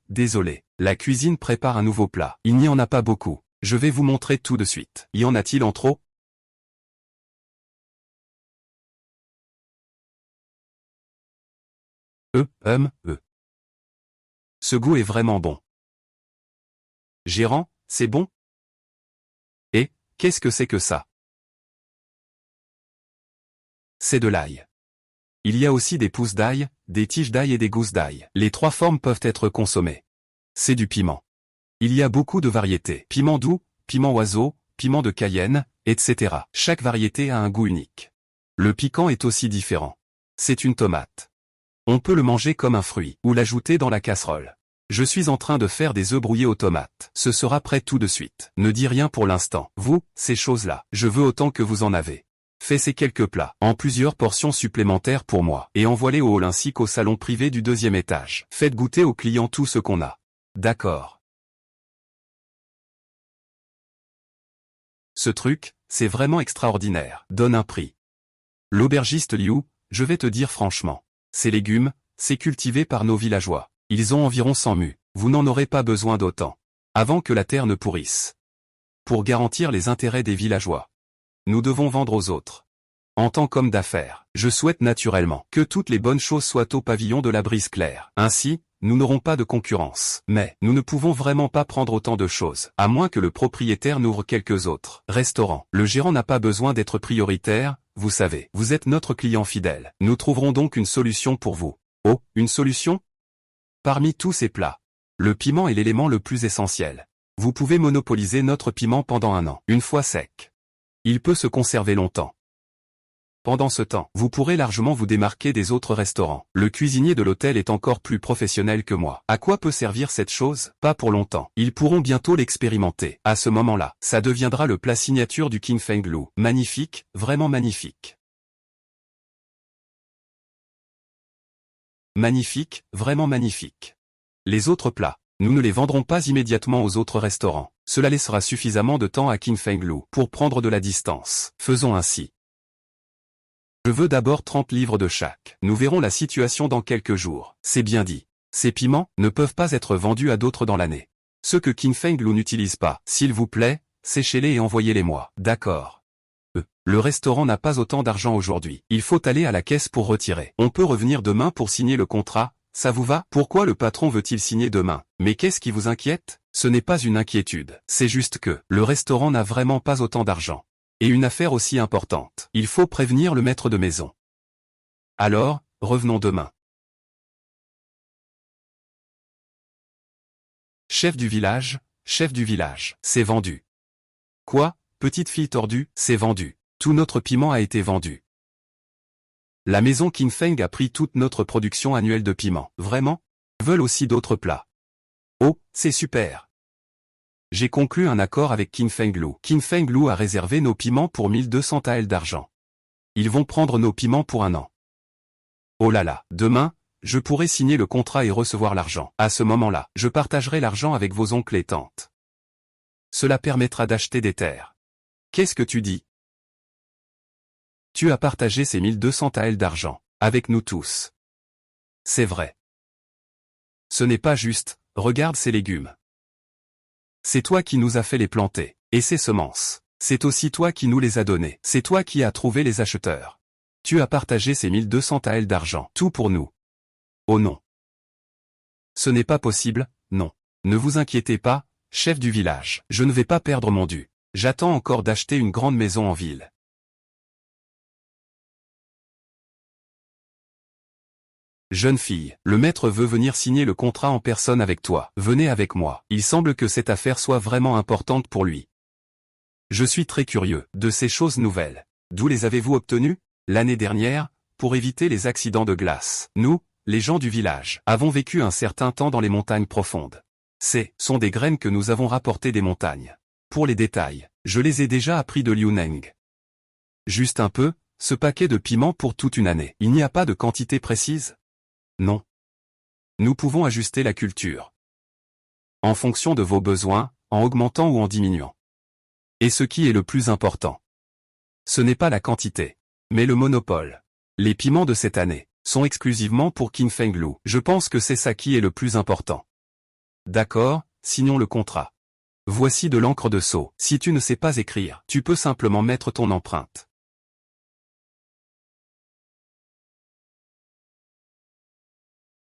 Speaker 1: La cuisine prépare un nouveau plat. Il n'y en a pas beaucoup. Je vais vous montrer tout de suite. Y en a-t-il en trop? Ce goût est vraiment bon. Gérant, c'est bon? Et, qu'est-ce que c'est que ça? C'est de l'ail. Il y a aussi des pousses d'ail, des tiges d'ail et des gousses d'ail. Les 3 formes peuvent être consommées. C'est du piment. Il y a beaucoup de variétés. Piment doux, piment oiseau, piment de Cayenne, etc. Chaque variété a un goût unique. Le piquant est aussi différent. C'est une tomate. On peut le manger comme un fruit, ou l'ajouter dans la casserole. Je suis en train de faire des œufs brouillés aux tomates. Ce sera prêt tout de suite. Ne dis rien pour l'instant. Vous, ces choses-là, je veux autant que vous en avez. Fais ces quelques plats, en plusieurs portions supplémentaires pour moi, et envoie-les au hall ainsi qu'au salon privé du 2e étage. Faites goûter aux clients tout ce qu'on a. D'accord. Ce truc, c'est vraiment extraordinaire. Donne un prix. L'aubergiste Liu, je vais te dire franchement. Ces légumes, c'est cultivé par nos villageois. Ils ont environ 100 mus. Vous n'en aurez pas besoin d'autant. Avant que la terre ne pourrisse. Pour garantir les intérêts des villageois. Nous devons vendre aux autres. En tant qu'homme d'affaires, je souhaite naturellement que toutes les bonnes choses soient au pavillon de la brise claire. Ainsi, nous n'aurons pas de concurrence. Mais, nous ne pouvons vraiment pas prendre autant de choses, à moins que le propriétaire n'ouvre quelques autres restaurants. Le gérant n'a pas besoin d'être prioritaire, vous savez. Vous êtes notre client fidèle. Nous trouverons donc une solution pour vous. Oh, une solution? Parmi tous ces plats, le piment est l'élément le plus essentiel. Vous pouvez monopoliser notre piment pendant 1 an. Une fois sec. Il peut se conserver longtemps. Pendant ce temps, vous pourrez largement vous démarquer des autres restaurants. Le cuisinier de l'hôtel est encore plus professionnel que moi. À quoi peut servir cette chose? Pas pour longtemps. Ils pourront bientôt l'expérimenter. À ce moment-là, ça deviendra le plat signature du King Feng Lu. Magnifique, vraiment magnifique. Magnifique, vraiment magnifique. Les autres plats, nous ne les vendrons pas immédiatement aux autres restaurants. Cela laissera suffisamment de temps à King Feng Lu pour prendre de la distance. Faisons ainsi. Je veux d'abord 30 livres de chaque. Nous verrons la situation dans quelques jours. C'est bien dit. Ces piments ne peuvent pas être vendus à d'autres dans l'année. Ceux que King Feng Lu n'utilise pas, s'il vous plaît, séchez-les et envoyez-les-moi. D'accord. Le restaurant n'a pas autant d'argent aujourd'hui. Il faut aller à la caisse pour retirer. On peut revenir demain pour signer le contrat, ça vous va? Pourquoi le patron veut-il signer demain? Mais qu'est-ce qui vous inquiète? Ce n'est pas une inquiétude. C'est juste que le restaurant n'a vraiment pas autant d'argent. Et une affaire aussi importante. Il faut prévenir le maître de maison. Alors, revenons demain. Chef du village, c'est vendu. Quoi, petite fille tordue, c'est vendu. Tout notre piment a été vendu. La maison King Feng a pris toute notre production annuelle de piment. Vraiment? Ils veulent aussi d'autres plats. Oh, c'est super. J'ai conclu un accord avec King Feng Lu. King Feng Lu a réservé nos piments pour 1200 taels d'argent. Ils vont prendre nos piments pour 1 an. Oh là là, demain, je pourrai signer le contrat et recevoir l'argent. À ce moment-là, je partagerai l'argent avec vos oncles et tantes. Cela permettra d'acheter des terres. Qu'est-ce que tu dis? Tu as partagé ces 1200 taels d'argent, avec nous tous. C'est vrai. Ce n'est pas juste, regarde ces légumes. C'est toi qui nous as fait les planter, et ces semences. C'est aussi toi qui nous les as donnés. C'est toi qui as trouvé les acheteurs. Tu as partagé ces 1200 taels d'argent, tout pour nous. Oh non. Ce n'est pas possible, non. Ne vous inquiétez pas, chef du village. Je ne vais pas perdre mon dû. J'attends encore d'acheter une grande maison en ville. Jeune fille, le maître veut venir signer le contrat en personne avec toi. Venez avec moi. Il semble que cette affaire soit vraiment importante pour lui. Je suis très curieux de ces choses nouvelles. D'où les avez-vous obtenues? L'année dernière, pour éviter les accidents de glace. Nous, les gens du village, avons vécu un certain temps dans les montagnes profondes. Sont des graines que nous avons rapportées des montagnes. Pour les détails, je les ai déjà appris de Liu Neng. Juste un peu, ce paquet de piments pour toute une année. Il n'y a pas de quantité précise? Non. Nous pouvons ajuster la culture. En fonction de vos besoins, en augmentant ou en diminuant. Et ce qui est le plus important, ce n'est pas la quantité, mais le monopole. Les piments de cette année sont exclusivement pour Qin Fenglu. Je pense que c'est ça qui est le plus important. D'accord, signons le contrat. Voici de l'encre de sceau. Si tu ne sais pas écrire, tu peux simplement mettre ton empreinte.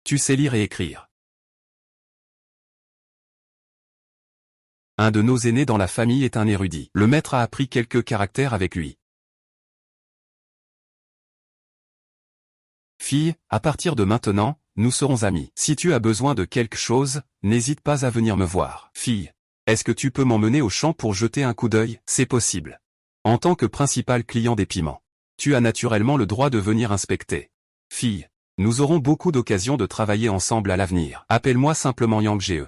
Speaker 1: Tu sais lire et écrire. Un de nos aînés dans la famille est un érudit. Le maître a appris quelques caractères avec lui. Fille, à partir de maintenant, nous serons amis. Si tu as besoin de quelque chose, n'hésite pas à venir me voir. Fille, est-ce que tu peux m'emmener au champ pour jeter un coup d'œil? C'est possible. En tant que principal client des piments, tu as naturellement le droit de venir inspecter. Fille, nous aurons beaucoup d'occasions de travailler ensemble à l'avenir. Appelle-moi simplement Yang Ge.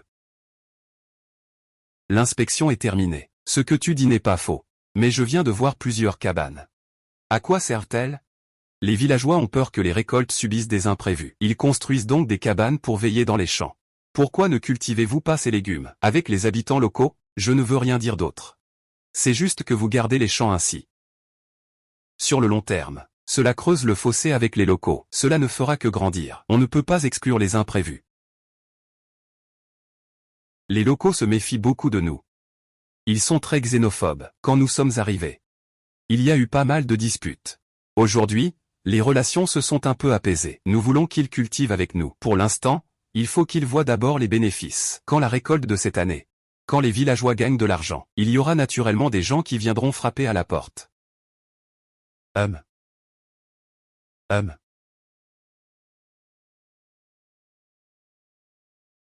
Speaker 1: L'inspection est terminée. Ce que tu dis n'est pas faux. Mais je viens de voir plusieurs cabanes. À quoi servent-elles? Les villageois ont peur que les récoltes subissent des imprévus. Ils construisent donc des cabanes pour veiller dans les champs. Pourquoi ne cultivez-vous pas ces légumes? Avec les habitants locaux, je ne veux rien dire d'autre. C'est juste que vous gardez les champs ainsi. Sur le long terme, cela creuse le fossé avec les locaux. Cela ne fera que grandir. On ne peut pas exclure les imprévus. Les locaux se méfient beaucoup de nous. Ils sont très xénophobes. Quand nous sommes arrivés, il y a eu pas mal de disputes. Aujourd'hui, les relations se sont un peu apaisées. Nous voulons qu'ils cultivent avec nous. Pour l'instant, il faut qu'ils voient d'abord les bénéfices. Quand la récolte de cette année, quand les villageois gagnent de l'argent, il y aura naturellement des gens qui viendront frapper à la porte.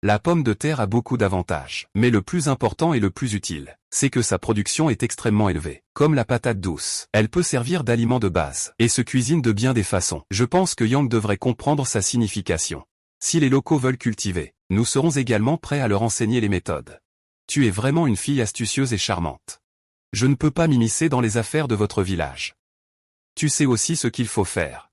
Speaker 1: La pomme de terre a beaucoup d'avantages, mais le plus important et le plus utile, c'est que sa production est extrêmement élevée. Comme la patate douce, elle peut servir d'aliment de base, et se cuisine de bien des façons. Je pense que Yang devrait comprendre sa signification. Si les locaux veulent cultiver, nous serons également prêts à leur enseigner les méthodes. Tu es vraiment une fille astucieuse et charmante. Je ne peux pas m'immiscer dans les affaires de votre village. Tu sais aussi ce qu'il faut faire.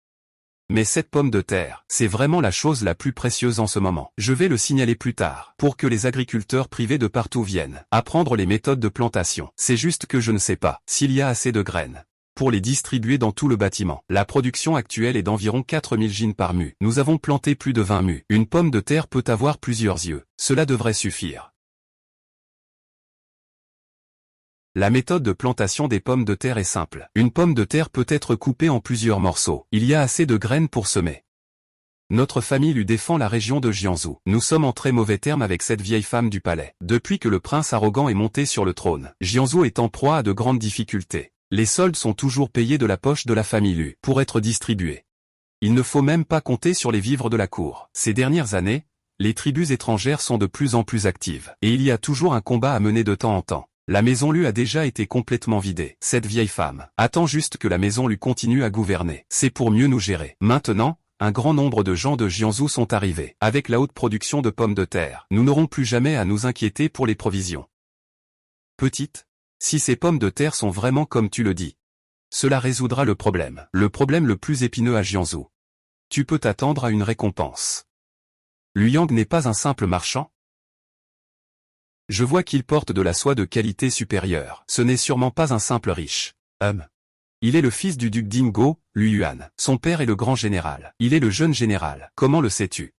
Speaker 1: Mais cette pomme de terre, c'est vraiment la chose la plus précieuse en ce moment. Je vais le signaler plus tard, pour que les agriculteurs privés de partout viennent apprendre les méthodes de plantation. C'est juste que je ne sais pas s'il y a assez de graines pour les distribuer dans tout le bâtiment. La production actuelle est d'environ 4000 gines par mu. Nous avons planté plus de 20 mus. Une pomme de terre peut avoir plusieurs yeux. Cela devrait suffire. La méthode de plantation des pommes de terre est simple. Une pomme de terre peut être coupée en plusieurs morceaux. Il y a assez de graines pour semer. Notre famille lui défend la région de Jiangsu. Nous sommes en très mauvais termes avec cette vieille femme du palais. Depuis que le prince arrogant est monté sur le trône, Jiangsu est en proie à de grandes difficultés. Les soldes sont toujours payés de la poche de la famille Lu pour être distribués. Il ne faut même pas compter sur les vivres de la cour. Ces dernières années, les tribus étrangères sont de plus en plus actives, et il y a toujours un combat à mener de temps en temps. La maison Lu a déjà été complètement vidée. Cette vieille femme attend juste que la maison Lu continue à gouverner. C'est pour mieux nous gérer. Maintenant, un grand nombre de gens de Jiangsu sont arrivés. Avec la haute production de pommes de terre, nous n'aurons plus jamais à nous inquiéter pour les provisions. Petite, si ces pommes de terre sont vraiment comme tu le dis, cela résoudra le problème le plus épineux à Jiangsu. Tu peux t'attendre à une récompense. Liu Yang n'est pas un simple marchand. Je vois qu'il porte de la soie de qualité supérieure. Ce n'est sûrement pas un simple riche. Il est le fils du duc Dingo, Liu Yuan. Son père est le grand général. Il est le jeune général. Comment le sais-tu?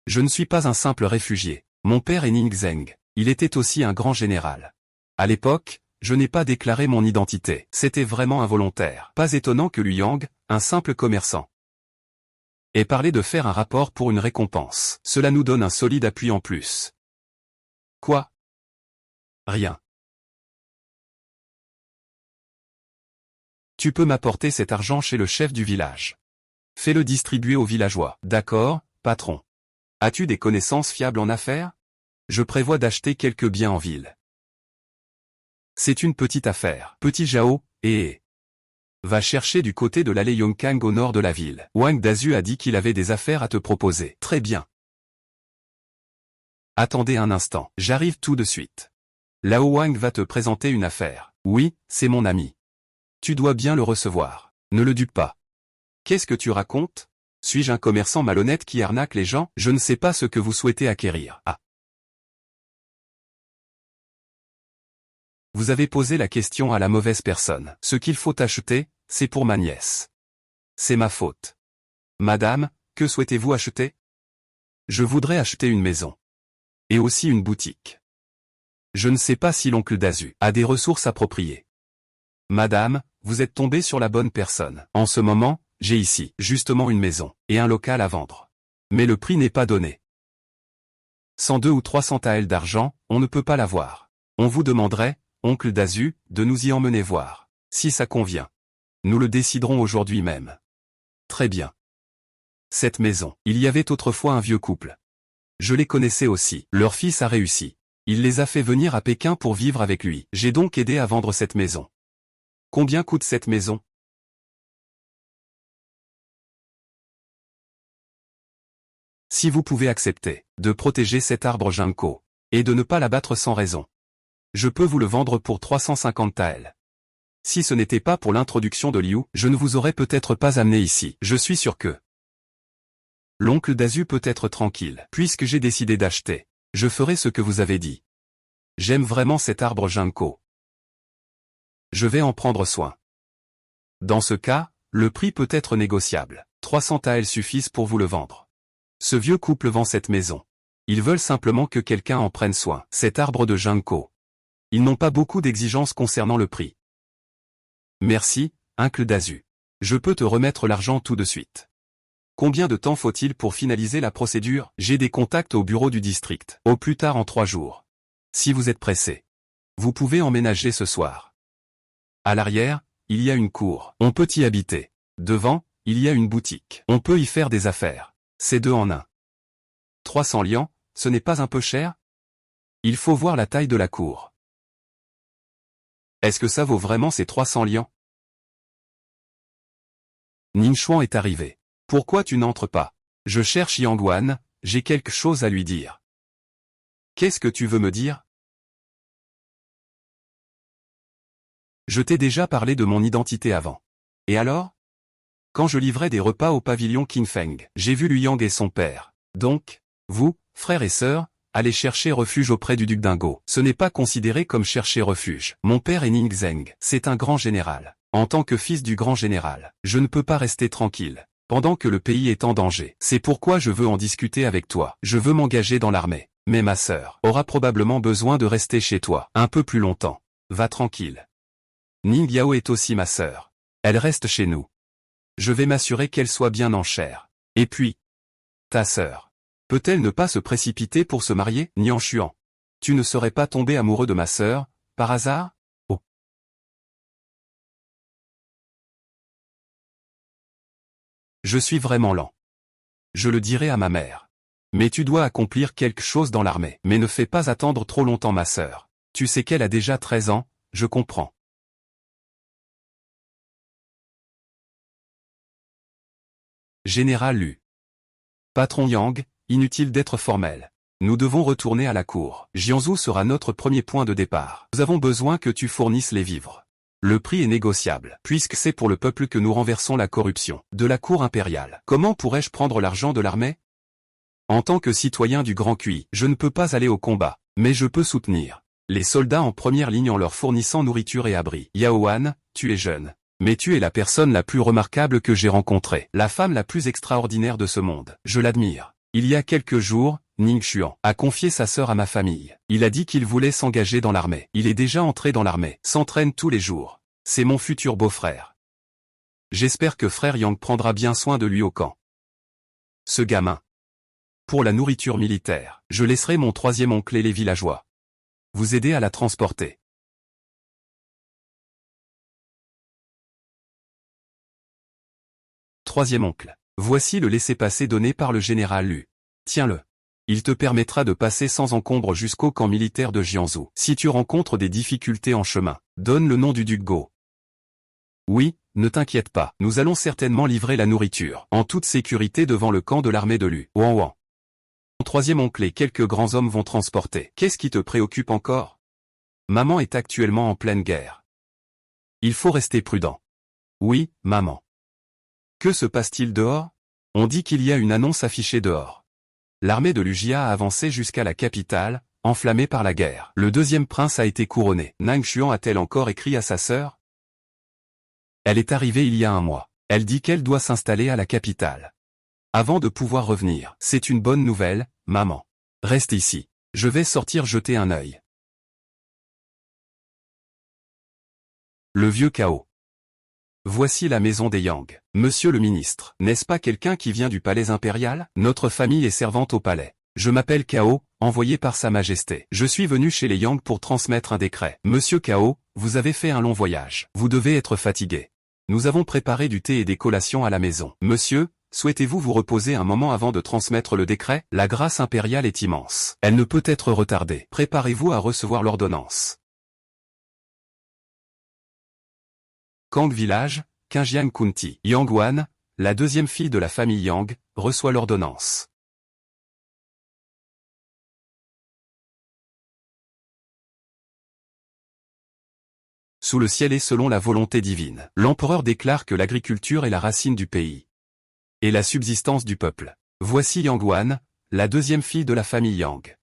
Speaker 1: Je ne suis pas un simple réfugié. Mon père est Ning Zheng. Il était aussi un grand général. À l'époque, je n'ai pas déclaré mon identité. C'était vraiment involontaire. Pas étonnant que Liu Yang, un simple commerçant, ait parlé de faire un rapport pour une récompense. Cela nous donne un solide appui en plus. Quoi? Rien. Tu peux m'apporter cet argent chez le chef du village. Fais-le distribuer aux villageois. D'accord, patron. As-tu des connaissances fiables en affaires? Je prévois d'acheter quelques biens en ville. C'est une petite affaire. Petit Zhao, va chercher du côté de l'allée Yongkang au nord de la ville. Wang Dazu a dit qu'il avait des affaires à te proposer. Très bien. Attendez un instant, j'arrive tout de suite. Lao Wang va te présenter une affaire. Oui, c'est mon ami. Tu dois bien le recevoir. Ne le dupe pas. Qu'est-ce que tu racontes? Suis-je un commerçant malhonnête qui arnaque les gens? Je ne sais pas ce que vous souhaitez acquérir. Ah. Vous avez posé la question à la mauvaise personne. Ce qu'il faut acheter, c'est pour ma nièce. C'est ma faute. Madame, que souhaitez-vous acheter? Je voudrais acheter une maison. Et aussi une boutique. Je ne sais pas si l'oncle Dazu a des ressources appropriées. Madame, vous êtes tombée sur la bonne personne. En ce moment, j'ai ici, justement une maison, et un local à vendre. Mais le prix n'est pas donné. 102 ou 300 taels d'argent, on ne peut pas l'avoir. On vous demanderait, oncle Dazu, de nous y emmener voir. Si ça convient. Nous le déciderons aujourd'hui même. Très bien. Cette maison, il y avait autrefois un vieux couple. Je les connaissais aussi. Leur fils a réussi. Il les a fait venir à Pékin pour vivre avec lui. J'ai donc aidé à vendre cette maison. Combien coûte cette maison? Si vous pouvez accepter de protéger cet arbre ginkgo, et de ne pas l'abattre sans raison, je peux vous le vendre pour 350 taels. Si ce n'était pas pour l'introduction de Liu, je ne vous aurais peut-être pas amené ici. Je suis sûr que l'oncle Dazu peut être tranquille. Puisque j'ai décidé d'acheter, je ferai ce que vous avez dit. J'aime vraiment cet arbre ginkgo. Je vais en prendre soin. Dans ce cas, le prix peut être négociable. 300 taels suffisent pour vous le vendre. Ce vieux couple vend cette maison. Ils veulent simplement que quelqu'un en prenne soin. Cet arbre de ginkgo. Ils n'ont pas beaucoup d'exigences concernant le prix. Merci, oncle Dazu. Je peux te remettre l'argent tout de suite. Combien de temps faut-il pour finaliser la procédure? J'ai des contacts au bureau du district. Au plus tard en 3 jours. Si vous êtes pressé, vous pouvez emménager ce soir. À l'arrière, il y a une cour. On peut y habiter. Devant, il y a une boutique. On peut y faire des affaires. C'est 2 en 1. 300 lians, ce n'est pas un peu cher? Il faut voir la taille de la cour. Est-ce que ça vaut vraiment ces 300 lians? Ning Xuan est arrivé. Pourquoi tu n'entres pas? Je cherche Yang Wan, j'ai quelque chose à lui dire. Qu'est-ce que tu veux me dire? Je t'ai déjà parlé de mon identité avant. Et alors? Quand je livrais des repas au pavillon Qingfeng, j'ai vu Liu Yang et son père. Donc, vous, frères et sœurs, allez chercher refuge auprès du duc Dingo. Ce n'est pas considéré comme chercher refuge. Mon père est Ning Zheng. C'est un grand général. En tant que fils du grand général, je ne peux pas rester tranquille pendant que le pays est en danger. C'est pourquoi je veux en discuter avec toi. Je veux m'engager dans l'armée. Mais ma sœur aura probablement besoin de rester chez toi un peu plus longtemps. Va tranquille. Ning Yao est aussi ma sœur. Elle reste chez nous. Je vais m'assurer qu'elle soit bien en chair. Et puis, ta sœur, peut-elle ne pas se précipiter pour se marier? Nian Xuan, tu ne serais pas tombé amoureux de ma sœur, par hasard? Oh. Je suis vraiment lent. Je le dirai à ma mère. Mais tu dois accomplir quelque chose dans l'armée. Mais ne fais pas attendre trop longtemps ma sœur. Tu sais qu'elle a déjà 13 ans, je comprends. Général Lu. Patron Yang, inutile d'être formel. Nous devons retourner à la cour. Jianzhou sera notre premier point de départ. Nous avons besoin que tu fournisses les vivres. Le prix est négociable, puisque c'est pour le peuple que nous renversons la corruption de la cour impériale. Comment pourrais-je prendre l'argent de l'armée? En tant que citoyen du Grand Quy, je ne peux pas aller au combat, mais je peux soutenir les soldats en première ligne en leur fournissant nourriture et abri. Yaoan, tu es jeune. Mais tu es la personne la plus remarquable que j'ai rencontrée, la femme la plus extraordinaire de ce monde. Je l'admire. Il y a quelques jours, Ning Xuan a confié sa sœur à ma famille. Il a dit qu'il voulait s'engager dans l'armée. Il est déjà entré dans l'armée, s'entraîne tous les jours. C'est mon futur beau-frère. J'espère que frère Yang prendra bien soin de lui au camp. Ce gamin. Pour la nourriture militaire, je laisserai mon troisième oncle et les villageois vous aider à la transporter. Troisième oncle. Voici le laissez-passer donné par le général Lu. Tiens-le. Il te permettra de passer sans encombre jusqu'au camp militaire de Jiangsu. Si tu rencontres des difficultés en chemin, donne le nom du duc Go. Oui, ne t'inquiète pas, nous allons certainement livrer la nourriture, en toute sécurité devant le camp de l'armée de Lu. Ouan ouan. Mon troisième oncle et quelques grands hommes vont transporter. Qu'est-ce qui te préoccupe encore? Maman est actuellement en pleine guerre. Il faut rester prudent. Oui, maman. Que se passe-t-il dehors? On dit qu'il y a une annonce affichée dehors. L'armée de Lujia a avancé jusqu'à la capitale, enflammée par la guerre. Le deuxième prince a été couronné. Nang Xuan a-t-elle encore écrit à sa sœur? Elle est arrivée il y a un mois. Elle dit qu'elle doit s'installer à la capitale. Avant de pouvoir revenir. C'est une bonne nouvelle, maman. Reste ici. Je vais sortir jeter un œil. Le vieux chaos. Voici la maison des Yang. Monsieur le ministre, n'est-ce pas quelqu'un qui vient du palais impérial? Notre famille est servante au palais. Je m'appelle Cao, envoyé par Sa Majesté. Je suis venu chez les Yang pour transmettre un décret. Monsieur Cao, vous avez fait un long voyage. Vous devez être fatigué. Nous avons préparé du thé et des collations à la maison. Monsieur, souhaitez-vous vous reposer un moment avant de transmettre le décret? La grâce impériale est immense. Elle ne peut être retardée. Préparez-vous à recevoir l'ordonnance. Kang Village, Qingjiang Kunti. Yang Wan, la deuxième fille de la famille Yang, reçoit l'ordonnance. Sous le ciel et selon la volonté divine, l'empereur déclare que l'agriculture est la racine du pays et la subsistance du peuple. Voici Yang Wan, la deuxième fille de la famille Yang.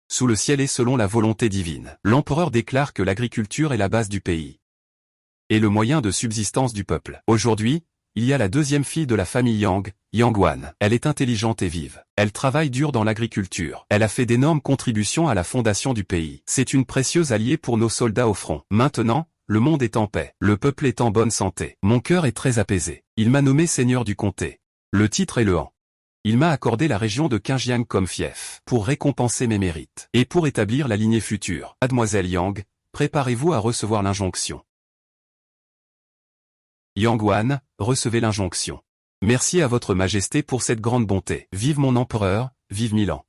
Speaker 1: Sous le ciel et selon la volonté divine, l'empereur déclare que l'agriculture est la base du pays et le moyen de subsistance du peuple. Aujourd'hui, il y a la deuxième fille de la famille Yang, Yang Wan. Elle est intelligente et vive. Elle travaille dur dans l'agriculture. Elle a fait d'énormes contributions à la fondation du pays. C'est une précieuse alliée pour nos soldats au front. Maintenant, le monde est en paix. Le peuple est en bonne santé. Mon cœur est très apaisé. Il m'a nommé seigneur du comté. Le titre est le Han. Il m'a accordé la région de Qingjiang comme fief, pour récompenser mes mérites, et pour établir la lignée future. Mademoiselle Yang, préparez-vous à recevoir l'injonction. Yang Wan, recevez l'injonction. Merci à votre majesté pour cette grande bonté. Vive mon empereur, vive Milan.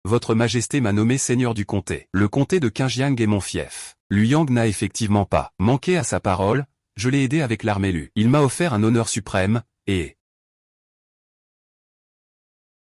Speaker 1: Votre majesté m'a nommé seigneur du comté. Le comté de Qingjiang est mon fief. Lu Yang n'a effectivement pas manqué à sa parole, je l'ai aidé avec l'armée Lu. Il m'a offert un honneur suprême, et